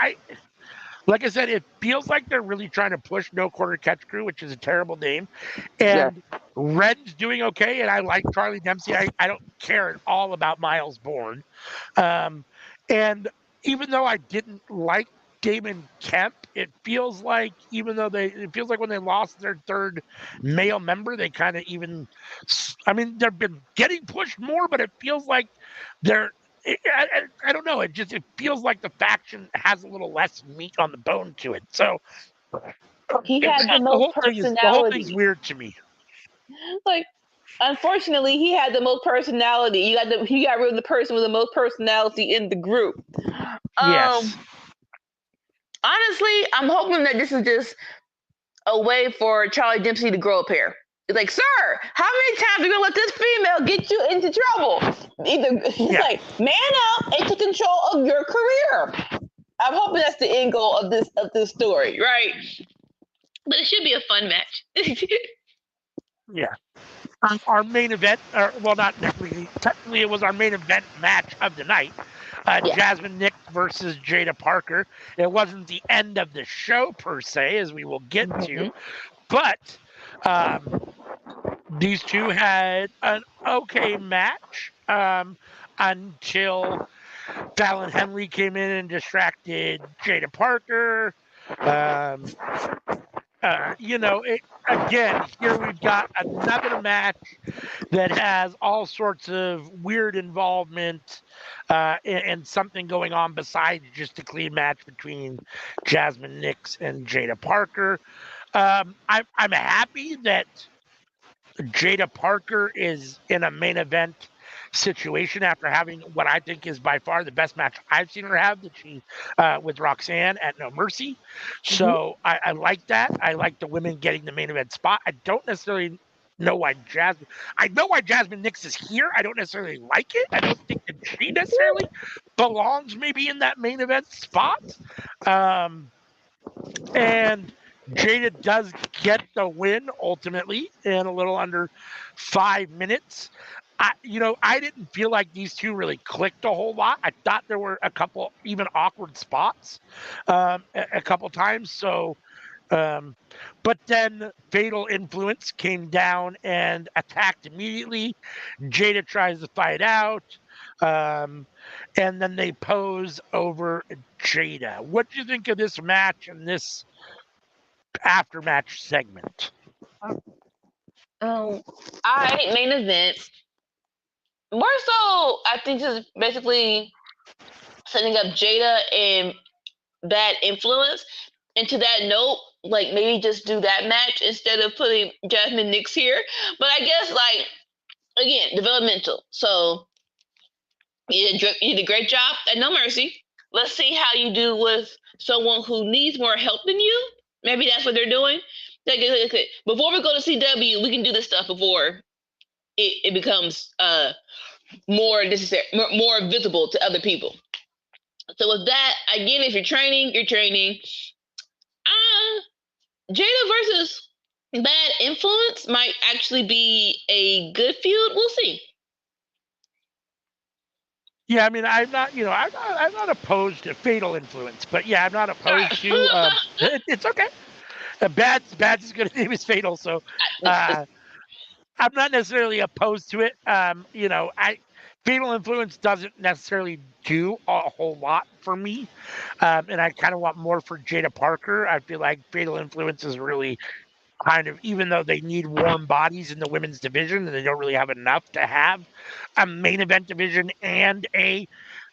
Like I said, it feels like they're really trying to push No Quarter Catch Crew, which is a terrible name. Yeah. And Ren's doing okay, and I like Charlie Dempsey. I don't care at all about Miles Bourne. And even though I didn't like Damon Kemp, it feels like when they lost their third male member, they kind of they've been getting pushed more, but it feels like they're I don't know. It feels like the faction has a little less meat on the bone to it. So He had the the most whole thing's personality. weird to me. Like, unfortunately, he had the most personality. He got rid of the person with the most personality in the group. Yes. Honestly, I'm hoping that this is just a way for Charlie Dempsey to grow a pair. It's like, sir, how many times are you gonna let this female get you into trouble? Like, man up and take control of your career. I'm hoping that's the end goal of this story, right? But it should be a fun match. Yeah. Our main event, not technically it was our main event match of the night. Jasmine Nick versus Jada Parker. It wasn't the end of the show per se, as we will get to, but these two had an okay match until Fallon Henley came in and distracted Jada Parker. Again, here we've got another match that has all sorts of weird involvement and something going on besides just a clean match between Jasmine Nix and Jada Parker. I'm happy that Jada Parker is in a main event situation after having what I think is by far the best match I've seen her have with Roxanne at No Mercy. So I like that. I like the women getting the main event spot. I don't necessarily know why Jasmine Nix is here. I don't necessarily like it. I don't think that she necessarily belongs maybe in that main event spot. And Jada does get the win ultimately in a little under 5 minutes. I didn't feel like these two really clicked a whole lot. I thought there were a couple even awkward spots a couple times. So, but then Fatal Influence came down and attacked immediately. Jada tries to fight out. And then they pose over Jada. What do you think of this match and this after-match segment? I main event. More so, I think this is basically setting up Jada and Bad Influence. And to that note, like maybe just do that match instead of putting Jasmine Nix here. But I guess again, developmental. So you did a great job at No Mercy. Let's see how you do with someone who needs more help than you. Maybe that's what they're doing. Before we go to CW, we can do this stuff before it becomes more necessary, more visible to other people. So with that, again, if you're training, you're training. Jada versus Bad Influence might actually be a good feud. We'll see. Yeah, I mean, I'm not opposed to Fatal Influence, but yeah, I'm not opposed to. It's okay. Bad's good name is Fatal, so I'm not necessarily opposed to it. Fatal Influence doesn't necessarily do a whole lot for me, and I kind of want more for Jada Parker. I feel like Fatal Influence is really kind of, even though they need warm bodies in the women's division, and they don't really have enough to have a main event division and a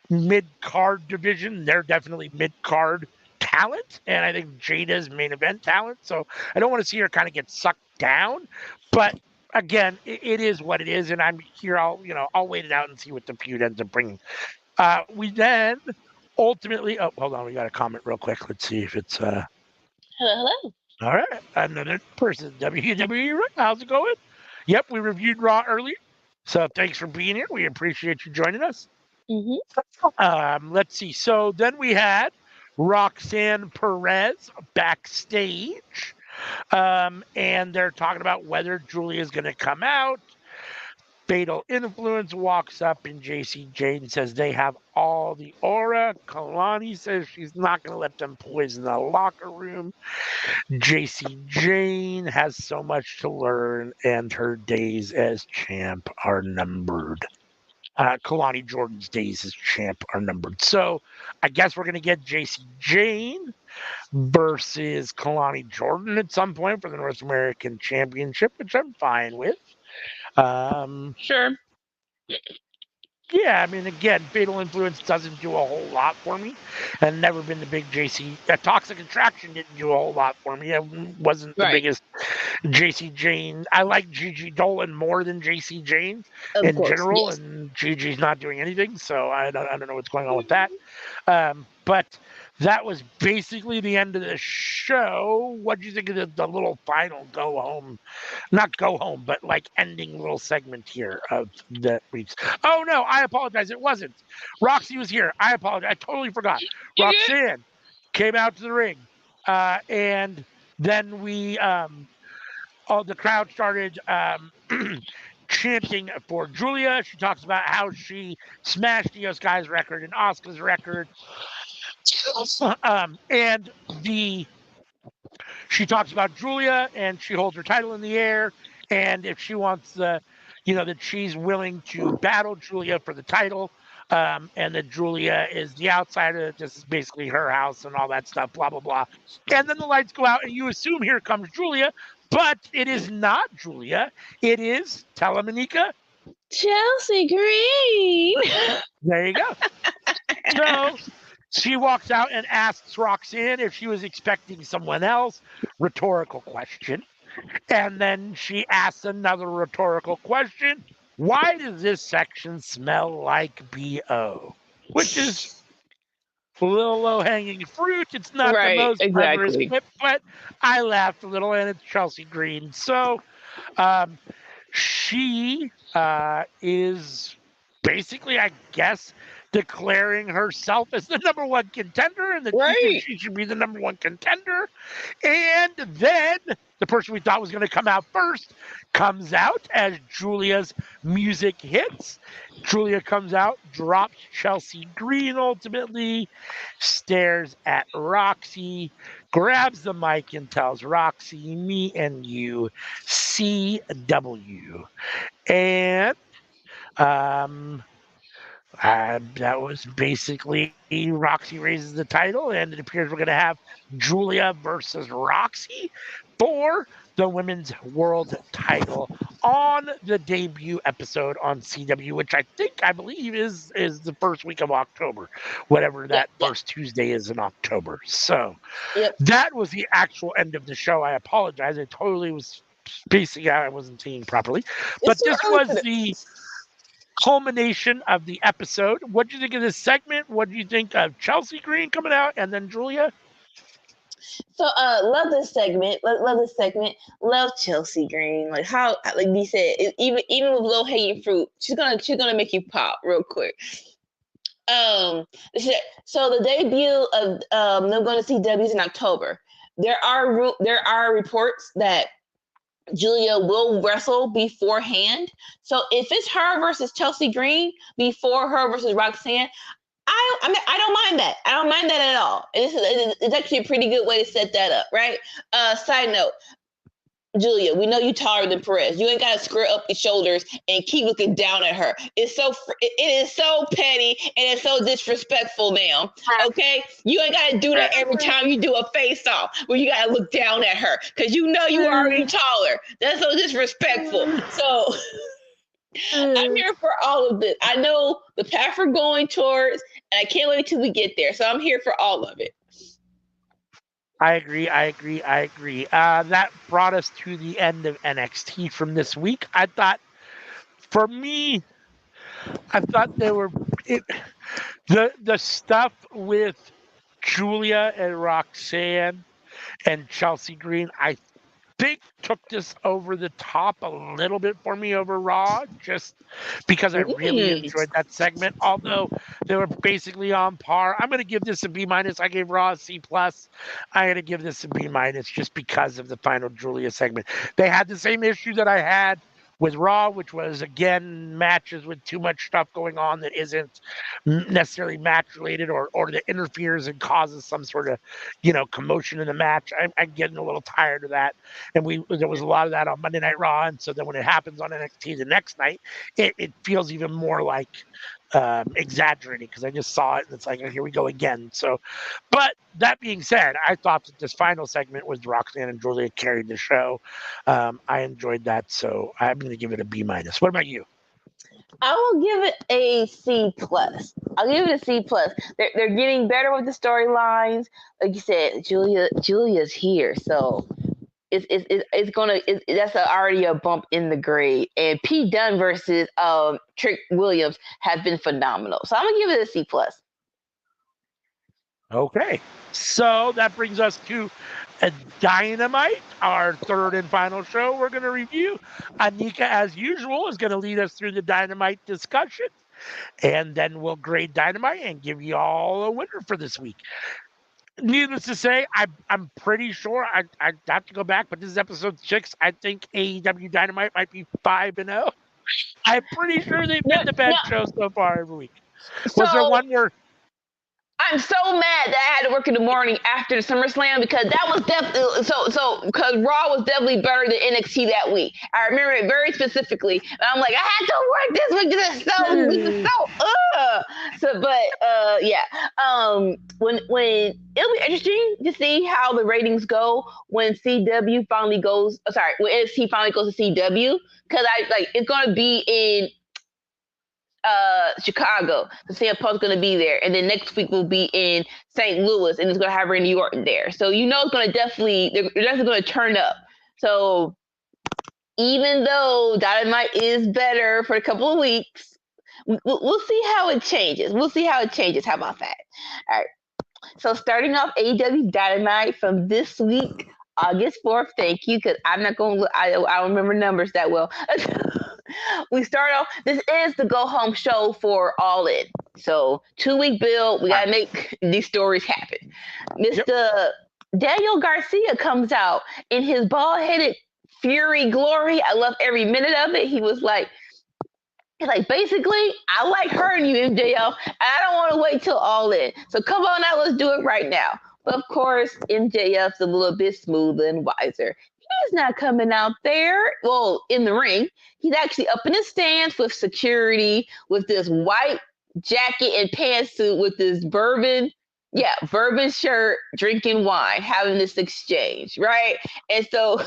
mid-card division. They're definitely mid-card talent, and I think Jada's main event talent. So I don't want to see her kind of get sucked down, but again, it is what it is, and I'm here. I'll wait it out and see what the feud ends up bringing. We then ultimately. Oh, hold on, we got a comment real quick. Let's see if it's. Hello. All right, another person. WWE Raw. How's it going? Yep, we reviewed Raw earlier. So thanks for being here. We appreciate you joining us. Mm-hmm. Let's see. So then we had Roxanne Perez backstage, and they're talking about whether Julia is going to come out. Fatal Influence walks up, and JC Jane says they have all the aura. Kalani says she's not going to let them poison the locker room. JC Jane has so much to learn, and her days as champ are numbered. Kalani Jordan's days as champ are numbered. So I guess we're going to get JC Jane versus Kalani Jordan at some point for the North American Championship, which I'm fine with. Sure. Yeah, I mean, again, Fatal Influence doesn't do a whole lot for me, and never been the big JC. Toxic Attraction didn't do a whole lot for me. I wasn't the Right. biggest JC Jane. I like Gigi Dolan more than JC Jane Of in course. general, Yes. and Gigi's not doing anything, so I don't know what's going on with that. But that was basically the end of the show. What do you think of the little final go home? Not go home, but like ending little segment here of the weeks. Oh no, I apologize. It wasn't. Roxy was here. I apologize. I totally forgot. You good? Roxanne came out to the ring, and then the crowd started chanting for Julia. She talks about how she smashed Io Sky's record and Asuka's record. And she talks about Julia, and she holds her title in the air. And if she wants that she's willing to battle Julia for the title, and that Julia is the outsider, this is basically her house and all that stuff, blah, blah, blah. And then the lights go out, and you assume here comes Julia, but it is not Julia. It is Telemanica. Chelsea Green. There you go. So she walks out and asks Roxanne if she was expecting someone else. Rhetorical question. And then she asks another rhetorical question. Why does this section smell like BO? Which is a little low-hanging fruit. It's not the Right, most cleverest exactly. quip, but I laughed a little, and it's Chelsea Green. So she is basically, I guess, declaring herself as the number one contender, and that she thinks Right. she should be the number one contender. And then the person we thought was going to come out first comes out as Julia's music hits. Julia comes out, drops Chelsea Green ultimately, stares at Roxy, grabs the mic and tells Roxy, me and you, CW. And that was basically Roxy raises the title, and it appears we're going to have Julia versus Roxy for the women's world title on the debut episode on CW, which I believe is the first week of October, whatever that first Tuesday is in October. So that was the actual end of the show. I apologize. I totally was spacing out. I wasn't saying properly, but this was the culmination of the episode. What do you think of this segment? What do you think of Chelsea Green coming out and then Julia? So love this segment. Love this segment. Love Chelsea Green. Like how like you said, even with low hanging fruit, she's gonna make you pop real quick. So the debut of them going to see W's in October. There are reports that Julia will wrestle beforehand. So if it's her versus Chelsea Green before her versus Roxanne, I don't mind that. I don't mind that at all. It's actually a pretty good way to set that up, right? Side note, Julia, we know you taller than Perez. You ain't got to square up your shoulders and keep looking down at her. It is so petty and it's so disrespectful, ma'am. Okay, you ain't got to do that every time you do a face off where you got to look down at her because you know you already taller. That's so disrespectful. So I'm here for all of this. I know the path we're going towards, and I can't wait till we get there. So I'm here for all of it. I agree. That brought us to the end of NXT from this week. I thought they were the stuff with Julia and Roxanne and Chelsea Green. I think took this over the top a little bit for me over Raw, just because I really enjoyed that segment. Although they were basically on par, I'm going to give this a B minus. I gave Raw a C plus. I'm going to give this a B minus just because of the final Julia segment. They had the same issue that I had with Raw, which was again matches with too much stuff going on that isn't necessarily match related or that interferes and causes some sort of commotion in the match. I'm getting a little tired of that, and there was a lot of that on Monday Night Raw, and so then when it happens on NXT the next night, it feels even more like exaggerating because I just saw it and it's like, oh, here we go again. So, but that being said, I thought that this final segment with Roxanne and Julia carried the show. I enjoyed that, so I'm going to give it a B minus. What about you? I will give it a C plus. I'll give it a C plus. They're getting better with the storylines. Like you said, Julia's here, so it's gonna that's already a bump in the grade. And P Dunne versus Trick Williams has been phenomenal. So I'm gonna give it a C plus. Okay, so that brings us to Dynamite, our third and final show we're going to review. Anika, as usual, is going to lead us through the Dynamite discussion, and then we'll grade Dynamite and give you all a winner for this week. Needless to say, I'm pretty sure I have to go back, but this is episode 6. I think AEW Dynamite might be 5-0. I'm pretty sure they've been the best show so far every week. Was there one where? I'm so mad that I had to work in the morning after the SummerSlam because that was definitely because Raw was definitely better than NXT that week. I remember it very specifically. And I'm like, I had to work this week. When it'll be interesting to see how the ratings go when CW finally goes. When NXT finally goes to CW, because it's gonna be in Chicago. The CM Punk's going to be there, and then next week we'll be in St. Louis, and it's going to have Randy Orton there. So it's going to they're definitely going to turn up. So even though Dynamite is better for a couple of weeks, we'll see how it changes. How about that? All right. So starting off AEW Dynamite from this week, August 4th. Thank you, because I'm not going to. I don't remember numbers that well. We start off. This is the go home show for All In. So 2-week build. We gotta make these stories happen. Mr. Daniel Garcia comes out in his bald headed fury glory. I love every minute of it. He was like, basically, I like hurting you, MJF, and I don't want to wait till All In. So come on out, let's do it right now. But of course, MJF's a little bit smoother and wiser. He's not coming out there, in the ring. He's actually up in his stands with security, with this white jacket and pantsuit, with this bourbon shirt, drinking wine, having this exchange, right? And so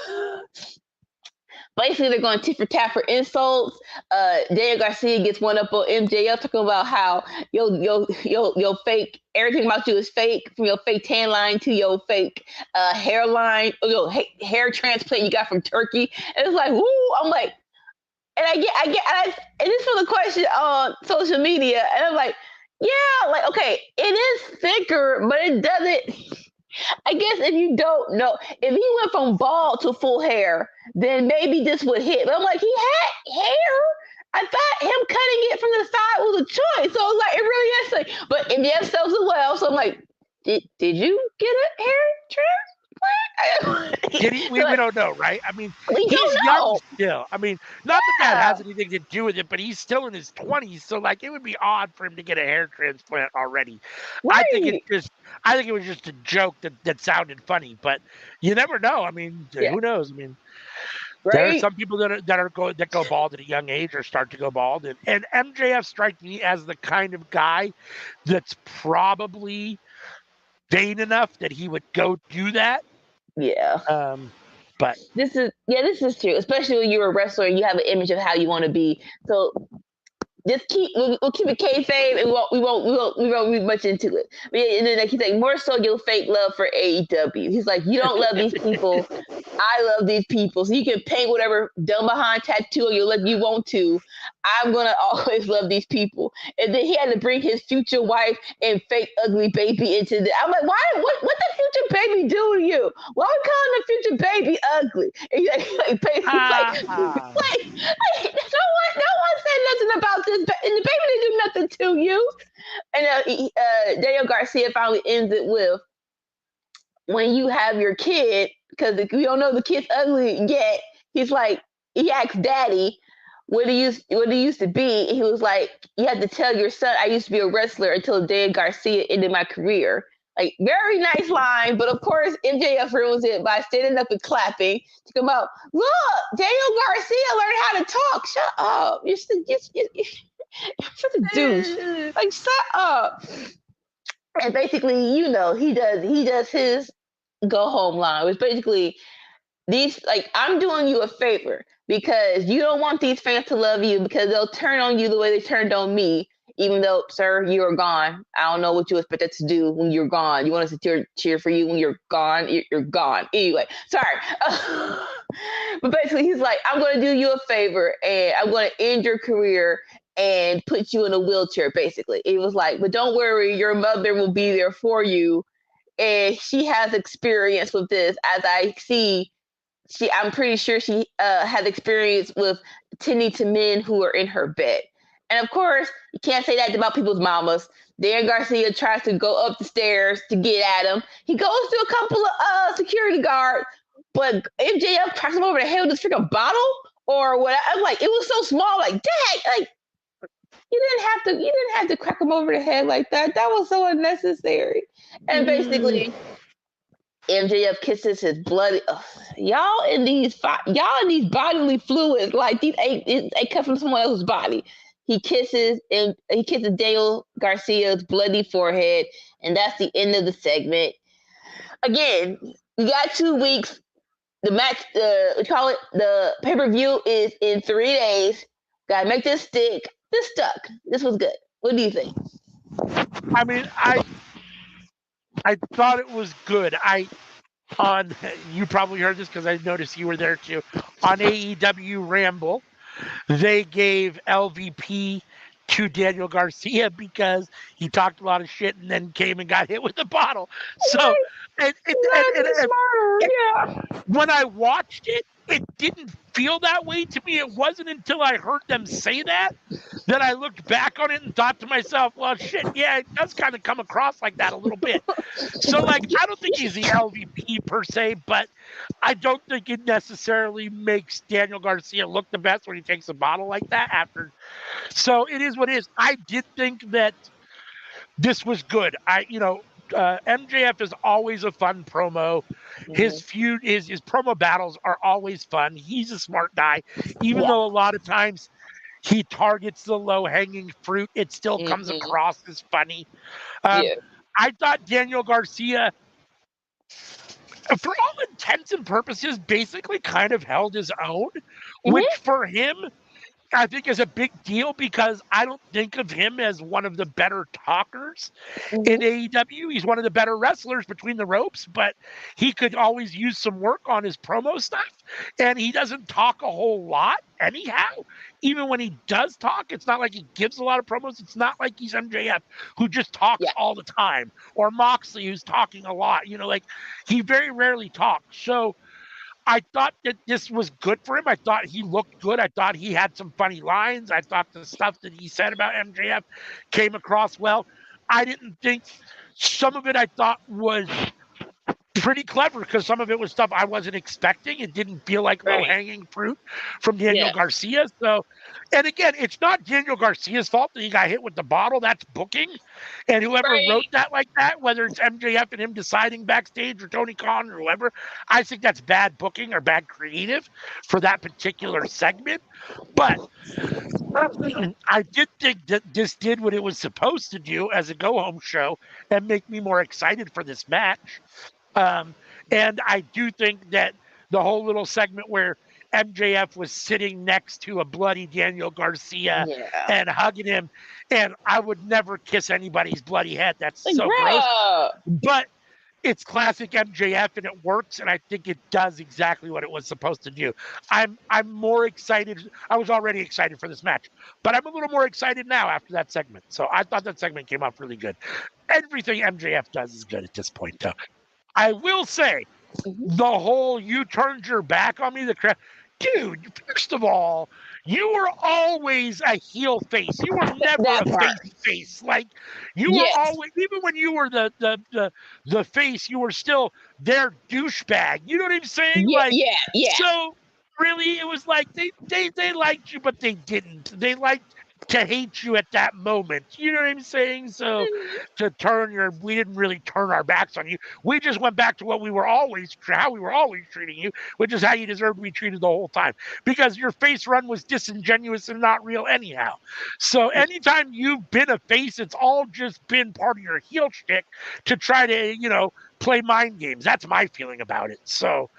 basically they're going tit for tat for insults. Daniel Garcia gets one up on MJF, talking about how your fake, everything about you is fake, from your fake tan line to your fake hairline, hair transplant you got from Turkey. And it's like, woo! I'm like, and I get, and this was a question on social media, and I'm like, yeah, okay, it is thicker, but it doesn't. I guess if you don't know, if he went from bald to full hair, then maybe this would hit. But I'm like, he had hair. I thought him cutting it from the side was a choice. So I was like, it really is. But MJF sells it well. So I'm like, did you get a hair transplant? Did he? We don't know, right? I mean, he's young still. I mean, not that has anything to do with it, but he's still in his 20s. So it would be odd for him to get a hair transplant already. Right. I think it was just a joke that sounded funny, but you never know. I mean, who knows? I mean, there are some people that go bald at a young age or start to go bald, and MJF strikes me as the kind of guy that's probably vain enough that he would go do that. Yeah. But this is true, especially when you're a wrestler and you have an image of how you want to be. So just we'll keep it kayfabe, and we won't read much into it. But and then he's like, more so your fake love for AEW. He's like, you don't love these people. I love these people. So you can paint whatever dumb behind tattoo you look you want to. I'm gonna always love these people. And then he had to bring his future wife and fake ugly baby into the. I'm like, why? What the future baby do to you? Why we calling the future baby ugly? And like basically like no one said nothing about this, and the baby didn't do nothing to you. And Daniel Garcia finally ends it with, when you have your kid, because we don't know the kid's ugly yet. He's like, he asked Daddy what he used to be. And he was like, you have to tell your son I used to be a wrestler until Dan Garcia ended my career. Like, very nice line, but of course MJF ruins it by standing up and clapping to come out. Look, Daniel Garcia learned how to talk. Shut up! You're such a douche. Like, shut up. And basically, he does his go home line, which basically these, like, I'm doing you a favor because you don't want these fans to love you because they'll turn on you the way they turned on me. Even though, sir, you're gone. I don't know what you expect us to do when you're gone. You want us to cheer for you when you're gone? You're gone. Anyway, sorry. But basically, he's like, I'm going to do you a favor and I'm going to end your career and put you in a wheelchair, basically. It was like, but don't worry, your mother will be there for you. And she has experience with this, as I see. I'm pretty sure she has experience with tending to men who are in her bed. And of course, you can't say that about people's mamas. Dan Garcia tries to go up the stairs to get at him. He goes through a couple of security guards, but MJF cracks him over the head with this freaking bottle or what? I'm like, it was so small, like, dang, like, you didn't have to crack him over the head like that. That was so unnecessary. And basically, MJF kisses his bloody. Y'all in these bodily fluids, like these ain't cut from someone else's body. He kisses Daniel Garcia's bloody forehead, and that's the end of the segment. Again, we got 2 weeks. The match, we call it, the pay-per-view is in 3 days. Gotta make this stick. This stuck. This was good. What do you think? I mean, I thought it was good. You probably heard this because I noticed you were there too. On AEW Ramble, they gave LVP to Daniel Garcia because he talked a lot of shit and then came and got hit with a bottle. So, when I watched it, it didn't feel that way to me. It wasn't until I heard them say that I looked back on it and thought to myself, well, shit, yeah, it does kind of come across like that a little bit. So, like, I don't think he's the LVP per se, but I don't think it necessarily makes Daniel Garcia look the best when he takes a bottle like that after. So it is what it is. I did think that this was good. MJF is always a fun promo. His promo battles are always fun. He's a smart guy, even though a lot of times he targets the low-hanging fruit. It still comes across as funny. I thought Daniel Garcia, for all intents and purposes, basically kind of held his own, which for him, I think is a big deal because I don't think of him as one of the better talkers in AEW. He's one of the better wrestlers between the ropes, but he could always use some work on his promo stuff. And he doesn't talk a whole lot anyhow. Even when he does talk, it's not like he gives a lot of promos. It's not like he's MJF who just talks all the time, or Moxley who's talking a lot. Like, he very rarely talks. So I thought that this was good for him. I thought he looked good. I thought he had some funny lines. I thought the stuff that he said about MJF came across well. I didn't think some of it I thought was pretty clever because some of it was stuff I wasn't expecting. It didn't feel like low-hanging fruit from Daniel Garcia. So, and again, it's not Daniel Garcia's fault that he got hit with the bottle. That's booking. And whoever wrote that like that, whether it's MJF and him deciding backstage or Tony Khan or whoever, I think that's bad booking or bad creative for that particular segment. But I did think that this did what it was supposed to do as a go-home show and make me more excited for this match. And I do think that the whole little segment where MJF was sitting next to a bloody Daniel Garcia and hugging him, and I would never kiss anybody's bloody head. That's so gross. But it's classic MJF and it works, and I think it does exactly what it was supposed to do. I'm more excited. I was already excited for this match, but I'm a little more excited now after that segment. So I thought that segment came off really good. Everything MJF does is good at this point, though. I will say Mhm. the whole "you turned your back on me," the crap. Dude, first of all, you were always a heel face. You were never That a part. face. Like you were Yes. always, even when you were the face, you were still their douchebag. You know what I'm saying? Yeah. Like Yeah. Yeah. so. Really, it was like they liked you, but they didn't. They liked to hate you at that moment. You know what I'm saying? So we didn't really turn our backs on you. We just went back to what we were always, how we were always treating you, which is how you deserve to be treated the whole time. Because your face run was disingenuous and not real anyhow. So anytime you've been a face, it's all just been part of your heel shtick to try to, play mind games. That's my feeling about it. So,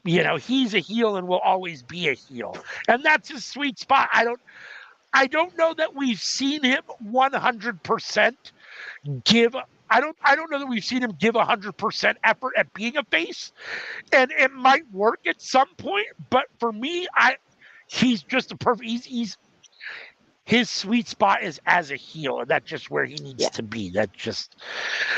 he's a heel and will always be a heel, and that's his sweet spot. I don't know that we've seen him 100% give. I don't know that we've seen him give 100% effort at being a face, and it might work at some point. But for me, he's just a perfect. He's his sweet spot is as a heel, and that's just where he needs Yeah. to be. That's just,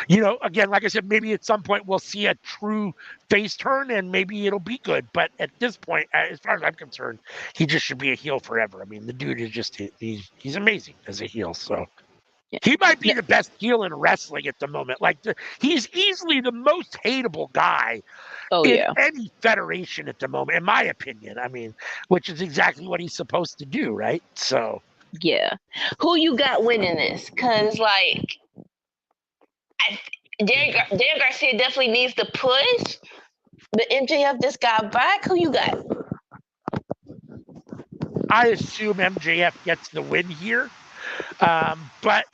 again, like I said, maybe at some point we'll see a true face turn, and maybe it'll be good. But at this point, as far as I'm concerned, he just should be a heel forever. I mean, the dude is just he's amazing as a heel. So Yeah. he might be No, the best heel in wrestling at the moment. Like he's easily the most hateable guy oh in yeah. any federation at the moment, in my opinion. I mean, which is exactly what he's supposed to do, right? So. Yeah. Who you got winning this? Cause like Dan Garcia definitely needs to push. The MJF just got back. Who you got? I assume MJF gets the win here, but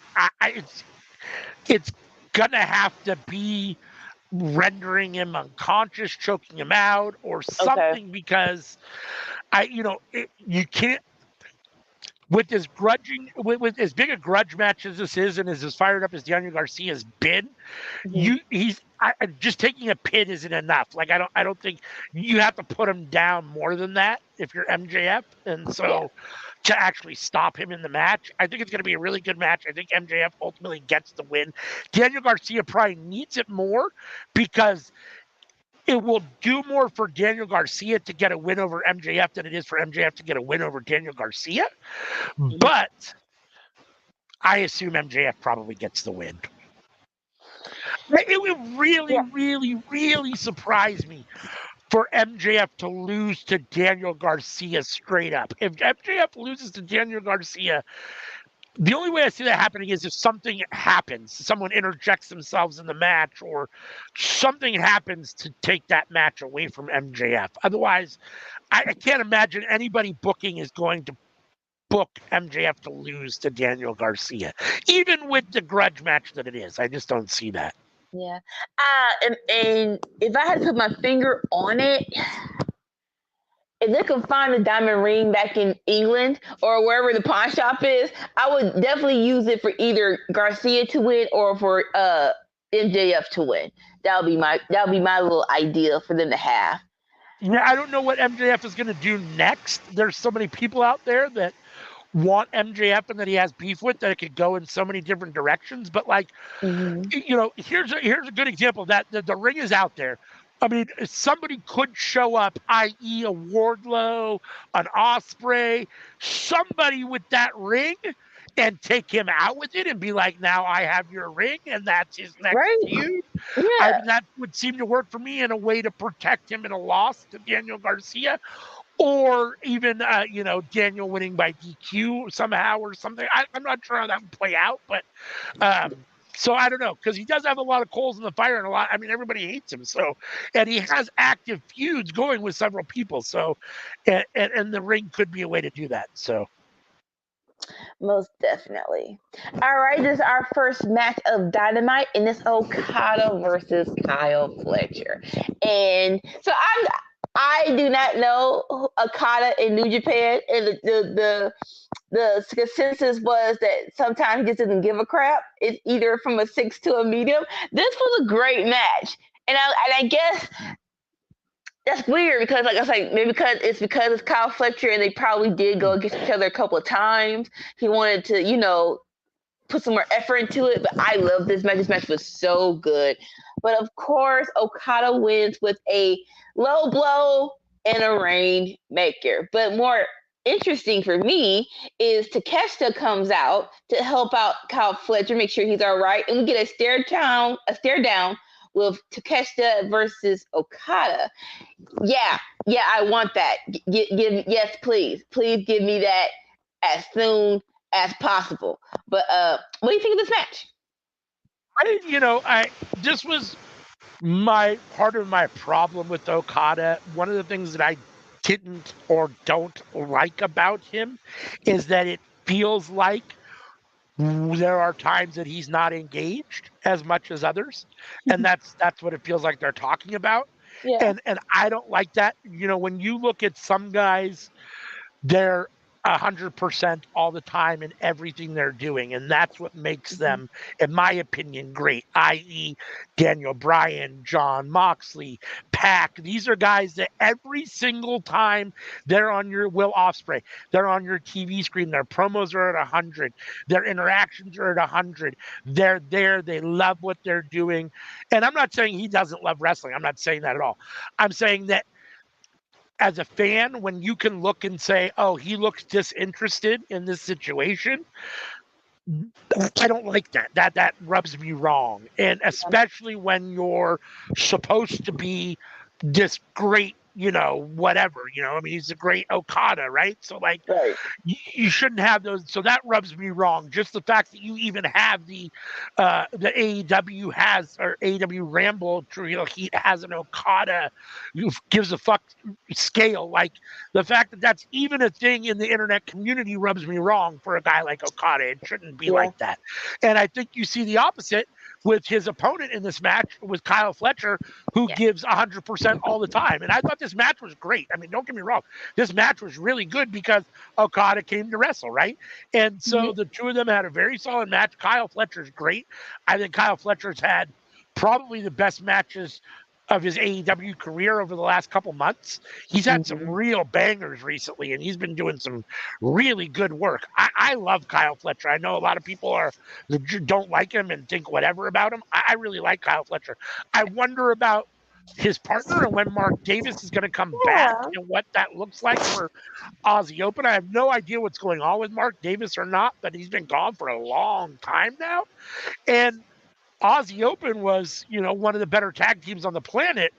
it's gonna have to be rendering him unconscious, choking him out, or Okay. something because you can't. With as with as big a grudge match as this is, and as fired up as Daniel Garcia has been, Mhm. just taking a pin isn't enough. Like I don't think you have to put him down more than that if you're MJF, and Yeah. so to actually stop him in the match, I think it's going to be a really good match. I think MJF ultimately gets the win. Daniel Garcia probably needs it more because it will do more for Daniel Garcia to get a win over MJF than it is for MJF to get a win over Daniel Garcia. Mhm. But I assume MJF probably gets the win. It would really, Yeah. really, really surprise me for MJF to lose to Daniel Garcia straight up. If MJF loses to Daniel Garcia, the only way I see that happening is if something happens, someone interjects themselves in the match, or something happens to take that match away from MJF. Otherwise, I can't imagine anybody booking is going to book MJF to lose to Daniel Garcia, even with the grudge match that it is. I just don't see that. Yeah. And if I had to put my finger on it, if they could find a diamond ring back in England or wherever the pawn shop is, I would definitely use it for either Garcia to win or for MJF to win. That would be my little idea for them to have. Yeah, I don't know what MJF is going to do next. There's so many people out there that want MJF and that he has beef with that it could go in so many different directions. But Mm-hmm. here's a good example that the ring is out there. I mean, somebody could show up, i.e., a Wardlow, an Osprey, somebody with that ring, and take him out with it and be like, "Now I have your ring, and that's his next Right? feud." Yeah. That would seem to work for me in a way to protect him in a loss to Daniel Garcia, or even Daniel winning by DQ somehow or something. I'm not sure how that would play out, but so I don't know, because he does have a lot of coals in the fire and a lot. I mean, everybody hates him, so, and he has active feuds going with several people. So, and the ring could be a way to do that. So. Most definitely. All right, this is our first match of Dynamite, and it's Okada versus Kyle Fletcher. And so I do not know Okada in New Japan, and the consensus was that sometimes he just doesn't give a crap. It's either from a 6 to a medium. This was a great match, and I guess that's weird because, like I was like, maybe because it's Kyle Fletcher and they probably did go against each other a couple of times. He wanted to, put some more effort into it. But I love this match. This match was so good. But of course, Okada wins with a low blow and a rainmaker. But more interesting for me is Takeshita comes out to help out Kyle Fletcher, make sure he's all right, and we get a stare down with Takeshita versus Okada. Yeah, I want that. Yes, please give me that as soon as possible. But what do you think of this match? This was my part of my problem with Okada. One of the things that I didn't or don't like about him is that it feels like there are times that he's not engaged as much as others, and that's what it feels like they're talking about. Yeah. And I don't like that. When you look at some guys, they're 100% all the time in everything they're doing, and that's what makes them, in my opinion, great. I.e., Daniel Bryan, John Moxley, Pac. These are guys that every single time they're on your Will Ospreay, they're on your TV screen. Their promos are at 100. Their interactions are at 100. They're there. They love what they're doing, and I'm not saying he doesn't love wrestling. I'm not saying that at all. I'm saying that as a fan, when you can look and say, oh, he looks disinterested in this situation, I don't like that. That rubs me wrong. And especially when you're supposed to be this great, whatever, I mean, he's a great Okada, right? So like, Right. you shouldn't have those. So that rubs me wrong. Just the fact that you even have the AEW has, or AEW Ramble Trujillo Heat has an Okada who gives a fuck scale. Like, the fact that that's even a thing in the internet community rubs me wrong for a guy like Okada. It shouldn't be like that. And I think you see the opposite with his opponent in this match, with Kyle Fletcher, who gives 100% all the time. And I thought this match was great. I mean, don't get me wrong. This match was really good because Okada came to wrestle, right? And so the two of them had a very solid match. Kyle Fletcher's great. I think Kyle Fletcher's had probably the best matches of his AEW career over the last couple months. He's had some real bangers recently, and he's been doing some really good work. I love Kyle Fletcher. I know a lot of people don't like him and think whatever about him. I really like Kyle Fletcher. I wonder about his partner and when Mark Davis is going to come back and what that looks like for Aussie Open. I have no idea what's going on with Mark Davis or not, but he's been gone for a long time now. And Aussie Open was, one of the better tag teams on the planet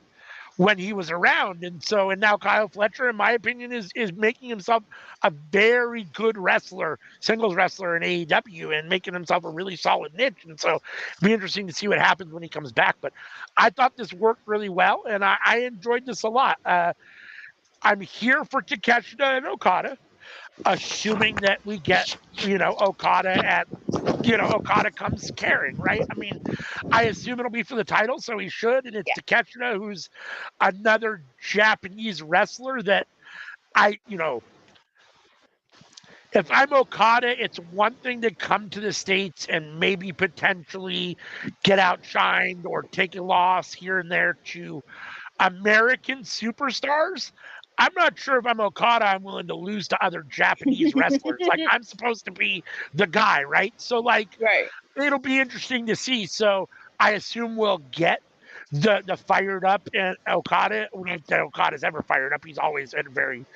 when he was around. And now Kyle Fletcher, in my opinion, is making himself a very good wrestler, singles wrestler in AEW, and making himself a really solid niche. And so it'll be interesting to see what happens when he comes back. But I thought this worked really well, and I enjoyed this a lot. I'm here for Takeshita and Okada, assuming that we get, Okada at, Okada comes carrying, right? I mean, I assume it'll be for the title, so he should. And it's Takeshita, who's another Japanese wrestler that if I'm Okada, it's one thing to come to the States and maybe potentially get outshined or take a loss here and there to American superstars. I'm not sure if I'm Okada, I'm willing to lose to other Japanese wrestlers. Like, I'm supposed to be the guy, right? So, it'll be interesting to see. So, I assume we'll get the fired up and Okada. When Okada's ever fired up, he's always at a very,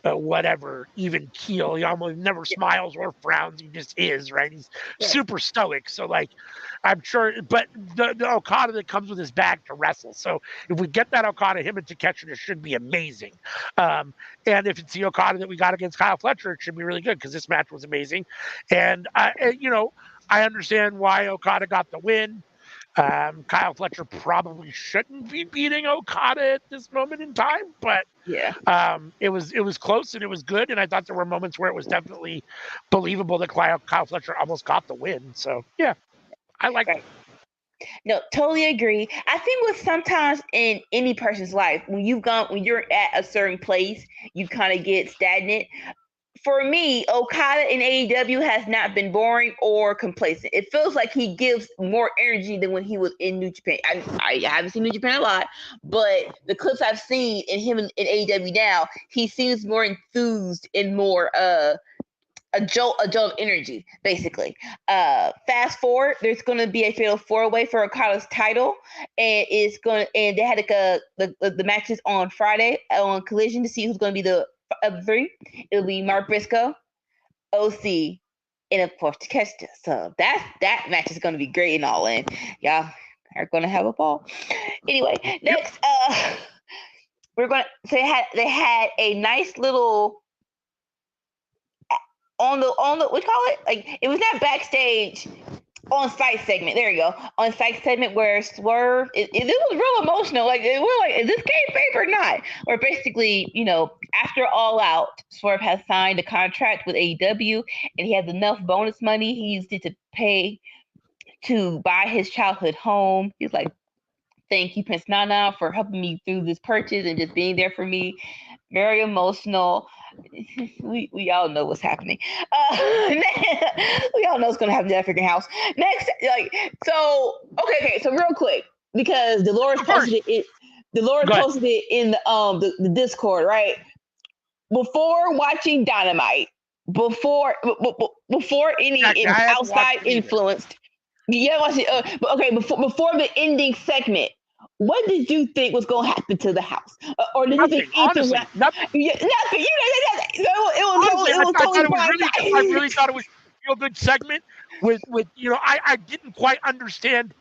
whatever, even keel. He almost never smiles or frowns. He just is, right? He's super stoic. So, I'm sure, but the Okada that comes with his bag to wrestle. So if we get that Okada, him and Takeshita should be amazing. And if it's the Okada that we got against Kyle Fletcher, it should be really good because this match was amazing. And, I understand why Okada got the win. Kyle Fletcher probably shouldn't be beating Okada at this moment in time, but it was close and it was good. And I thought there were moments where it was definitely believable that Kyle Fletcher almost got the win. So I like it. No, totally agree. I think with sometimes in any person's life, when you're at a certain place, you kind of get stagnant. for me, Okada in AEW has not been boring or complacent. It feels like he gives more energy than when he was in New Japan. I haven't seen New Japan a lot, but the clips I've seen in him in AEW now, he seems more enthused and more a jolt of energy, basically. Fast forward, there's going to be a fatal 4-way for Okada's title, and they had the matches on Friday on Collision to see who's going to be the of 3. It'll be Mark Briscoe, OC, and of course Takeshita. So that match is going to be great and all in. Y'all are going to have a ball. Anyway, next, we're going to. So they had a nice little on the what you call it? Like, it was not backstage, on site segment. There you go. On site segment where Swerve, it was real emotional. Like, it was like, is this kayfabe or not? Or basically, after All Out, Swerve has signed a contract with AEW, and he has enough bonus money he used it to pay to buy his childhood home. He's like, thank you, Prince Nana, for helping me through this purchase and just being there for me. Very emotional. We all know what's happening. We all know what's going to happen to that freaking house. Next, okay. So real quick, because Dolores posted it. Dolores posted it in the Discord, right? Before watching Dynamite, before any outside influenced. Yeah, watch it. Okay, before the ending segment, what did you think was going to happen to the house, or did you think nothing? Nothing. It was totally fine. I really thought it was a real good segment. With I didn't quite understand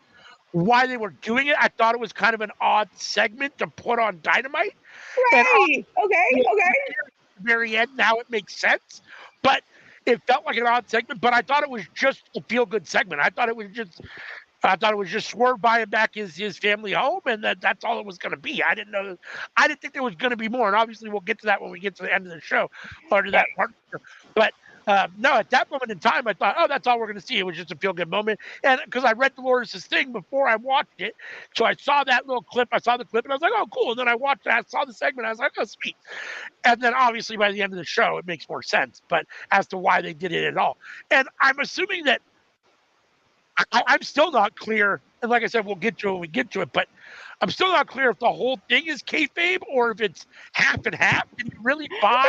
why they were doing it. I thought it was kind of an odd segment to put on Dynamite. Right. Okay. At the very end, now it makes sense, but it felt like an odd segment. But I thought it was just a feel-good segment. I thought it was just Swerve buying back his family home, and that's all it was going to be. I didn't think there was going to be more, and obviously we'll get to that when we get to the end of the show, or to that part. But no, at that moment in time, I thought, oh, that's all we're going to see. It was just a feel-good moment, and because I read Dolores' thing before I watched it, so I saw that little clip. I saw the clip, and I was like, oh, cool. And then I watched it. I saw the segment. I was like, oh, sweet. And then obviously by the end of the show, it makes more sense. But as to why they did it at all, and I'm assuming that I'm still not clear. And like I said, we'll get to it when we get to it. But I'm still not clear if the whole thing is kayfabe or if it's half and half. Did you really buy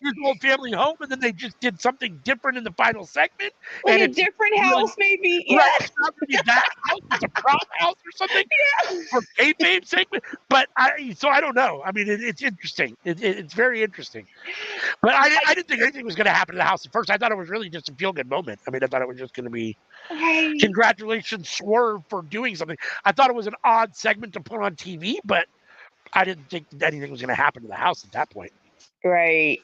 his whole family home, and then they just did something different in the final segment? Like a different house, maybe? Yeah. Right, it's not going to be that house. It's a prop house or something for kayfabe segment. But I don't know. I mean, it's interesting. It's very interesting. But I didn't think anything was going to happen to the house at first. I thought it was really just a feel-good moment. I mean, I thought it was just going to be, congratulations, Swerve, for doing something. I thought it was an odd segment to put on TV, but I didn't think that anything was going to happen to the house at that point. Right.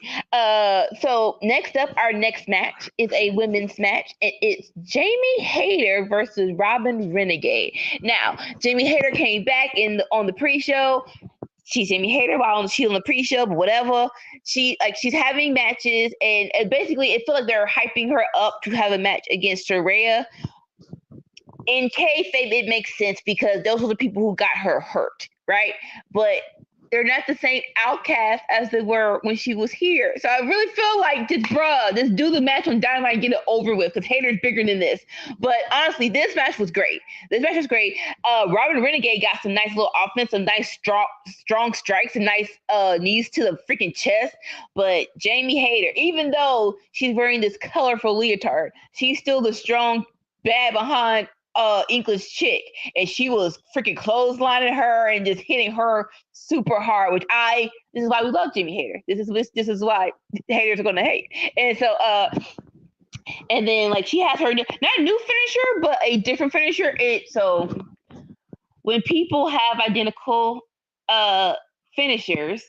So next up, our next match is a women's match. It's Jamie Hayter versus Robin Renegade. Now, Jamie Hayter came back on the pre-show. She's Jamie Hayter while she's on the pre-show, but whatever. She's having matches, and basically it feels like they're hyping her up to have a match against Saraya. In kayfabe, it makes sense because those are the people who got her hurt, right? But they're not the same outcast as they were when she was here. So I really feel like just do the match on Dynamite and get it over with, because Hayter's bigger than this. But honestly, this match was great. Robin Renegade got some nice little offense, some nice strong strikes, and nice knees to the freaking chest. But Jamie Hayter, even though she's wearing this colorful leotard, she's still the strong, bad behind English chick, and she was freaking clotheslining her and just hitting her super hard, this is why we love Jamie Hayter. This is why haters are gonna hate. And so and then she has her not a new finisher, but a different finisher. So when people have identical finishers,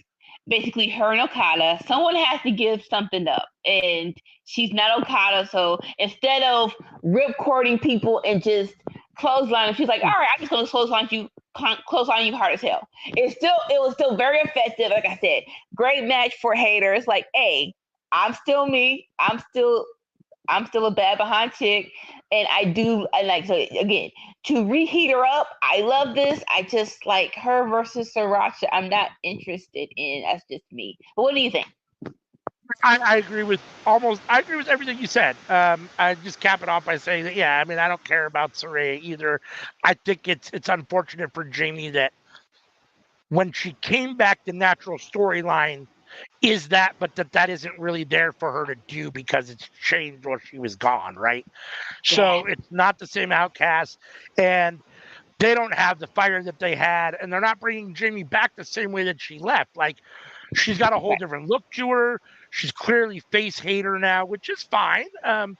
basically her and Okada, someone has to give something up, and she's not Okada. So instead of ripcording people and just clothesline, she's like, all right, I'm just gonna clothesline you hard as hell. It was still very effective. Like I said, great match for haters. Like, hey, I'm still me. I'm still a bad behind chick, and so again, to reheat her up. I love this. I just like her versus Sriracha. I'm not interested in. That's just me. But what do you think? I agree with everything you said. I just cap it off by saying that, yeah, I mean, I don't care about Saraya either. I think it's unfortunate for Jamie that when she came back, the natural storyline is that, but that isn't really there for her to do because it's changed while she was gone, right? Yeah. So it's not the same outcast, and they don't have the fire that they had, and they're not bringing Jamie back the same way that she left. Like, she's got a whole Right. different look to her. She's clearly face hater now, which is fine. Right.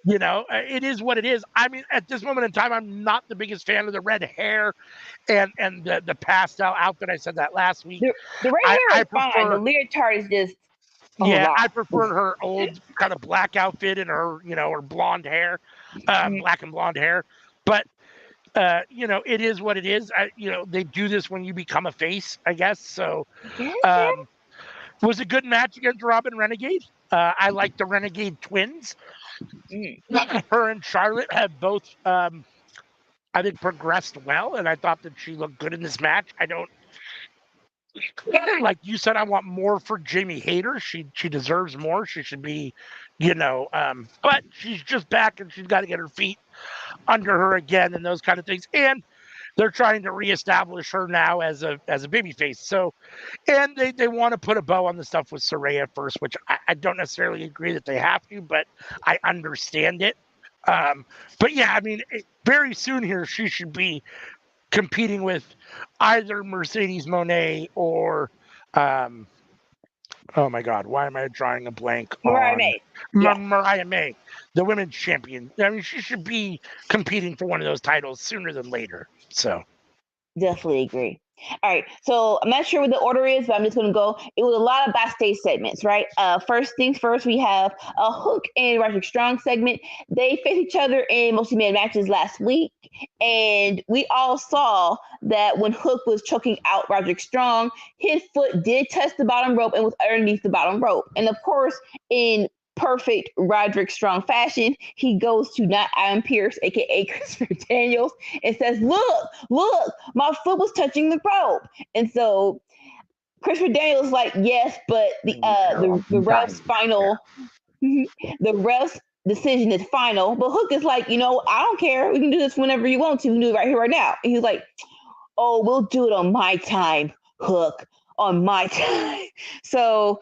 It is what it is. I mean, at this moment in time, I'm not the biggest fan of the red hair and the pastel outfit. I said that last week. The red hair I is fine. The prefer, leotard is just a yeah, lot. I prefer her old kind of black outfit and her, her blonde hair, Mhm. black and blonde hair. But it is what it is. They do this when you become a face, I guess. So, Yes, yeah. um, was a good match against Robin Renegade. I like the Renegade twins. Mm. Her and Charlotte have both, I think, progressed well, and I thought that she looked good in this match. I don't like you said. I want more for Jamie Hayter. She deserves more. She should be, but she's just back, and she's got to get her feet under her again, and those kind of things. And they're trying to reestablish her now as a baby face. So, and they want to put a bow on the stuff with Saraya first, which I don't necessarily agree that they have to, but I understand it. Um, but yeah, I mean, very soon here she should be competing with either Mercedes Monet or, um, oh my God, why am I drawing a blank Mariah on May. Yeah, Mariah May, the women's champion? I mean, she should be competing for one of those titles sooner than later. So. definitely agree. All right, so I'm not sure what the order is, but I'm just gonna go. It was a lot of backstage segments, right? First things first, we have a Hook and Roderick Strong segment. They faced each other in multi-man matches last week, and we all saw that when Hook was choking out Roderick Strong, his foot did touch the bottom rope and was underneath the bottom rope. And of course, in perfect Roderick Strong fashion, he goes to not Adam Pierce, aka Christopher Daniels, and says, look, my foot was touching the rope. And so Christopher Daniels like, yes, but the ref's final the ref's decision is final. But Hook is like, I don't care. We can do this whenever you want to. We can do it right here, right now. And he's like, oh, we'll do it on my time, Hook, on my time. So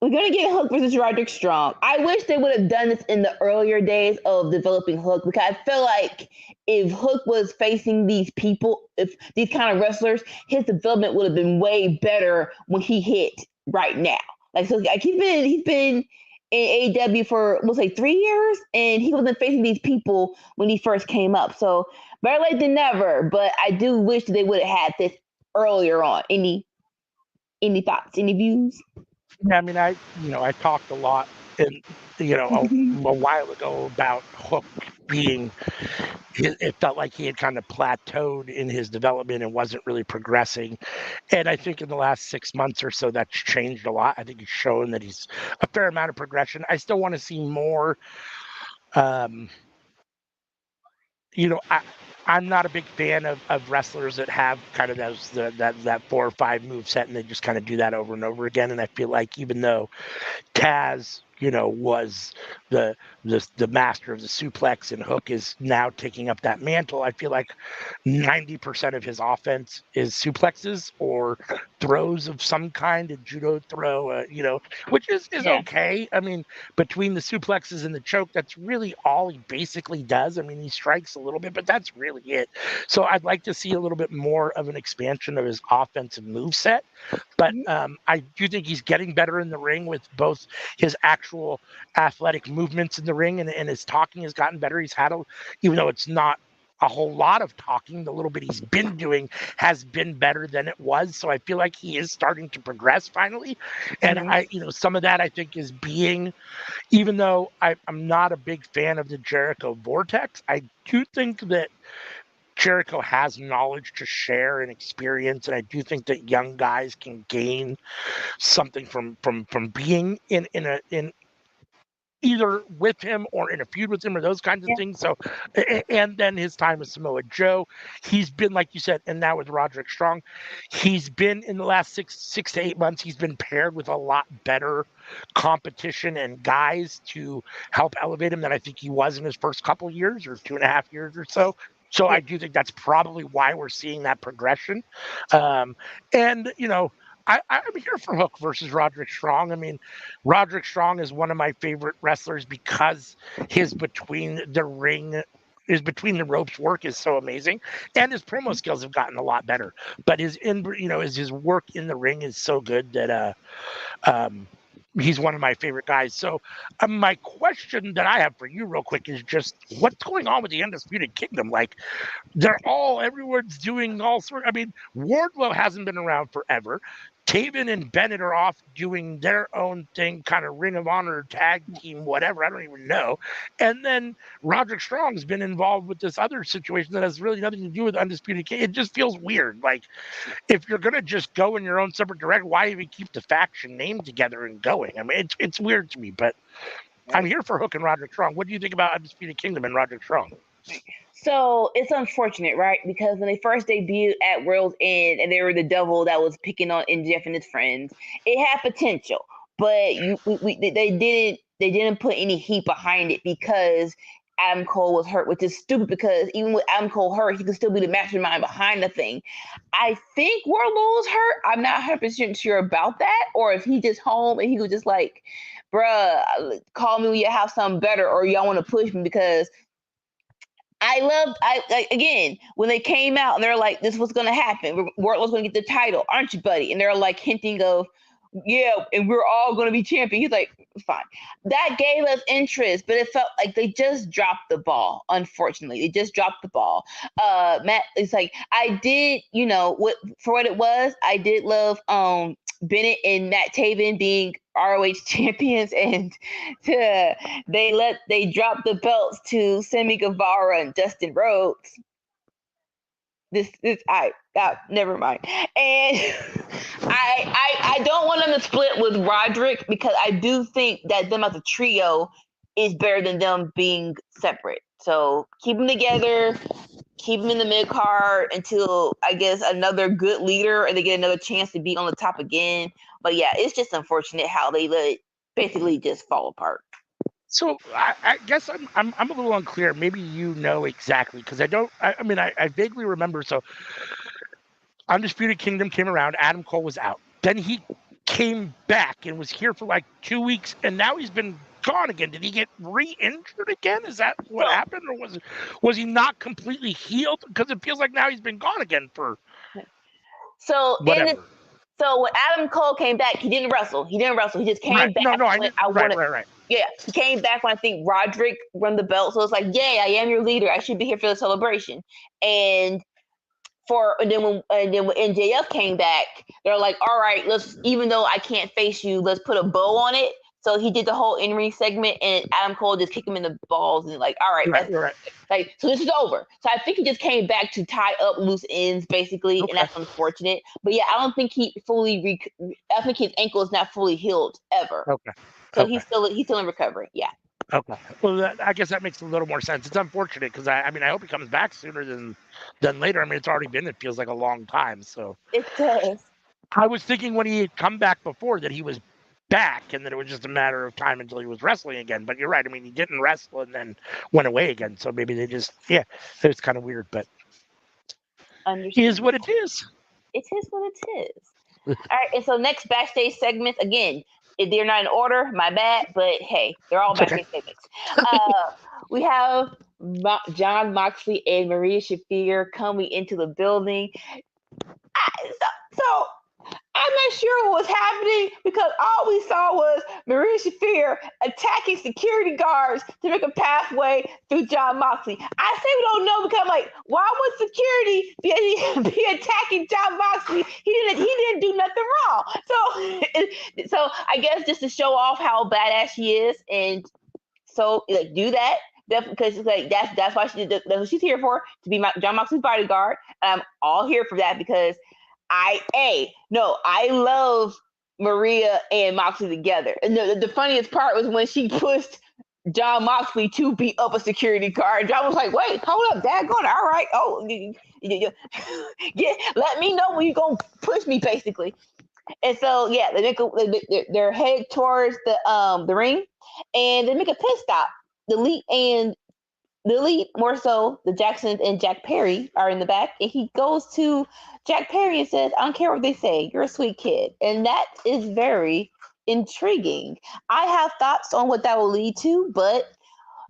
we're gonna get Hook versus Roderick Strong. I wish they would have done this in the earlier days of developing Hook, because I feel like if Hook was facing these people, if these kind of wrestlers, his development would have been way better when he hit right now. Like he's been in AEW for we'll say 3 years, and he wasn't facing these people when he first came up. So better late than never. But I do wish they would have had this earlier on. Any thoughts? Any views? Yeah, I mean, I talked a lot in, a while ago about Hook being, it felt like he had kind of plateaued in his development and wasn't really progressing. And I think in the last 6 months or so, that's changed a lot. I think he's shown that he's a fair amount of progression. I still want to see more. Um, I'm not a big fan of wrestlers that have kind of that 4 or 5 move set and they just kind of do that over and over again. And I feel like even though Taz, was the master of the suplex, and Hook is now taking up that mantle. I feel like 90% of his offense is suplexes or throws of some kind, a judo throw, which is Yeah. okay. I mean, between the suplexes and the choke, that's really all he basically does. I mean, he strikes a little bit, but that's really it. So I'd like to see a little bit more of an expansion of his offensive move set. But I do think he's getting better in the ring with both his actual athletic movements in the ring and his talking has gotten better. He's had even though it's not a whole lot of talking, the little bit he's been doing has been better than it was. So I feel like he is starting to progress finally. And some of that I think is being, even though I'm not a big fan of the Jericho Vortex, I do think that Jericho has knowledge to share and experience, and I do think that young guys can gain something from being in either with him or in a feud with him or those kinds of things. So, and then his time with Samoa Joe, he's been, like you said, and now with Roderick Strong, he's been in the last 6 to 8 months, he's been paired with a lot better competition and guys to help elevate him than I think he was in his first couple of years or 2.5 years or so. So I do think that's probably why we're seeing that progression. And, I'm here for Hook versus Roderick Strong. I mean, Roderick Strong is one of my favorite wrestlers because his between the ropes work is so amazing, and his promo skills have gotten a lot better. But his work in the ring is so good that he's one of my favorite guys. So my question that I have for you real quick is just what's going on with the Undisputed Kingdom? Like, everyone's doing all sorts. I mean, Wardlow hasn't been around forever. Taven and Bennett are off doing their own thing, kind of Ring of Honor tag team, whatever. I don't even know. And then Roderick Strong's been involved with this other situation that has really nothing to do with Undisputed Kingdom. It just feels weird. Like, if you're going to just go in your own separate direction, why even keep the faction name together and going? I mean, it's weird to me, but I'm here for Hook and Roderick Strong. What do you think about Undisputed Kingdom and Roderick Strong? So it's unfortunate, right? Because when they first debuted at World's End and they were the double that was picking on MJF and his friends, it had potential, but they didn't put any heat behind it because Adam Cole was hurt, which is stupid because even with Adam Cole hurt, he could still be the mastermind behind the thing. I think Wardlow was hurt. I'm not 100% sure about that, or if he just home and he was just like, bruh, call me when you have something better, or y'all want to push me because again, when they came out and they're like, this was going to happen. Wardlow's going to get the title, aren't you, buddy? And they're like hinting of, yeah, and we're all going to be champion. He's like, fine. That gave us interest, but it felt like they just dropped the ball. Unfortunately, they just dropped the ball. Matt, it's like I did, for what it was. I did love Bennett and Matt Taven being ROH champions, and they dropped the belts to Sammy Guevara and Dustin Rhodes. Never mind. And I don't want them to split with Roderick because I do think that them as a trio is better than them being separate. So keep them together, keep them in the mid card until I guess another good leader and they get another chance to be on the top again. But yeah, it's just unfortunate how they let it basically just fall apart. So I guess I'm a little unclear. Maybe you know exactly because I don't. I mean, I vaguely remember. So Undisputed Kingdom came around. Adam Cole was out. Then he came back and was here for like 2 weeks, and now he's been gone again. Did he get re-injured again? Is that what happened, or was he not completely healed? Because it feels like now he's been gone again for whatever. So when Adam Cole came back, he didn't wrestle. He just came back. Right. Yeah, he came back when I think Roderick won the belt. So it's like, yeah, I am your leader. I should be here for the celebration. And then when MJF came back, they're like, all right, even though I can't face you, let's put a bow on it. So he did the whole in-ring segment, and Adam Cole just kicked him in the balls and like, all right, right. Like, so this is over. So I think he just came back to tie up loose ends, basically, and that's unfortunate. But yeah, I don't think I think his ankle is not fully healed ever. Okay. So he's still in recovery. Yeah. Okay. Well, I guess that makes a little more sense. It's unfortunate because I hope he comes back sooner than later. I mean, it's already been. It feels like a long time. So it does. I was thinking when he had come back before that he was back and that it was just a matter of time until he was wrestling again. But you're right. I mean, he didn't wrestle and then went away again. So maybe they just it's kind of weird, but it is what it is. It is what it is. All right. And so next backstage segments again. If they're not in order, my bad, but hey, they're all backstage segments. We have Jon Moxley and Maria Shafir coming into the building. So I'm not sure what was happening because all we saw was Maria Shafir attacking security guards to make a pathway through Jon Moxley. I say we don't know because I'm like, why would security be attacking Jon Moxley? He didn't do nothing wrong. So I guess just to show off how badass she is, and so like do that. Because like that's why that's what she's here for, to be Jon Moxley's bodyguard. And I'm all here for that because I love Maria and Moxley together. And the funniest part was when she pushed John Moxley to beat up a security guard. John was like, "Wait, hold up, daggone, all right, oh, yeah, let me know when you gonna push me, basically." And so yeah, they're headed towards the ring, and they make a pit stop. The lead, more so the Jacksons and Jack Perry, are in the back, and he goes to Jack Perry and says, "I don't care what they say, you're a sweet kid," and that is very intriguing. I have thoughts on what that will lead to, but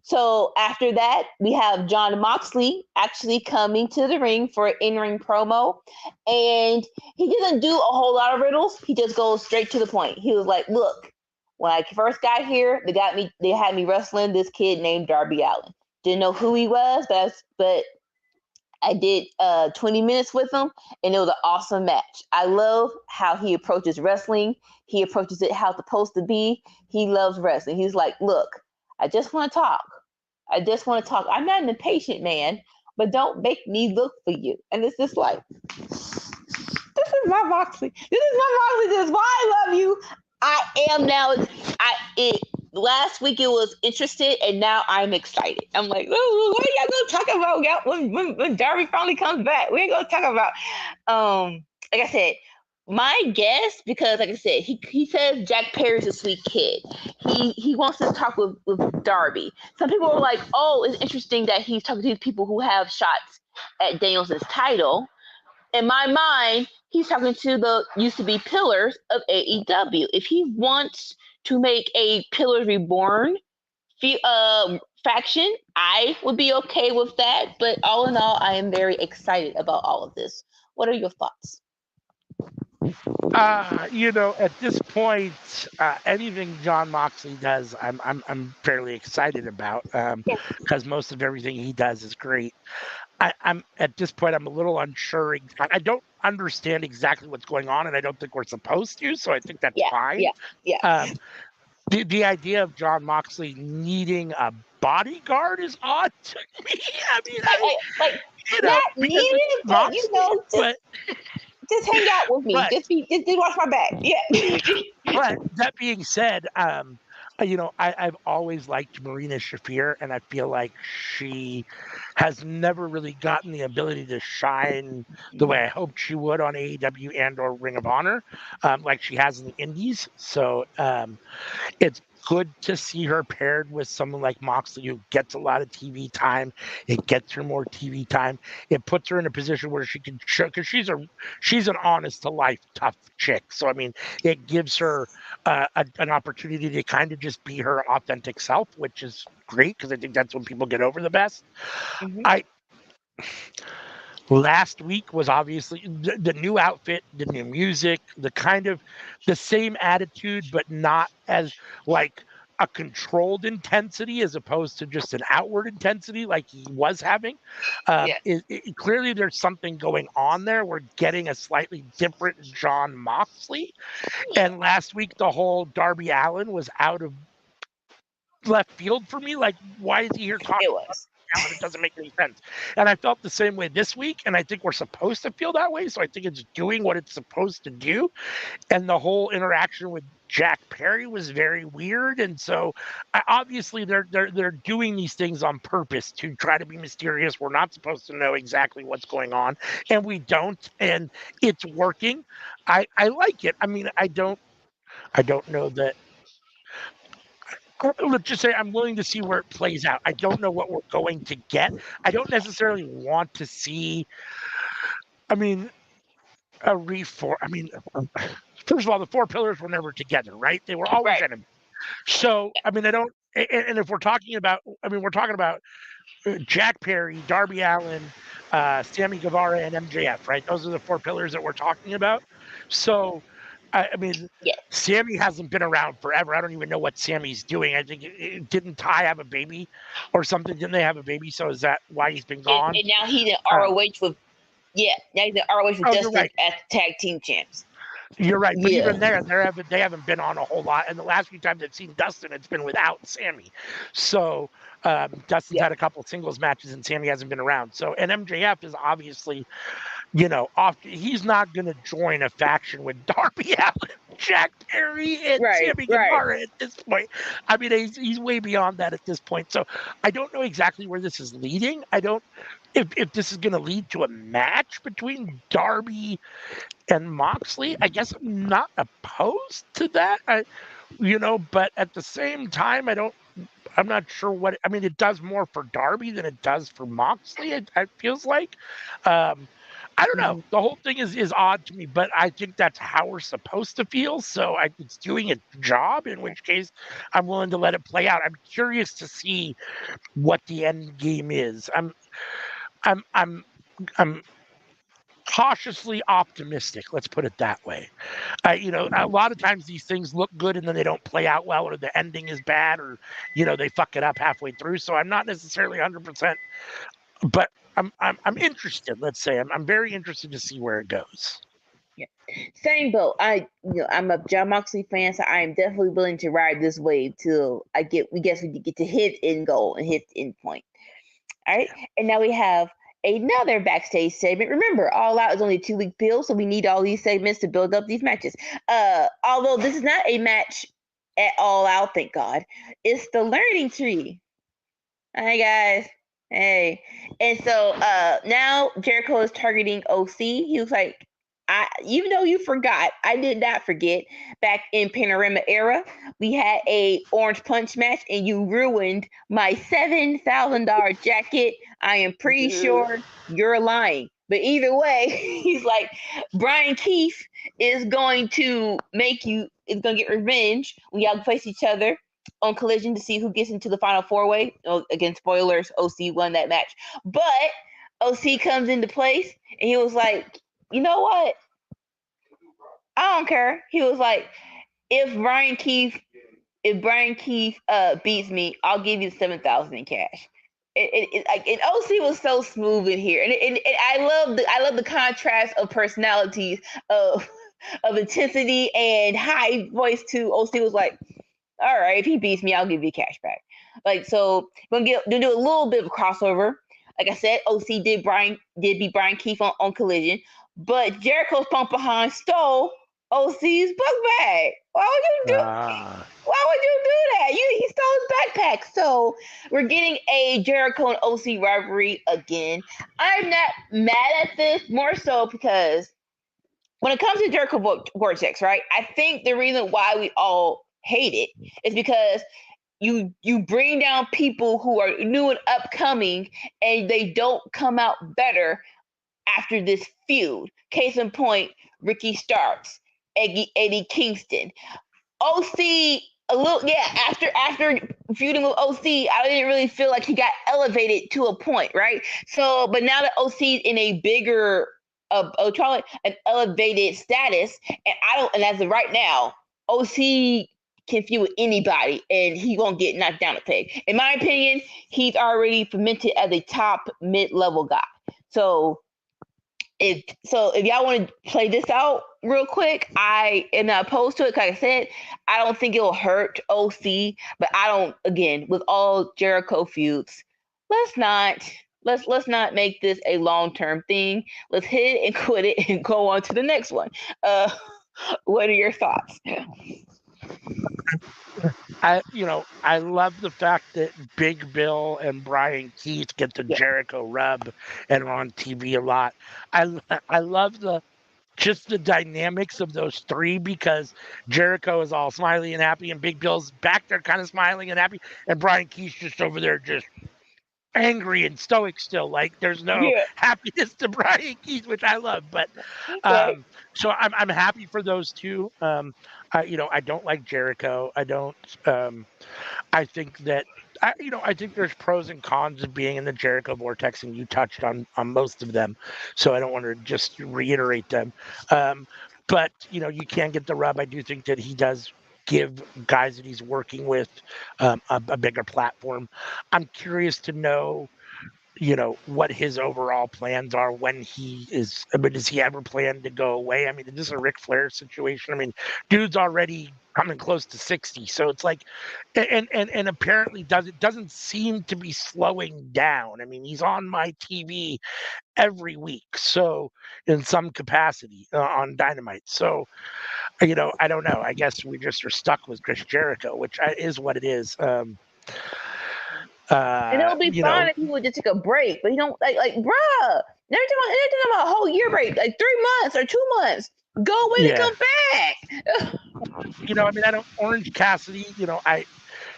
so after that, we have John Moxley actually coming to the ring for an in-ring promo, and he doesn't do a whole lot of riddles. He just goes straight to the point. He was like, "Look, when I first got here, they had me wrestling this kid named Darby Allin. Didn't know who he was, but I did 20 minutes with him, and it was an awesome match. I love how he approaches wrestling. He approaches it how it's supposed to be. He loves wrestling. He's like, look, I just want to talk. I just want to talk. I'm not an impatient man, but don't make me look for you." And it's just like, this is my Moxley. This is my Moxley. This is why I love you. I am now. Last week it was interested, and now I'm excited. I'm like, "Ooh, what are y'all gonna talk about when Darby finally comes back? We ain't gonna talk about like I said, my guess, because like I said, he says Jack Perry's a sweet kid. He wants to talk with Darby. Some people are like, oh, it's interesting that he's talking to these people who have shots at Danielson's title. In my mind, he's talking to the used to be pillars of AEW. If he wants to make a Pillars Reborn faction, I would be okay with that. But all in all, I am very excited about all of this. What are your thoughts? At this point, anything John Moxley does, I'm fairly excited about, because most of everything he does is great. I'm at this point, I'm a little unsure. I don't understand exactly what's going on, and I don't think we're supposed to. So I think that's fine. Yeah. The idea of John Moxley needing a bodyguard is odd to me. I mean, not needed, but Moxley, just hang out with me. Just watch my back. Yeah. But that being said, I've always liked Marina Shafir, and I feel like she has never really gotten the ability to shine the way I hoped she would on AEW and or Ring of Honor, like she has in the Indies. So it's good to see her paired with someone like Moxley, who gets a lot of TV time. It gets her more TV time. It puts her in a position where she can show, because she's an honest to life tough chick. So I mean, it gives her an opportunity to kind of just be her authentic self, which is great, because I think that's when people get over the best. Mm-hmm. Last week was obviously the new outfit, the new music, the same attitude, but not as like a controlled intensity as opposed to just an outward intensity like he was having. Clearly, there's something going on there. We're getting a slightly different John Moxley. And last week, the whole Darby Allin was out of left field for me. Like, why is he here talking? It doesn't make any sense. And I felt the same way this week, and I think we're supposed to feel that way. So I think it's doing what it's supposed to do. And the whole interaction with Jack Perry was very weird. And so obviously they're doing these things on purpose to try to be mysterious. We're not supposed to know exactly what's going on, and we don't. And it's working. I like it. I mean, I don't know that. Let's just say I'm willing to see where it plays out. I don't know what we're going to get. I don't necessarily want to see, a reform. First of all, the four pillars were never together, right? They were always enemies. So, I don't, and if we're talking about, we're talking about Jack Perry, Darby Allin, Sammy Guevara, and MJF, right? Those are the four pillars that we're talking about. So, Sammy hasn't been around forever. I don't even know what Sammy's doing. I think didn't Ty have a baby or something? Didn't they have a baby? So is that why he's been gone? And now he's in ROH with now he's in ROH with Dustin as tag team champs. You're right, but even there, they haven't been on a whole lot. And the last few times I've seen Dustin, it's been without Sammy. So Dustin's had a couple singles matches, and Sammy hasn't been around. So, and MJF is obviously, he's not going to join a faction with Darby Allin. Jack Perry and Right, Sammy right. Guevara at this point. I mean, he's way beyond that at this point. So I don't know exactly where this is leading. I don't if this is going to lead to a match between Darby and Moxley. I guess I'm not opposed to that. But at the same time, I'm not sure what. I mean, it does more for Darby than it does for Moxley. It feels like. Um, I don't know. Mhm. The whole thing is odd to me, but I think that's how we're supposed to feel. So it's doing its job. In which case, I'm willing to let it play out. I'm curious to see what the end game is. I'm I'm I'm cautiously optimistic. Let's put it that way. A lot of times these things look good and then they don't play out well, or the ending is bad, or they fuck it up halfway through. So I'm not necessarily 100%, but I'm interested. Let's say I'm very interested to see where it goes. Yeah. Same boat. I'm a John Moxley fan, so I am definitely willing to ride this wave till we get to hit end goal and hit end point. All right. And now we have another backstage segment. Remember, All Out is only a 2-week build, so we need all these segments to build up these matches. Although this is not a match at All Out, thank God. It's the learning tree. Hi guys. Hey. And so now Jericho is targeting OC. He was like, even though you forgot, I did not forget. Back in Panorama era, we had a orange punch match, and you ruined my $7,000 jacket. I am pretty sure you're lying. But either way, he's like, Brian Keith is going to get revenge when y'all face each other on Collision to see who gets into the final four-way. Again, spoilers, OC won that match. But OC comes into place, and he was like, you know what? I don't care. He was like, if Brian Keith beats me, I'll give you 7,000 in cash. And OC was so smooth in here, and I love the contrast of personalities of intensity and high voice too. OC was like, all right, if he beats me, I'll give you cash back. Like, so we're gonna do a little bit of a crossover. Like I said, OC did beat Brian Keith on Collision, but Jericho's pump behind stole OC's book bag. Why would you do that? He stole his backpack. So we're getting a Jericho and OC rivalry again. I'm not mad at this, more so because when it comes to Jericho Vortex, right? I think the reason why we all hate it is because you bring down people who are new and upcoming, and they don't come out better after this feud. Case in point, Ricky Starks, Eddie Kingston, OC. A little, yeah. After feuding with OC, I didn't really feel like he got elevated to a point, right? So, but now that OC's in a bigger, an elevated status, and as of right now, OC can feud with anybody, and he won't get knocked down a peg. In my opinion, he's already cemented as a top mid-level guy. So if y'all want to play this out real quick, I am not opposed to it. Like I said, I don't think it'll hurt OC, but I don't. Again, with all Jericho feuds, let's not make this a long-term thing. Let's hit it and quit it and go on to the next one. What are your thoughts? I love the fact that Big Bill and Brian Keith get the Yeah. Jericho rub and are on TV a lot. I love just the dynamics of those three, because Jericho is all smiley and happy, and Big Bill's back there kind of smiling and happy, and Brian Keith's just over there just angry and stoic still. Like there's no Yeah. happiness to Brian Keith, which I love. But Right. so I'm happy for those two. I don't like Jericho. I don't. I think that I think there's pros and cons of being in the Jericho vortex, and you touched on most of them, so I don't want to just reiterate them. But you can get the rub. I do think that he does give guys that he's working with a bigger platform. I'm curious to know what his overall plans are when he is. I mean, does he ever plan to go away? I mean, is this a Ric Flair situation? I mean, dude's already coming close to 60, so it's like, and apparently doesn't seem to be slowing down. I mean, he's on my TV every week, so in some capacity on Dynamite. So I don't know. I guess we just are stuck with Chris Jericho, which is what it is. And it'll be fine if he would just take a break, but he don't like, bruh. They're talking about a whole year break, like 3 months or 2 months. Go away and come back. I mean, I don't Orange Cassidy.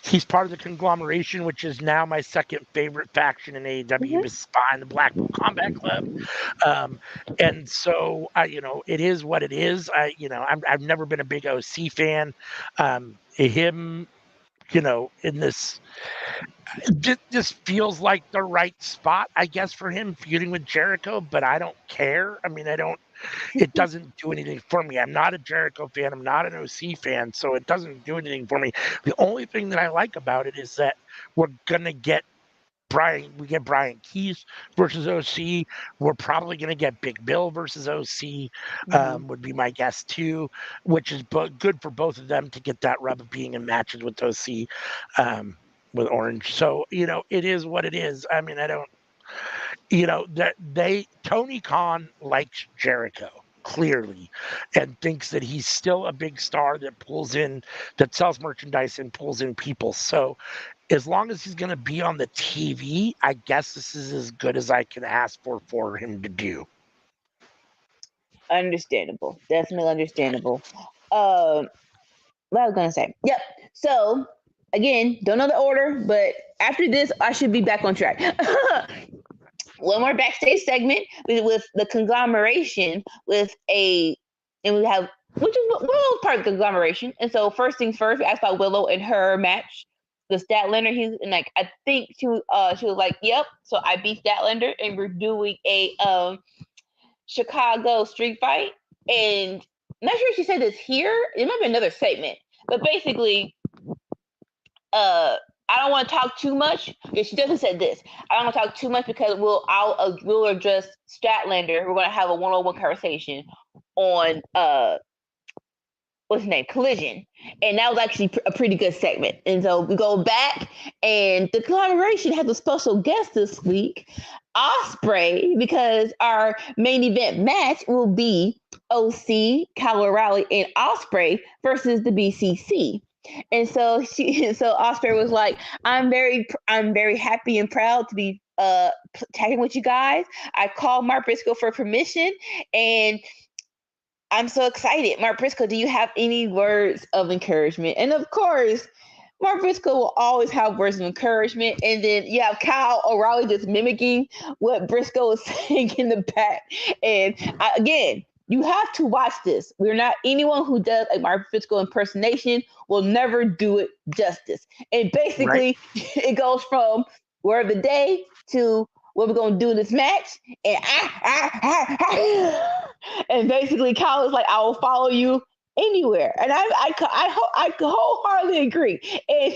He's part of the conglomeration, which is now my second favorite faction in AEW, behind the Blackpool Combat Club. And so, it is what it is. I've never been a big OC fan. Him, in this, this feels like the right spot, I guess, for him feuding with Jericho, but I don't care. I mean, it doesn't do anything for me. I'm not a Jericho fan. I'm not an OC fan, so it doesn't do anything for me. The only thing that I like about it is that we're gonna get Brian Keith versus OC. We're probably going to get Big Bill versus OC, would be my guess too, which is good for both of them to get that rub of being in matches with OC, with Orange. So, it is what it is. I mean, I don't, Tony Khan likes Jericho clearly and thinks that he's still a big star that sells merchandise and pulls in people. So as long as he's going to be on the TV, I guess this is as good as I can ask for him to do. Understandable. Definitely understandable. What I was going to say. Yep. So, again, don't know the order, but after this, I should be back on track. One more backstage segment with the conglomeration and we have, which is Willow's part of the conglomeration. And so, first things first, we asked about Willow and her match. The Statlander, I think she was like, yep. So I beat Statlander, and we're doing a Chicago street fight. And I'm not sure if she said this here. It might be another statement, but basically, I don't want to talk too much. Yeah, she definitely said this. I don't want to talk too much because we'll address Statlander. We're going to have a one-on-one conversation on what's his name, Collision, and that was actually a pretty good segment. And so we go back, and the collaboration has a special guest this week, Osprey, because our main event match will be OC, Kyle O'Reilly, and Osprey versus the BCC. And so Osprey was like, I'm very happy and proud to be tagging with you guys. I called Mark Briscoe for permission, and I'm so excited. Mark Briscoe, do you have any words of encouragement? And of course, Mark Briscoe will always have words of encouragement. And then you have Kyle O'Reilly just mimicking what Briscoe is saying in the back. And again, you have to watch this. We're not anyone who does a Mark Briscoe impersonation will never do it justice. And basically, it goes from word of the day to what we're gonna do in this match, and and basically Kyle is like, I will follow you anywhere, and I wholeheartedly agree. And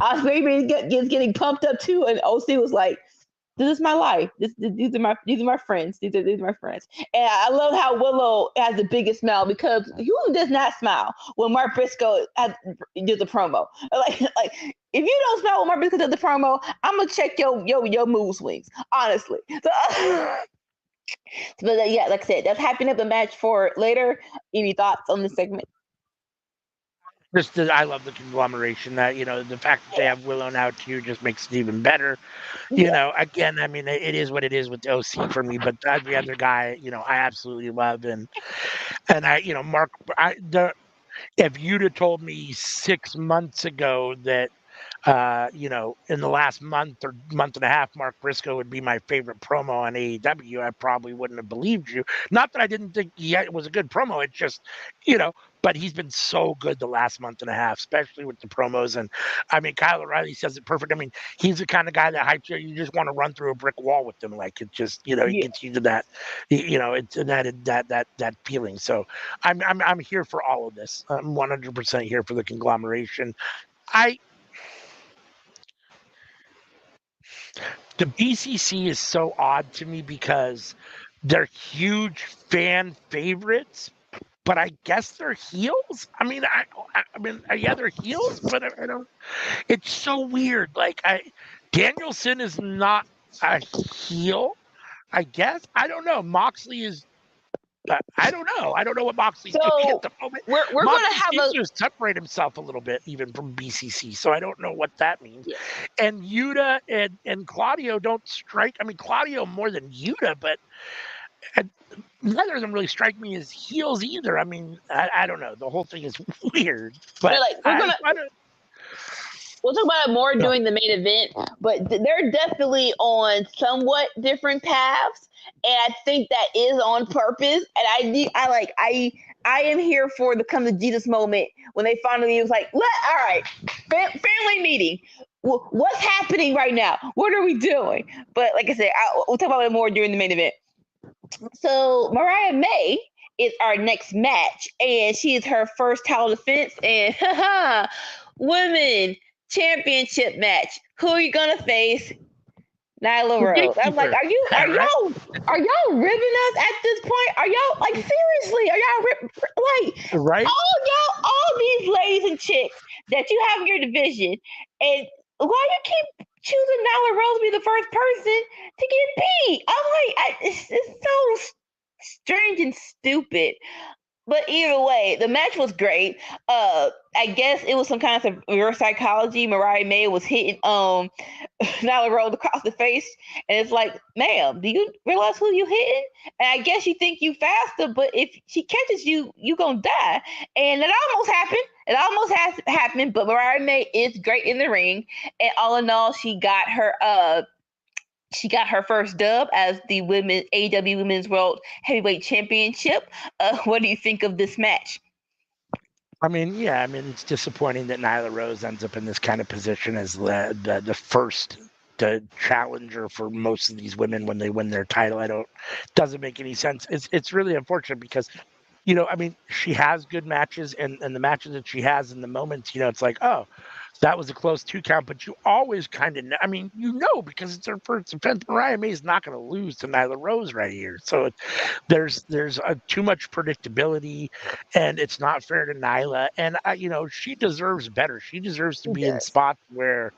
Osprey gets getting pumped up too, and OC was like, this is my life. These are my friends. These are my friends. And I love how Willow has the biggest smile, because who does not smile when Mark Briscoe does the promo? Like if you don't smile when Mark Briscoe does the promo, I'm gonna check your mood swings, honestly. So, but yeah, like I said, that's hyping up the match for later. Any thoughts on this segment? I love the conglomeration. That the fact that they have Willow now too just makes it even better. Again, I mean, it is what it is with OC for me, but every other guy, I absolutely love. And Mark, if you'd have told me 6 months ago that, in the last month or month and a half, Mark Briscoe would be my favorite promo on AEW, I probably wouldn't have believed you. Not that I didn't think it was a good promo. It's just, but he's been so good the last month and a half, especially with the promos. And I mean, Kyle O'Reilly says it perfect. I mean, he's the kind of guy that hypes you. You just want to run through a brick wall with him. Like, it just, he gets you to that, it's that feeling. So I'm here for all of this. I'm 100% here for the conglomeration. The BCC is so odd to me because they're huge fan favorites, but I guess they're heels. I mean, yeah, they're heels, but I don't. It's so weird. Like, Danielson is not a heel, I guess. I don't know. Moxley is I don't know. I don't know what Moxley's doing So at the moment. we're going Moxley to have seems to separate himself a little bit even from BCC, so I don't know what that means. Yeah. And Yuta and Claudio don't strike. I mean, Claudio more than Yuta, but neither of them really strike me as heels either. I mean, I don't know. The whole thing is weird, but we'll talk about it more during the main event, but they're definitely on somewhat different paths, and I think that is on purpose. And I am here for the come to Jesus moment when they finally was like, all right, family meeting. What's happening right now? What are we doing? But like I said, we'll talk about it more during the main event. So Mariah May is our next match, and she is her first title defense and women championship match. Who are you gonna face? Nyla Rose. I'm like, are y'all ribbing us at this point? Are y'all like seriously? Are y'all right? all these ladies and chicks that you have in your division, and why you keep choosing Nyla Rose to be the first person to get beat? I'm like, it's so strange and stupid. But either way, the match was great. I guess it was some kind of reverse psychology. Mariah May was hitting Nyla Rose across the face, and it's like, ma'am, do you realize who you hitting? And I guess you think you faster, but if she catches you, you gonna die. And it almost happened. It almost has happened, but Mariah May is great in the ring, and all in all, she got her first dub as the AEW Women's World Heavyweight Championship. What do you think of this match? I mean, it's disappointing that Nyla Rose ends up in this kind of position as the first challenger for most of these women when they win their title. Doesn't make any sense. It's really unfortunate because, I mean, she has good matches, and the matches that she has in the moments, it's like, oh, that was a close 2 count, but you always kind of, I mean, because it's her first defense. Mariah May is not going to lose to Nyla Rose right here. So there's too much predictability, and it's not fair to Nyla. And she deserves better. She deserves to be in spots where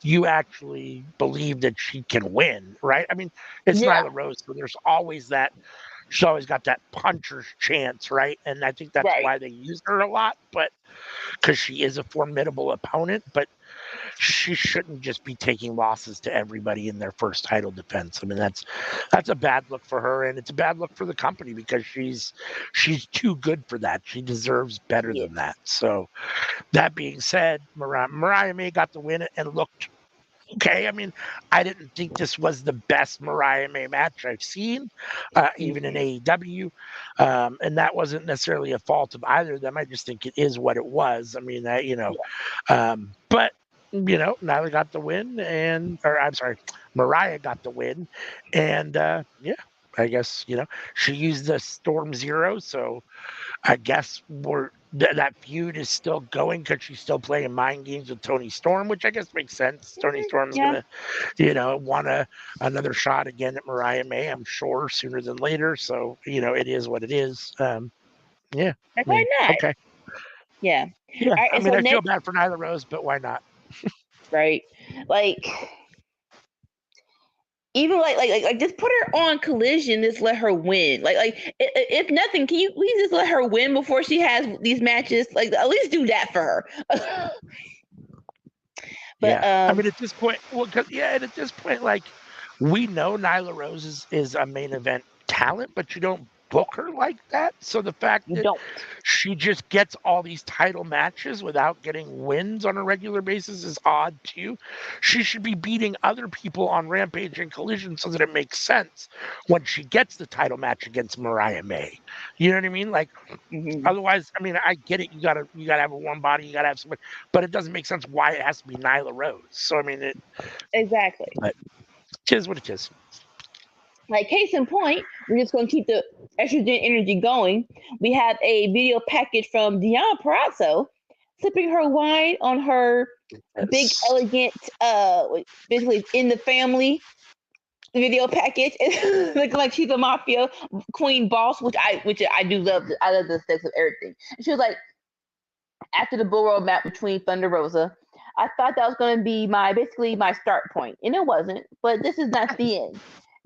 you actually believe that she can win, right? I mean, it's Nyla Rose, so there's always that. She's always got that puncher's chance, right? And I think that's why they use her a lot, but because she is a formidable opponent, but she shouldn't just be taking losses to everybody in their first title defense. I mean, that's a bad look for her, and it's a bad look for the company because she's too good for that. She deserves better than that. So that being said, Mariah May got the win and looked okay. I mean, I didn't think this was the best Mariah May match I've seen, even in AEW. And that wasn't necessarily a fault of either of them. I just think it is what it was. I mean, but, Nyla got the win, Mariah got the win. And, I guess, she used the Storm Zero. So I guess that feud is still going because she's still playing mind games with Toni Storm, which I guess makes sense. Toni Storm's gonna, want another shot again at Mariah May, I'm sure, sooner than later. So it is what it is. Why not? Okay. Yeah. Yeah. I mean, I feel bad for Nyla Rose, but why not? Right. Like, even like just put her on Collision, just let her win. Like if nothing, can you please just let her win before she has these matches? Like, at least do that for her. But I mean, at this point, at this point, like, we know Nyla Rose is a main event talent, but you don't book her like that. So the fact that she just gets all these title matches without getting wins on a regular basis is odd too. She should be beating other people on Rampage and Collision so that it makes sense when she gets the title match against Mariah May. You know what I mean? Like, otherwise, I mean, I get it. You gotta have a warm body. You gotta have somebody, but it doesn't make sense why it has to be Nyla Rose. So I mean, exactly. But it is what it is. Like, case in point, we're just going to keep the estrogen energy going. We have a video package from Deonna Purrazzo sipping her wine on her big, elegant, basically in the family video package. It looks like she's a mafia queen boss, which I do love. I love the sex of everything. And she was like, after the bull roll match between Thunder Rosa, I thought that was going to be basically my start point, and it wasn't. But this is not the end.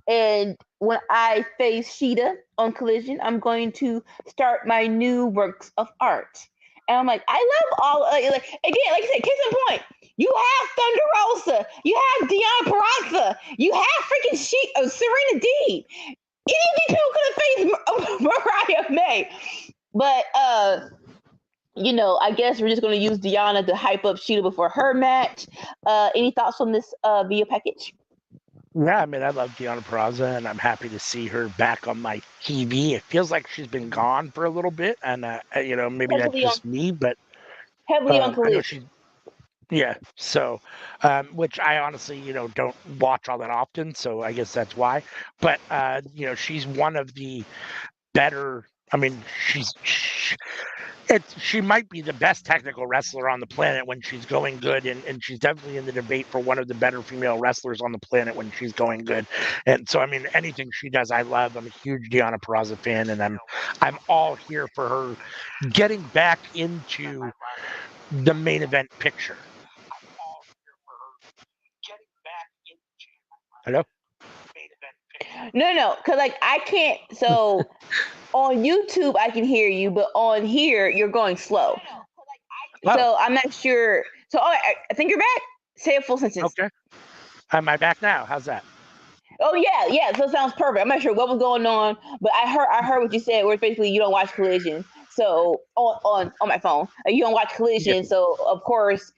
And when I face Sheeta on Collision, I'm going to start my new works of art. And I'm like, I love all again, like I said, case in point, you have Thunder Rosa, you have Deanna Peraza, you have freaking Serena Deeb. Any of these people could have faced Mariah May, but I guess we're just going to use Deanna to hype up Sheeta before her match. Any thoughts on this video package? Yeah, I mean, I love Deanna Peraza, and I'm happy to see her back on my TV. It feels like she's been gone for a little bit, and maybe that's just me, but Heavily on I know Collision. she's yeah. So, which I honestly, don't watch all that often, so I guess that's why. But she's one of the better. I mean, she might be the best technical wrestler on the planet when she's going good, and she's definitely in the debate for one of the better female wrestlers on the planet when she's going good. And so, I mean, anything she does, I love. I'm a huge Deanna Peraza fan, and I'm all here for her getting back into the main event picture. Hello? No, because like I can't. So on YouTube I can hear you, but on here you're going slow. Oh. So I'm not sure. So I think you're back. Say a full sentence. Okay. Am I back now? How's that? Oh yeah. So it sounds perfect. I'm not sure what was going on, but I heard what you said. Where basically you don't watch Collision. So on my phone, you don't watch Collision. Yeah. So of course,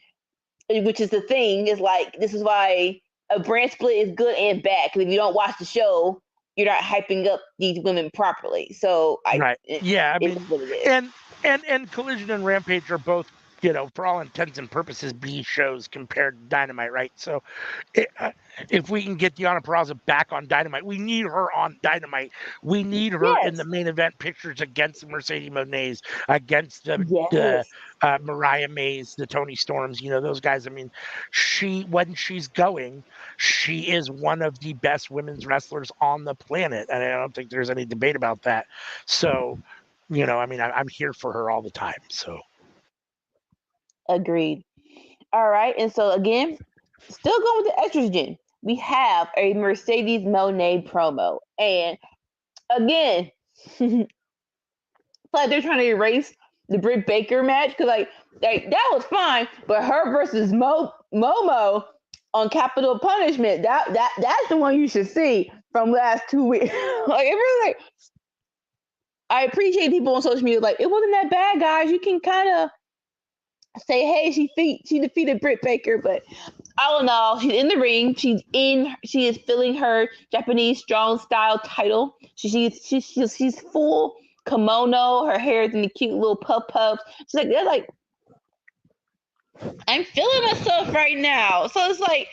which is the thing, is like this is why a brand split is good and bad, because if you don't watch the show, you're not hyping up these women properly. So Right. Yeah. I mean, what it is. and Collision and Rampage are both, for all intents and purposes, B shows compared to Dynamite, right? So, if we can get Deanna Peraza back on Dynamite, we need her on Dynamite. We need her in the main event pictures against the Mercedes Monets, against the Mariah Mays, the Tony Storms, those guys. I mean, when she's going, she is one of the best women's wrestlers on the planet, and I don't think there's any debate about that. So, I mean, I'm here for her all the time. So. Agreed. All right, and so again, still going with the estrogen, we have a Mercedes Moné promo, and again, like they're trying to erase the Britt Baker match, because like that was fine, but her versus Momo on Capital Punishment, that's the one you should see from last 2 weeks. Like it really, like, I appreciate people on social media like, it wasn't that bad, guys. You can kind of say, hey, she defeated Britt Baker, but all in all, she's in the ring. She is filling her Japanese strong style title. She's full kimono. Her hair is in the cute little puffs. She's like, they're like, I'm feeling myself right now. So it's like,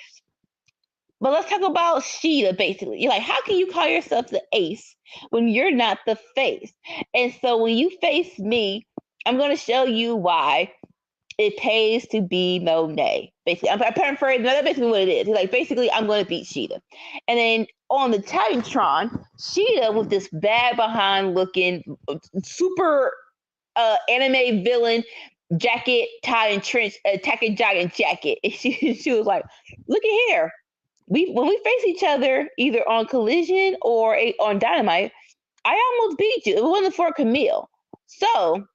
but let's talk about Sheeta, basically. You're like, how can you call yourself the ace when you're not the face? And so when you face me, I'm going to show you why it pays to be Monet. Basically, I'm paraphrasing. That's basically what it is. He's like, basically, I'm going to beat Sheeta. And then on the Titantron, Sheeta with this bag behind looking super anime villain jacket, tie and trench, tacky jogging jacket. And she was like, look at here. When we face each other, either on Collision or on Dynamite, I almost beat you. It wasn't for Camille. So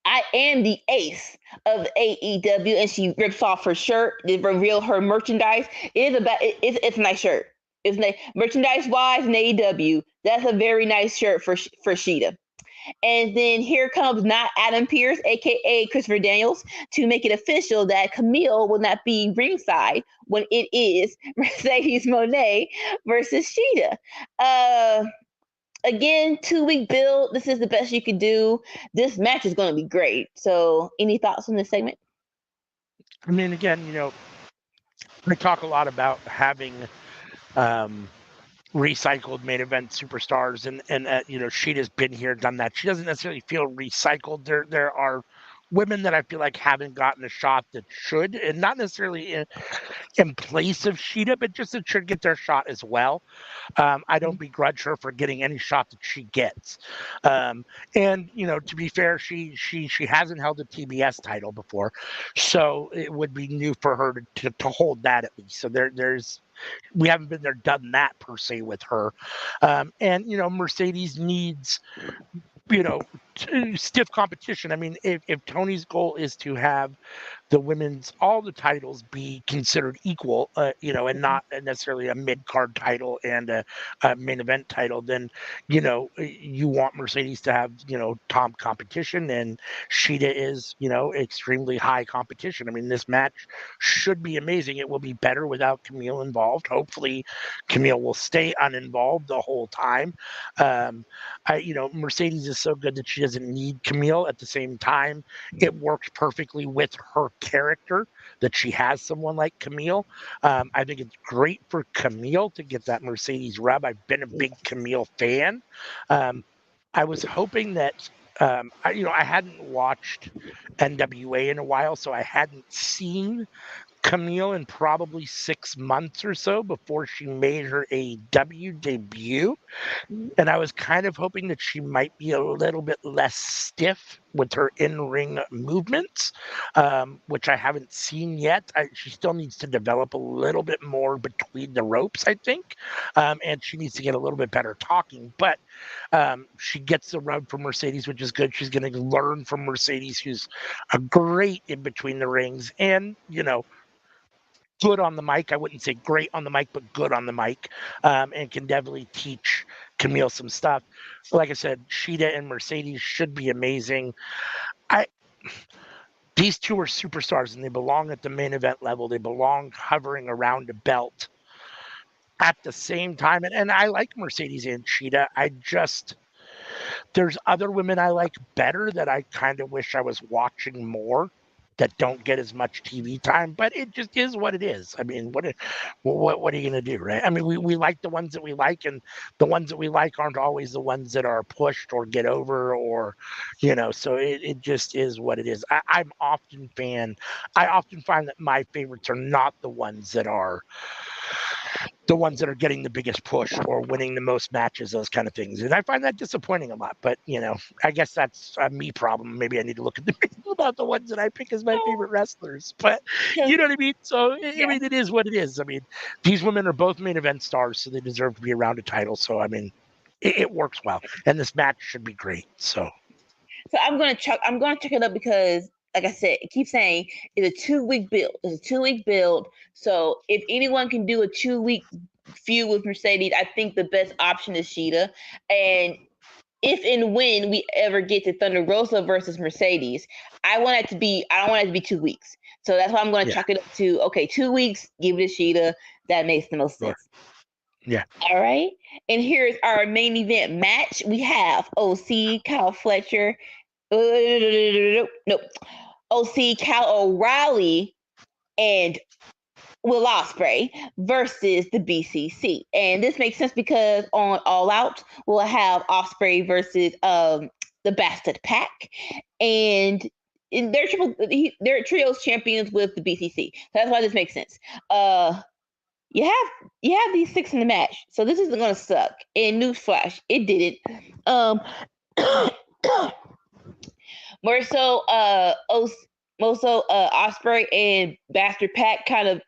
I am the ace of AEW, and she rips off her shirt to reveal her merchandise. It's a nice shirt. It's nice merchandise wise in AEW. That's a very nice shirt for Sheeta. And then here comes not Adam Pearce, aka Christopher Daniels, to make it official that Camille will not be ringside when it is Mercedes Moné versus Sheeta. Again, 2-week build. This is the best you could do. This match is going to be great. So, any thoughts on this segment? I mean, again, we talk a lot about having recycled main event superstars, and Sheeta's been here, done that. She doesn't necessarily feel recycled. There are women that I feel like haven't gotten a shot that should, and not necessarily in place of Sheeta, but just that should get their shot as well. I don't begrudge her for getting any shot that she gets. And to be fair, she hasn't held a TBS title before, so it would be new for her to hold that at least. So there's we haven't been there, done that per se with her. And Mercedes needs stiff competition. I mean, if Tony's goal is to have all the titles be considered equal, and not necessarily a mid card title and a main event title, then you want Mercedes to have top competition, and Sheeta is extremely high competition. I mean, this match should be amazing. It will be better without Camille involved. Hopefully, Camille will stay uninvolved the whole time. Mercedes is so good that she doesn't need Camille. At the same time, it works perfectly with her character that she has someone like Camille. I think it's great for Camille to get that Mercedes rub. I've been a big Camille fan. I was hoping that I hadn't watched NWA in a while, so I hadn't seen Camille in probably 6 months or so before she made her AEW debut. And I was kind of hoping that she might be a little bit less stiff with her in-ring movements, which I haven't seen yet. She still needs to develop a little bit more between the ropes, I think. And she needs to get a little bit better talking. But she gets the rub from Mercedes, which is good. She's going to learn from Mercedes, who's a great in between the rings. And, good on the mic. I wouldn't say great on the mic, but good on the mic, and can definitely teach Camille some stuff. Like I said, Sheeta and Mercedes should be amazing. These two are superstars, and they belong at the main event level. They belong hovering around a belt at the same time. And I like Mercedes and Sheeta. There's other women I like better that I kind of wish I was watching more, that don't get as much TV time, but it just is what it is. I mean, what are you going to do, right? I mean, we like the ones that we like, and the ones that we like aren't always the ones that are pushed or get over, or so it just is what it is. I often find that my favorites are not the ones that are getting the biggest push or winning the most matches, those kind of things. And I find that disappointing a lot. But, I guess that's a me problem. Maybe I need to look at about the ones that I pick as my favorite wrestlers. But you know what I mean? So, I mean, it is what it is. I mean, these women are both main event stars, so they deserve to be around a title. So, I mean, it works well. And this match should be great. So I'm going to check it up because, like I said, it keeps saying it's a 2-week build. It's a 2-week build. So if anyone can do a 2-week feud with Mercedes, I think the best option is Sheeta. And if and when we ever get to Thunder Rosa versus Mercedes, I don't want it to be 2 weeks. So that's why I'm going to chalk it up to, okay, 2 weeks, give it to Sheeta. That makes the most sense. Yeah. All right. And here's our main event match. We have OC, Kyle Fletcher. Nope. OC, Cal O'Reilly, and Will Ospreay versus the BCC. And this makes sense because on All Out, we'll have Ospreay versus the Bastard Pack. And they're trios champions with the BCC. So that's why this makes sense. You have these 6 in the match, so this isn't gonna suck. And newsflash, it didn't. More so, Ospreay and Bastard Pack kind of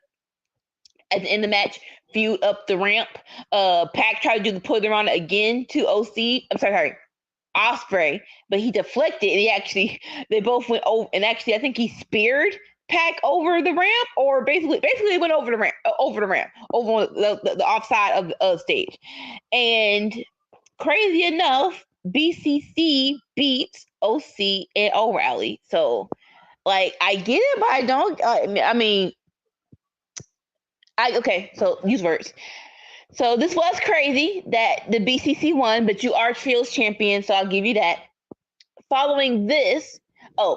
at the end of the match feud up the ramp. Pack tried to do the put around again to OC. I'm sorry, Ospreay, but he deflected, and they both went over. And actually, I think he speared Pack over the ramp, or basically they went over the ramp, over the offside of the stage. And crazy enough, BCC beats OC and O'Reilly. So, like, I get it, but I don't. Okay. So use words. So this was crazy that the BCC won, but you are trios champion, so I'll give you that. Following this, a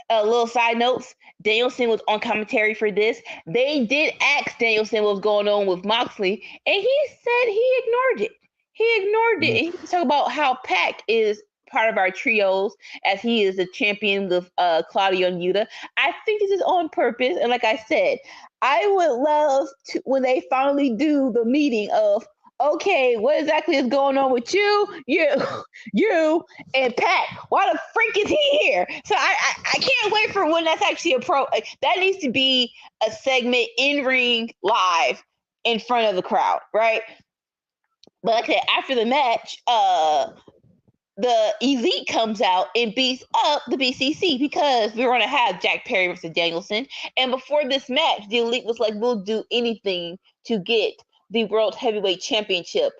little side notes. Danielson was on commentary for this. They did ask Danielson what was going on with Moxley, and he said he ignored it. And he talked about how Pac is part of our trios as he is the champion with Claudio and Yuta. I think this is on purpose, and like I said, I would love to when they finally do the meeting of okay, what exactly is going on with you, and Pat? Why the freak is he here? So I can't wait for when that's actually a pro. That needs to be a segment in ring live in front of the crowd, right? But like I said, after the match, the Elite comes out and beats up the BCC because we were going to have Jack Perry versus Danielson. And before this match, the Elite was like, we'll do anything to get the World Heavyweight Championship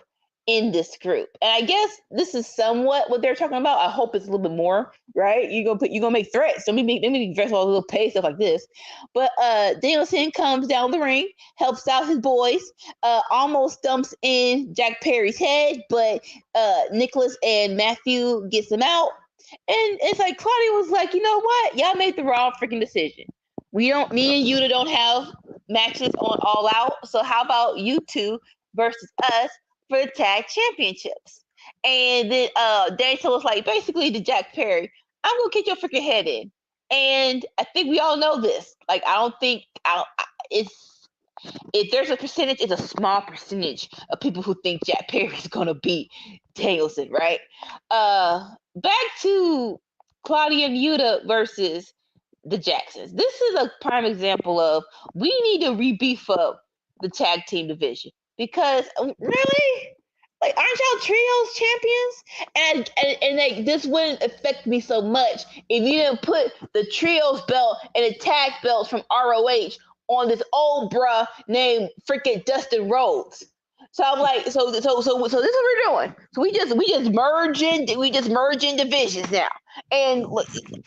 in this group. And I guess this is somewhat what they're talking about. I hope it's a little bit more, right? You're gonna make threats. So maybe threats all a little pay stuff like this. But Danielson comes down the ring, helps out his boys, almost stumps in Jack Perry's head, but Nicholas and Matthew gets him out. And it's like Claudia was like, you know what? Y'all made the wrong freaking decision. Me and Yuta don't have matches on All Out. So how about you two versus us for the tag championships? And then Daniel was like, basically to Jack Perry, I'm gonna kick your freaking head in. And I think we all know this. Like, I don't think it's if there's a percentage, it's a small percentage of people who think Jack Perry is gonna beat Danielson, right? Back to Claudia and Yuta versus the Jacksons. This is a prime example of we need to re-beef up the tag team division because really, like, aren't y'all trios champions? And like this wouldn't affect me so much if you didn't put the trios belt and the tag belts from ROH on this old bruh named freaking Dustin Rhodes. So I'm like, so this is what we're doing. So we just merge in divisions now. And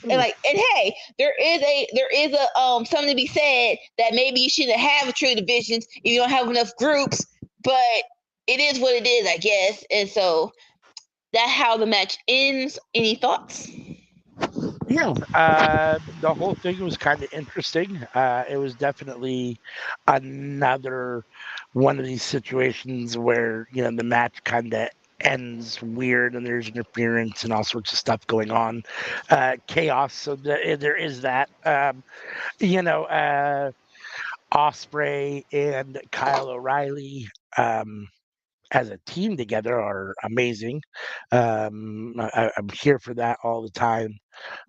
hey, there is a something to be said that maybe you shouldn't have trio divisions if you don't have enough groups, but it is what it is, I guess. And so that's how the match ends. Any thoughts? Yeah, the whole thing was kind of interesting. It was definitely another one of these situations where the match kind of ends weird and there's interference and all sorts of stuff going on, chaos. So there is that. Osprey and Kyle O'Reilly. As a team together are amazing. I'm here for that all the time.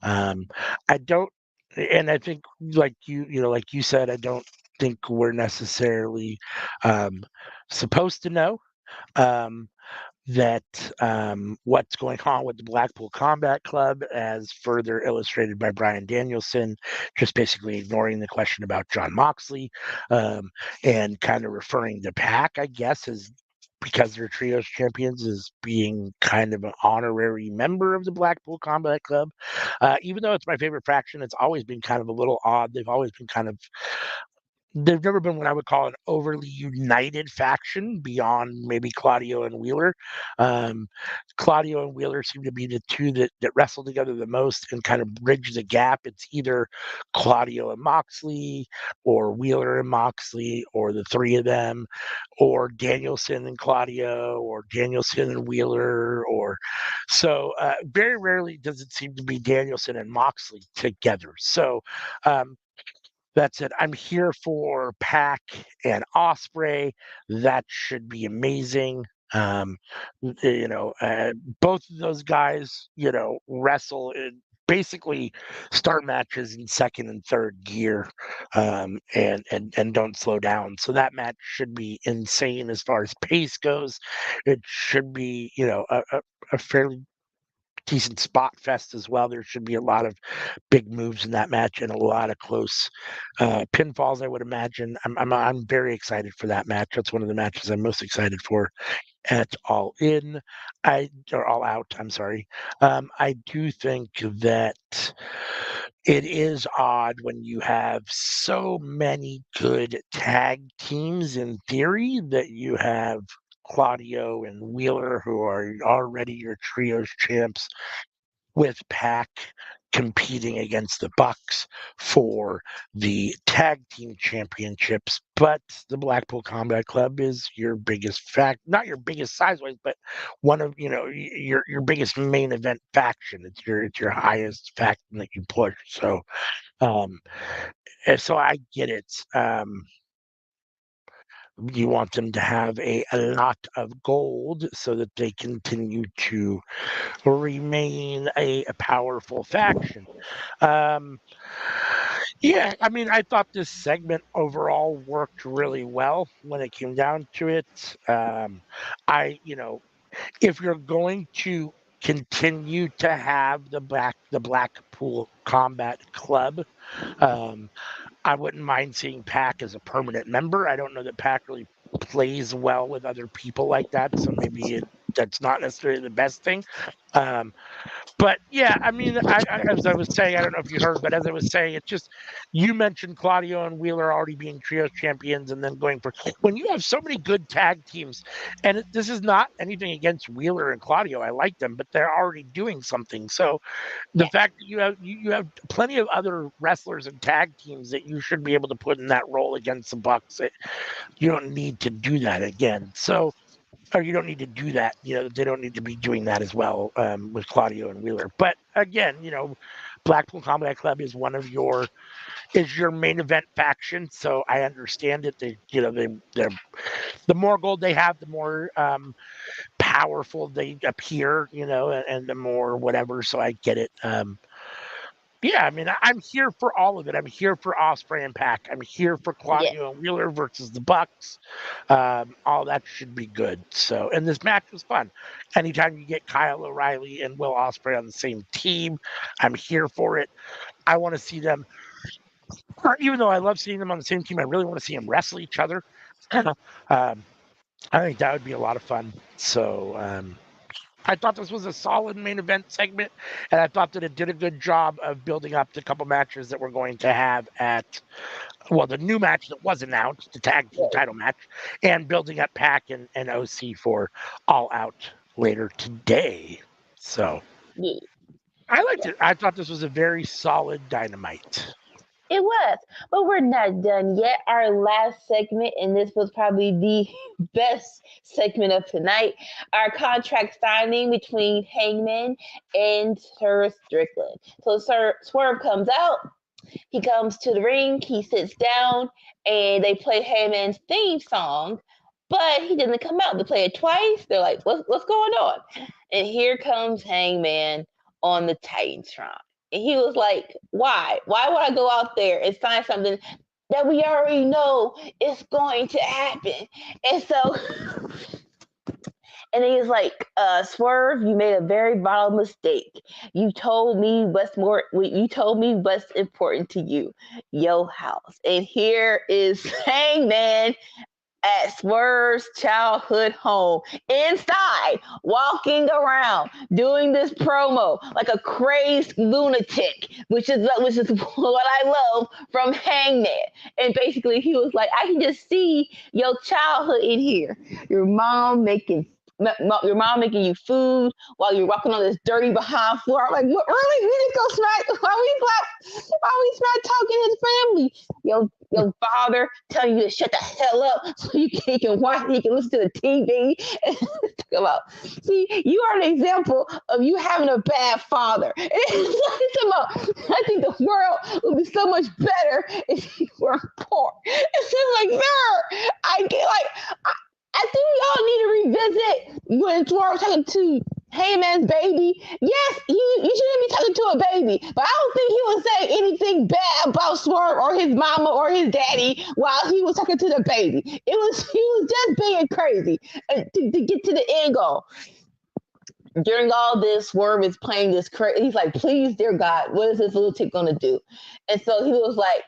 I don't, and I think like you said, I don't think we're necessarily supposed to know um, that what's going on with the Blackpool Combat Club, as further illustrated by Brian Danielson, just basically ignoring the question about John Moxley and kind of referring to Pac, I guess, as because they're trios champions, as being kind of an honorary member of the Blackpool Combat Club. Even though it's my favorite faction, it's always been kind of a little odd. They've never been what I would call an overly united faction beyond maybe Claudio and Wheeler. Um, Claudio and Wheeler seem to be the two that wrestle together the most and kind of bridge the gap. It's either Claudio and Moxley, or Wheeler and Moxley, or the three of them, or Danielson and Claudio, or Danielson and Wheeler, or so. Very rarely does it seem to be Danielson and Moxley together. So. That's it. I'm here for Pac and Osprey. That should be amazing. Um, both of those guys, wrestle in basically start matches in second and third gear, and don't slow down. So that match should be insane as far as pace goes. It should be, a fairly decent spot fest as well. There should be a lot of big moves in that match and a lot of close pinfalls, I would imagine. I'm very excited for that match. That's one of the matches I'm most excited for at All In. Or All Out. I'm sorry. I do think that it is odd when you have so many good tag teams in theory that you have Claudio and Wheeler, who are already your trios champs, with Pac competing against the Bucks for the tag team championships, but the Blackpool Combat Club is your biggest not your biggest size wise, but one of your biggest main event faction. It's your highest faction that you push. So and so I get it. You want them to have a lot of gold so that they continue to remain a powerful faction. Yeah, I mean, I thought this segment overall worked really well when it came down to it. If you're going to continue to have the Blackpool Combat Club, um, I wouldn't mind seeing Pac as a permanent member. I don't know that Pac really plays well with other people like that, so maybe that's not necessarily the best thing. But yeah, I mean, as I was saying, I don't know if you heard, but as I was saying, it's just you mentioned Claudio and Wheeler already being trios champions, and then going for when you have so many good tag teams, and this is not anything against Wheeler and Claudio. I like them, but they're already doing something. So the fact that you have plenty of other wrestlers and tag teams that you should be able to put in that role against the Bucks, you don't need to do that again. So or you don't need to do that. They don't need to be doing that as well with Claudio and Wheeler. But again, Blackpool Combat Club is is your main event faction. So I understand it. They're the more gold they have, the more powerful they appear. And the more whatever. So I get it. Yeah, I mean, I'm here for all of it. I'm here for Osprey and Pac. I'm here for Claudio and Wheeler versus the Bucks. All that should be good. So, and this match was fun. Anytime you get Kyle O'Reilly and Will Osprey on the same team, I'm here for it. I want to see them. Even though I love seeing them on the same team, I really want to see them wrestle each other. I think that would be a lot of fun. So, I thought this was a solid main event segment, and I thought that it did a good job of building up the couple matches that we're going to have the new match that was announced, the tag team title match, and building up Pac and OC for All Out later today. So I liked it. I thought this was a very solid Dynamite. It was, but we're not done yet. Our last segment, and this was probably the best segment of tonight, our contract signing between Hangman and Sir Strickland. So Swerve comes out, he comes to the ring, he sits down, and they play Hangman's theme song, but he doesn't come out. They play it twice. They're like, what's going on? And here comes Hangman on the Titantron. And he was like, why? Why would I go out there and sign something that we already know is going to happen? And so, and he's like, Swerve, you made a very vital mistake. You told me what's important to you, your house. And here is Hangman at Swerve's childhood home, inside, walking around, doing this promo like a crazed lunatic, which is what I love from Hangman. And basically, he was like, I can just see your childhood in here. Your mom making you food while you're walking on this dirty behind floor. I'm like, what, really? We just go smack? Why we smack talking his family? Your father telling you to shut the hell up so he can watch, he can listen to the TV. See, you are an example of you having a bad father. I think the world would be so much better if you weren't poor. It's just like, sir, I think we all need to revisit when Swerve was talking to Heyman's baby. Yes, you shouldn't be talking to a baby, but I don't think he would say anything bad about Swerve or his mama or his daddy while he was talking to the baby. He was just being crazy to get to the end goal. During all this, Swerve is playing this crazy. He's like, please, dear God, what is this little tick gonna do? And so he was like,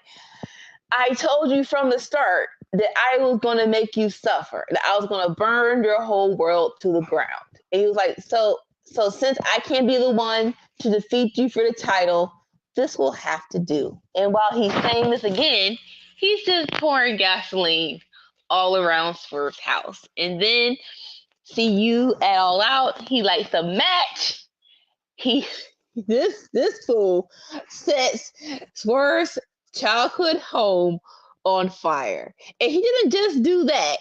I told you from the start that I was going to make you suffer, that I was going to burn your whole world to the ground. And he was like, so since I can't be the one to defeat you for the title, this will have to do. And while he's saying this again, he's just pouring gasoline all around Swerve's house. And then see you at All Out, he lights a match. He this fool sets Swerve's childhood home on fire. And he didn't just do that.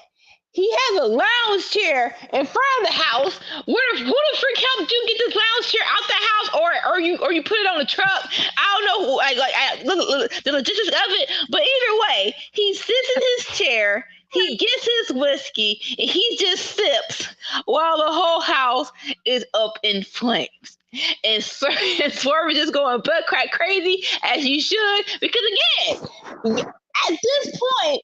He has a lounge chair in front of the house. Who the freak helped you get this lounge chair out the house, or you put it on the truck? I don't know, the logistics of it. But either way, he sits in his chair. He gets his whiskey and he just sips while the whole house is up in flames. And Swerve is just going butt crack crazy as you should, because again, at this point,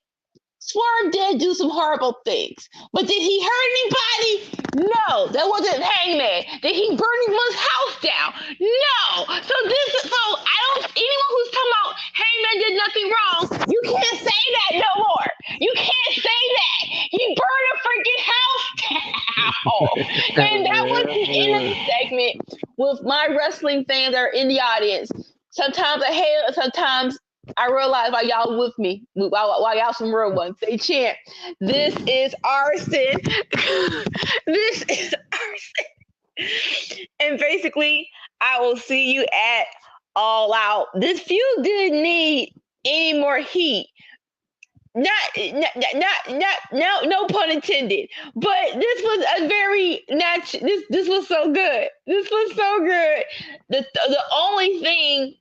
Swerve did do some horrible things, but did he hurt anybody? No, that wasn't Hangman. Did he burn anyone's house down? No. So I don't. Anyone who's talking about Hangman did nothing wrong, you can't say that no more. You can't say that. He burned a freaking house down, and that was the end of the segment. With my wrestling fans that are in the audience, sometimes I hate it, sometimes I realize why y'all with me, why y'all some real ones. They chant, "This is arson." This is arson. And basically, I will see you at All Out. This feud didn't need any more heat. No pun intended. But this was a very natural. This was so good. This was so good. The only thing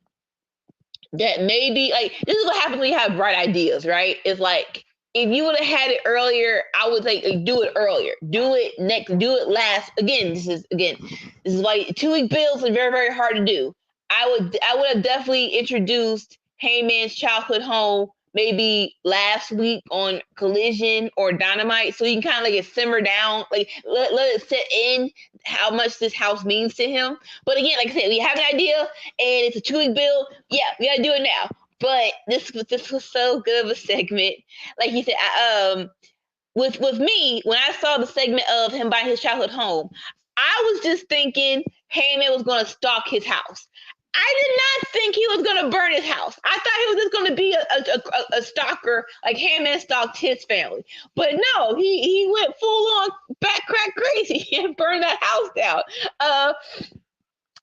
that maybe, like, this is what happens when you have bright ideas, right? It's like, if you would have had it earlier, I would say, like, do it earlier, do it last. This is why 2-week builds are very, very hard to do. I would have definitely introduced Heyman's childhood home maybe last week on Collision or Dynamite, so you can kind of like simmer down, like let it set in how much this house means to him. But again, like I said, we have an idea and it's a 2-week build. Yeah, we gotta do it now. But this was so good of a segment. Like you said, with me, when I saw the segment of him buying his childhood home, I was just thinking Heyman was gonna stalk his house. I did not think he was going to burn his house. I thought he was just going to be a stalker, like Heyman stalked his family. But no, he went full on back crack crazy and burned that house down.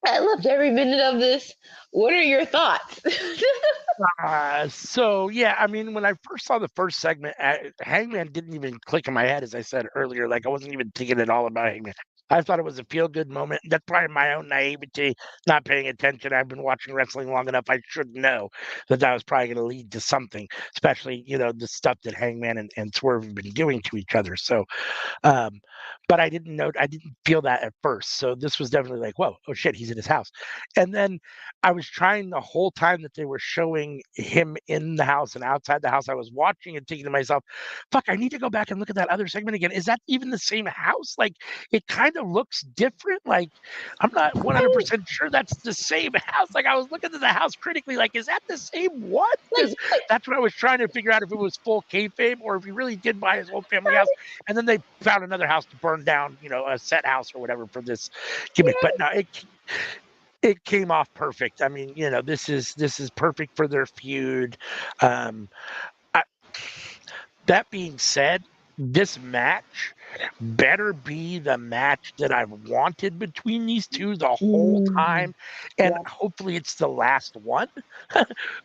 I loved every minute of this. What are your thoughts? So yeah, I mean, when I first saw the first segment, Hangman didn't even click in my head, as I said earlier. Like, I wasn't even thinking at all about Hangman. I thought it was a feel-good moment. That's probably my own naivety, not paying attention. I've been watching wrestling long enough. I should know that was probably going to lead to something, especially, the stuff that Hangman and Swerve have been doing to each other. So, but I didn't feel that at first. So this was definitely like, whoa, oh shit, he's in his house. And then I was trying the whole time that they were showing him in the house and outside the house. I was watching and thinking to myself, fuck, I need to go back and look at that other segment again. Is that even the same house? Like, it kind of looks different. Like, I'm not 100% sure that's the same house. Like, I was looking at the house critically, like, is that the same one? Because that's what I was trying to figure out, if it was full kayfabe or if he really did buy his whole family house. And then they found another house to burn down, a set house or whatever for this gimmick. But no, it came off perfect. I mean, this is perfect for their feud. That being said, this match better be the match that I've wanted between these two the whole time, and hopefully it's the last one.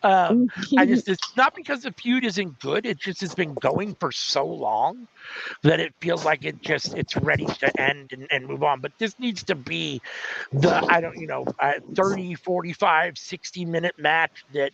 It's not because the feud isn't good, it's been going for so long that it feels like it's ready to end and move on. But this needs to be the 30, 45, 60-minute match that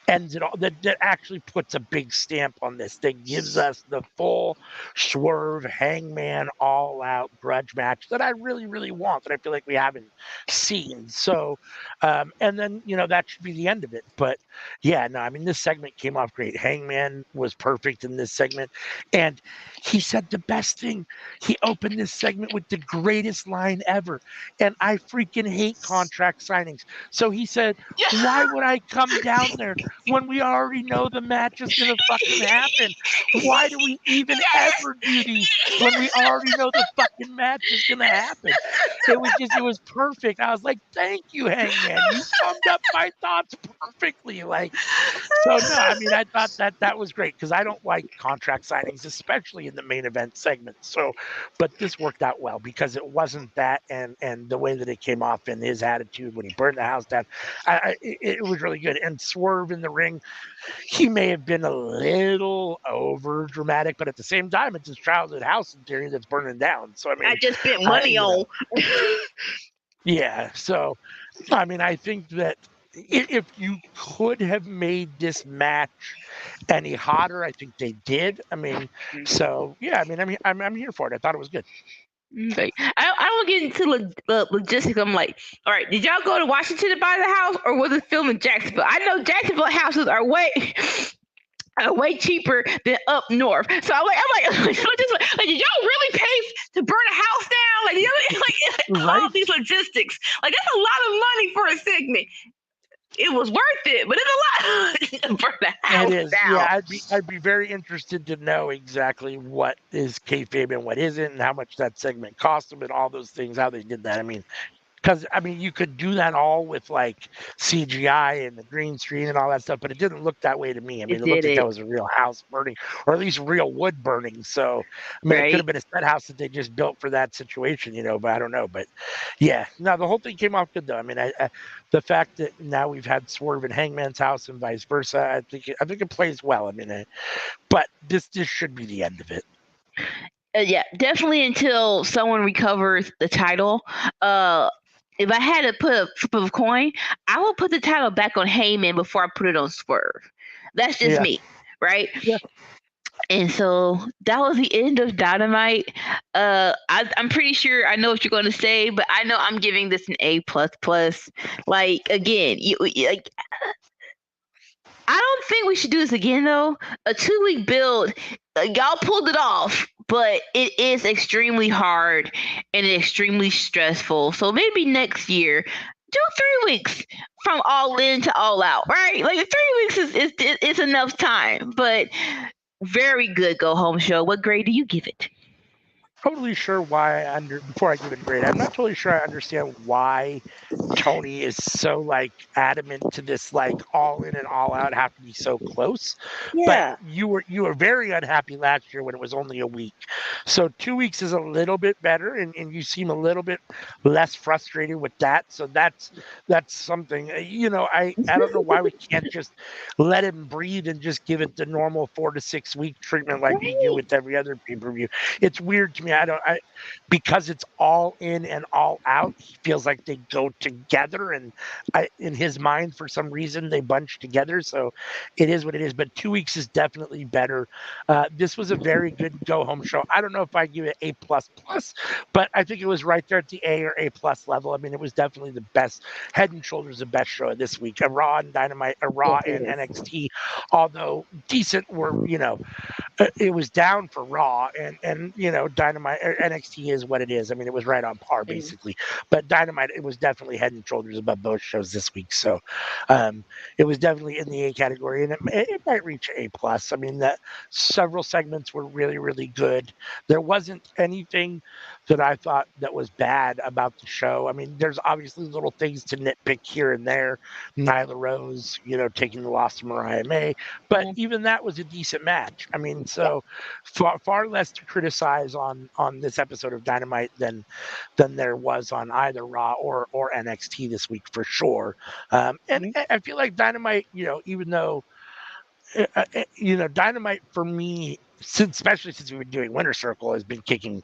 ends it all, that actually puts a big stamp on this, that gives us the full Swerve Hangman all out grudge match that I really, really want, that I feel like we haven't seen. So and then that should be the end of it. But yeah, no, I mean, this segment came off great. Hangman was perfect in this segment, and he said the best thing. He opened this segment with the greatest line ever, and I freaking hate contract signings. So he said, why would I come down there when we already know the match is gonna fucking happen? Why do we even ever do these when we we already know the fucking match is gonna happen. It was perfect. I was like, thank you, Hangman. You summed up my thoughts perfectly. Like, so no, I mean, I thought that was great because I don't like contract signings, especially in the main event segment. So, but this worked out well because it wasn't that, and the way that it came off and his attitude when he burned the house down, it was really good. And Swerve in the ring, he may have been a little over dramatic, but at the same time, it's his childhood house in theory that's burning down. So I mean, I just spent money on. yeah. So I mean, I think that if you could have made this match any hotter, I think they did. I mean, so yeah. I mean, I'm here for it. I thought it was good. Okay. I don't get into logistics. I'm like, all right, did y'all go to Washington to buy the house, or was it filmed in Jacksonville? I know Jacksonville houses are way cheaper than up north. So I'm like, did y'all really pay to burn a house down? Like, you know, like all Right? these logistics. Like, that's a lot of money for a segment. It was worth it, but it's a lot for the house It is. down. Yeah, I'd be very interested to know exactly what is kayfabe and what isn't, and how much that segment cost them, and all those things. How they did that. I mean, because I mean, you could do that all with like CGI and the green screen and all that stuff, but it didn't look that way to me. I mean, it looked like that was a real house burning, or at least real wood burning. So, I mean, it could have been a set house that they just built for that situation, you know. But I don't know. But yeah, no, the whole thing came off good though. I mean, the fact that now we've had Swerve in Hangman's house and vice versa, I think it plays well. I mean, but this should be the end of it. Yeah, definitely until someone recovers the title. If I had to put a flip of a coin, I would put the title back on Heyman before I put it on Swerve. That's just me, right? Yeah. And so that was the end of Dynamite. I'm pretty sure I know what you're going to say, but I know I'm giving this an A plus plus. Like again, like, I don't think we should do this again though. A 2-week build, y'all pulled it off, but it is extremely hard and extremely stressful. So maybe next year, do 3 weeks from all in to all out, right? Like 3 weeks is enough time. But very good go home show. What grade do you give it? Totally sure why before I give it a grade, I'm not totally sure I understand why Tony is so like adamant to this like all in and all out have to be so close. Yeah. But you were very unhappy last year when it was only a week. So 2 weeks is a little bit better, and you seem a little bit less frustrated with that. So that's something. You know, I don't know why we can't just let him breathe and just give it the normal 4 to 6 week treatment like we do with every other pay-per-view. It's weird to me. Because it's all in and all out, he feels like they go together, and in his mind for some reason they bunch together. So it is what it is, but 2 weeks is definitely better. This was a very good go home show. I don't know if I give it A plus plus, but I think it was right there at the A or A plus level. I mean, it was definitely the best, head and shoulders the best show of this week. A Raw and Dynamite, a Raw and NXT, although decent, were, you know, it was down for Raw, and you know, Dynamite or NXT is what it is. I mean, it was right on par basically, but Dynamite, it was definitely head and shoulders above both shows this week. So it was definitely in the A category, and it might reach A plus. I mean, that several segments were really, really good. There wasn't anything that I thought that was bad about the show. I mean, there's obviously little things to nitpick here and there. Nyla Rose, you know, taking the loss to Mariah May, but even that was a decent match. I mean, so far less to criticize on this episode of Dynamite than there was on either Raw or NXT this week for sure. And I feel like Dynamite, you know, even though you know, Dynamite for me, especially since we've been doing Winter Circle, has been kicking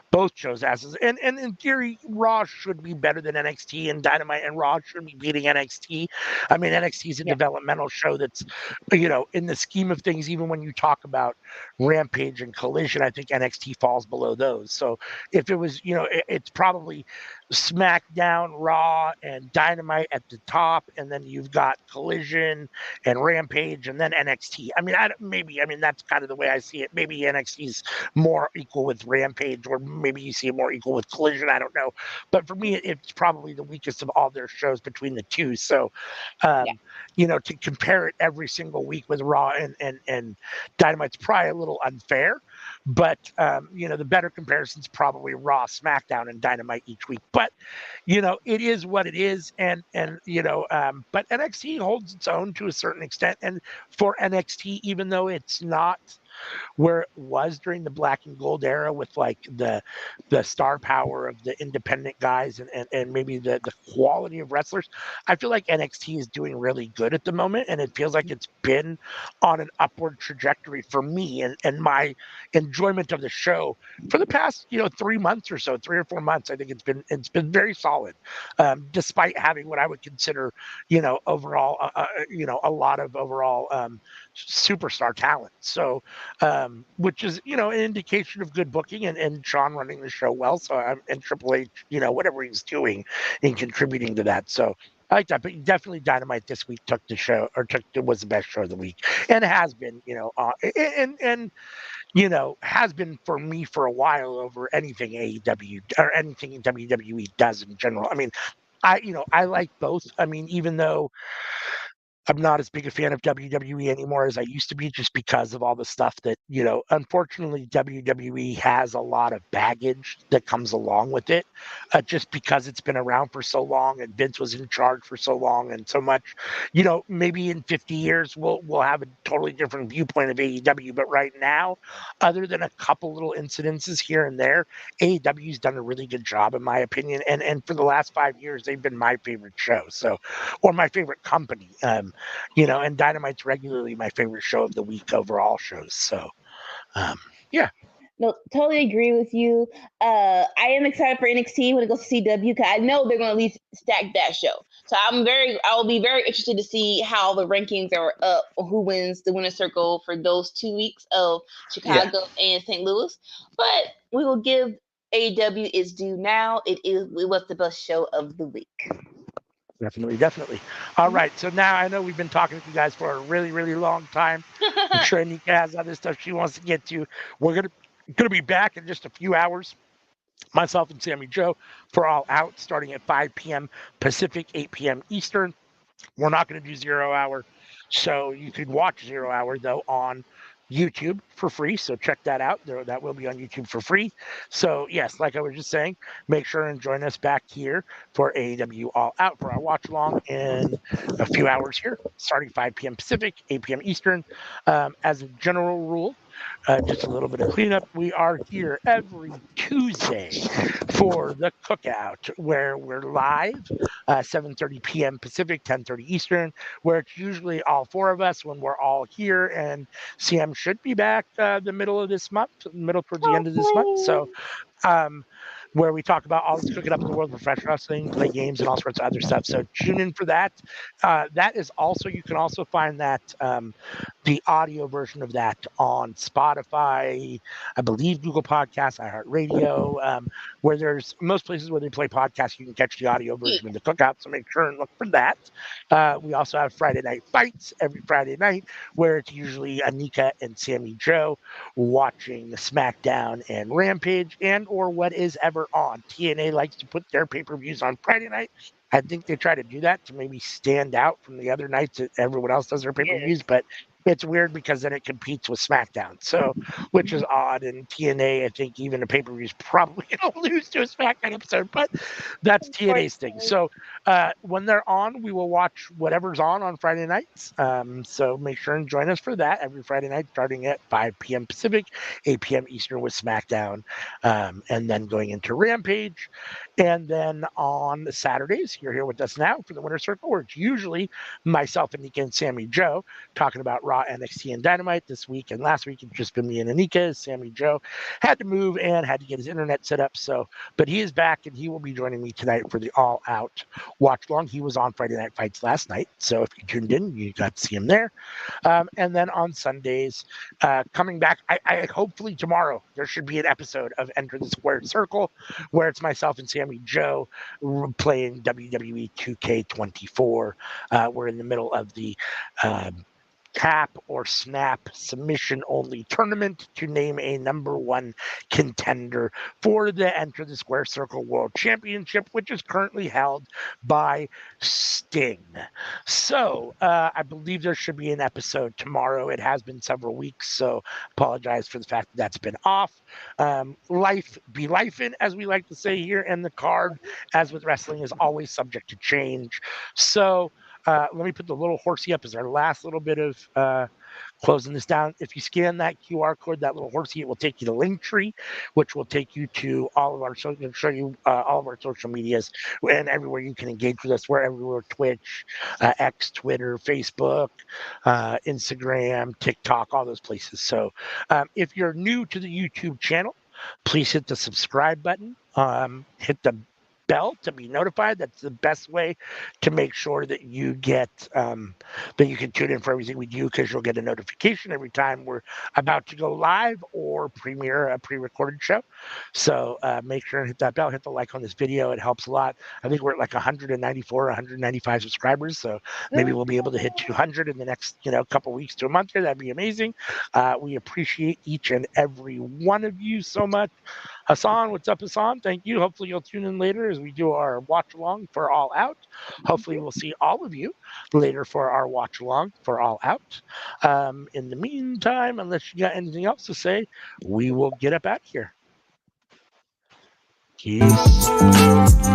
both shows' asses. And in theory, Raw should be better than NXT, and Dynamite and Raw should be beating NXT. I mean, NXT is a developmental show that's, you know, in the scheme of things, even when you talk about Rampage and Collision, I think NXT falls below those. So if it was, you know, it's probably SmackDown, Raw, and Dynamite at the top, and then you've got Collision and Rampage, and then NXT. I mean, I mean, that's kind of the way I see it. Maybe NXT's more equal with Rampage, or maybe you see it more equal with Collision. I don't know, but for me, it's probably the weakest of all their shows between the two. So, you know, to compare it every single week with Raw and Dynamite's probably a little unfair. But the better comparison's probably Raw, SmackDown, and Dynamite each week. But it is what it is, and but NXT holds its own to a certain extent, and for NXT, even though it's not where it was during the black and gold era with like the star power of the independent guys and maybe the quality of wrestlers. I feel like NXT is doing really good at the moment, and it feels like it's been on an upward trajectory for me and my enjoyment of the show for the past 3 months or so, 3 or 4 months. I think it's been very solid, despite having what I would consider overall a lot of overall superstar talent. So which is an indication of good booking and Sean running the show well. So and Triple H, whatever he's doing in contributing to that. So I like that, but definitely Dynamite this week took the show or was the best show of the week, and has been, and has been for me for a while over anything AEW or anything WWE does in general. I mean, I like both. I mean, even though I'm not as big a fan of WWE anymore as I used to be, just because of all the stuff that, unfortunately, WWE has a lot of baggage that comes along with it, just because it's been around for so long and Vince was in charge for so long and so much. Maybe in 50 years we'll have a totally different viewpoint of AEW, but right now, other than a couple little incidences here and there, AEW's done a really good job, in my opinion, and for the last 5 years, they've been my favorite show, or my favorite company. And Dynamite's regularly my favorite show of the week overall shows. So, yeah. No, totally agree with you. I am excited for NXT when it goes to CW because I know they're going to at least stack that show. So I will be very interested to see how the rankings are up, or who wins the winner's circle for those 2 weeks of Chicago and St. Louis. But we will give AEW its due now. It was the best show of the week. Definitely. All right. So now I know we've been talking to you guys for a really, really long time. I'm sure Anika has other stuff she wants to get to. We're gonna be back in just a few hours. Myself and Sammy Joe for All Out, starting at 5 p.m. Pacific, 8 p.m. Eastern. We're not going to do 0 Hour. So you could watch 0 Hour, though, on YouTube for free. So check that out. That will be on YouTube for free. So, yes, like I was just saying, make sure and join us back here for AEW All Out for our watch along in a few hours here, starting 5 p.m. Pacific, 8 p.m. Eastern. As a general rule, just a little bit of cleanup. We are here every Tuesday for the cookout, where we're live 7:30 p.m. Pacific, 10:30 Eastern, where it's usually all four of us when we're all here. And CM should be back the middle of this month, middle towards the end of this month. So where we talk about all that's cooking up in the world of professional wrestling, play games, and all sorts of other stuff. So tune in for that. That is also, you can also find that the audio version of that on Spotify, I believe Google Podcasts, iHeartRadio, where there's most places where they play podcasts, you can catch the audio version of the cookout. So make sure and look for that. We also have Friday Night Fights every Friday night, where it's usually Anika and Sammy Joe watching SmackDown and Rampage and or what is ever on. TNA likes to put their pay-per-views on Friday night. I think they try to do that to maybe stand out from the other nights that everyone else does their pay-per-views, but it's weird because then it competes with SmackDown, so which is odd. And TNA, I think even the pay-per-view is probably going to lose to a SmackDown episode, but that's TNA's thing. So when they're on, we will watch whatever's on Friday nights. So make sure and join us for that every Friday night, starting at 5 p.m. Pacific, 8 p.m. Eastern with SmackDown, and then going into Rampage. And then on Saturdays, you're here with us now for the Winter Circle, where it's usually myself, Anika, and Sammy Joe talking about Raw, NXT, and Dynamite. This week and last week, it's just been me and Anika. Sammy Joe had to move and had to get his internet set up. But he is back, and he will be joining me tonight for the All Out watch long. He was on Friday Night Fights last night, so if you tuned in, you got to see him there. And then on Sundays, coming back, I hopefully tomorrow there should be an episode of Enter the Squared Circle, where it's myself and Sammy Joe playing WWE 2K24. We're in the middle of the tap or snap submission only tournament to name a number one contender for the Enter the Square Circle World Championship, which is currently held by Sting. So I believe there should be an episode tomorrow. It has been several weeks, so apologize for the fact that that's been off. Life be lifing, as we like to say here, and the card, as with wrestling, is always subject to change. So let me put the little horsey up as our last little bit of closing this down. If you scan that QR code, that little horsey, it will take you to Linktree, which will take you to all of our show you all of our social medias and everywhere you can engage with us. We're everywhere: Twitch, X, Twitter, Facebook, Instagram, TikTok, all those places. So if you're new to the YouTube channel, please hit the subscribe button. Hit the bell to be notified. That's the best way to make sure that you get that you can tune in for everything we do, because you'll get a notification every time we're about to go live or premiere a pre-recorded show. So make sure and hit that bell, hit the like on this video. It helps a lot. I think we're at like 194 195 subscribers, so maybe we'll be able to hit 200 in the next couple weeks to a month here. That'd be amazing. We appreciate each and every one of you so much. Hassan, what's up, Hassan? Thank you. Hopefully you'll tune in later as we do our watch along for All Out. Hopefully we'll see all of you later for our watch along for All Out. In the meantime, unless you got anything else to say, we will get up out of here. Peace.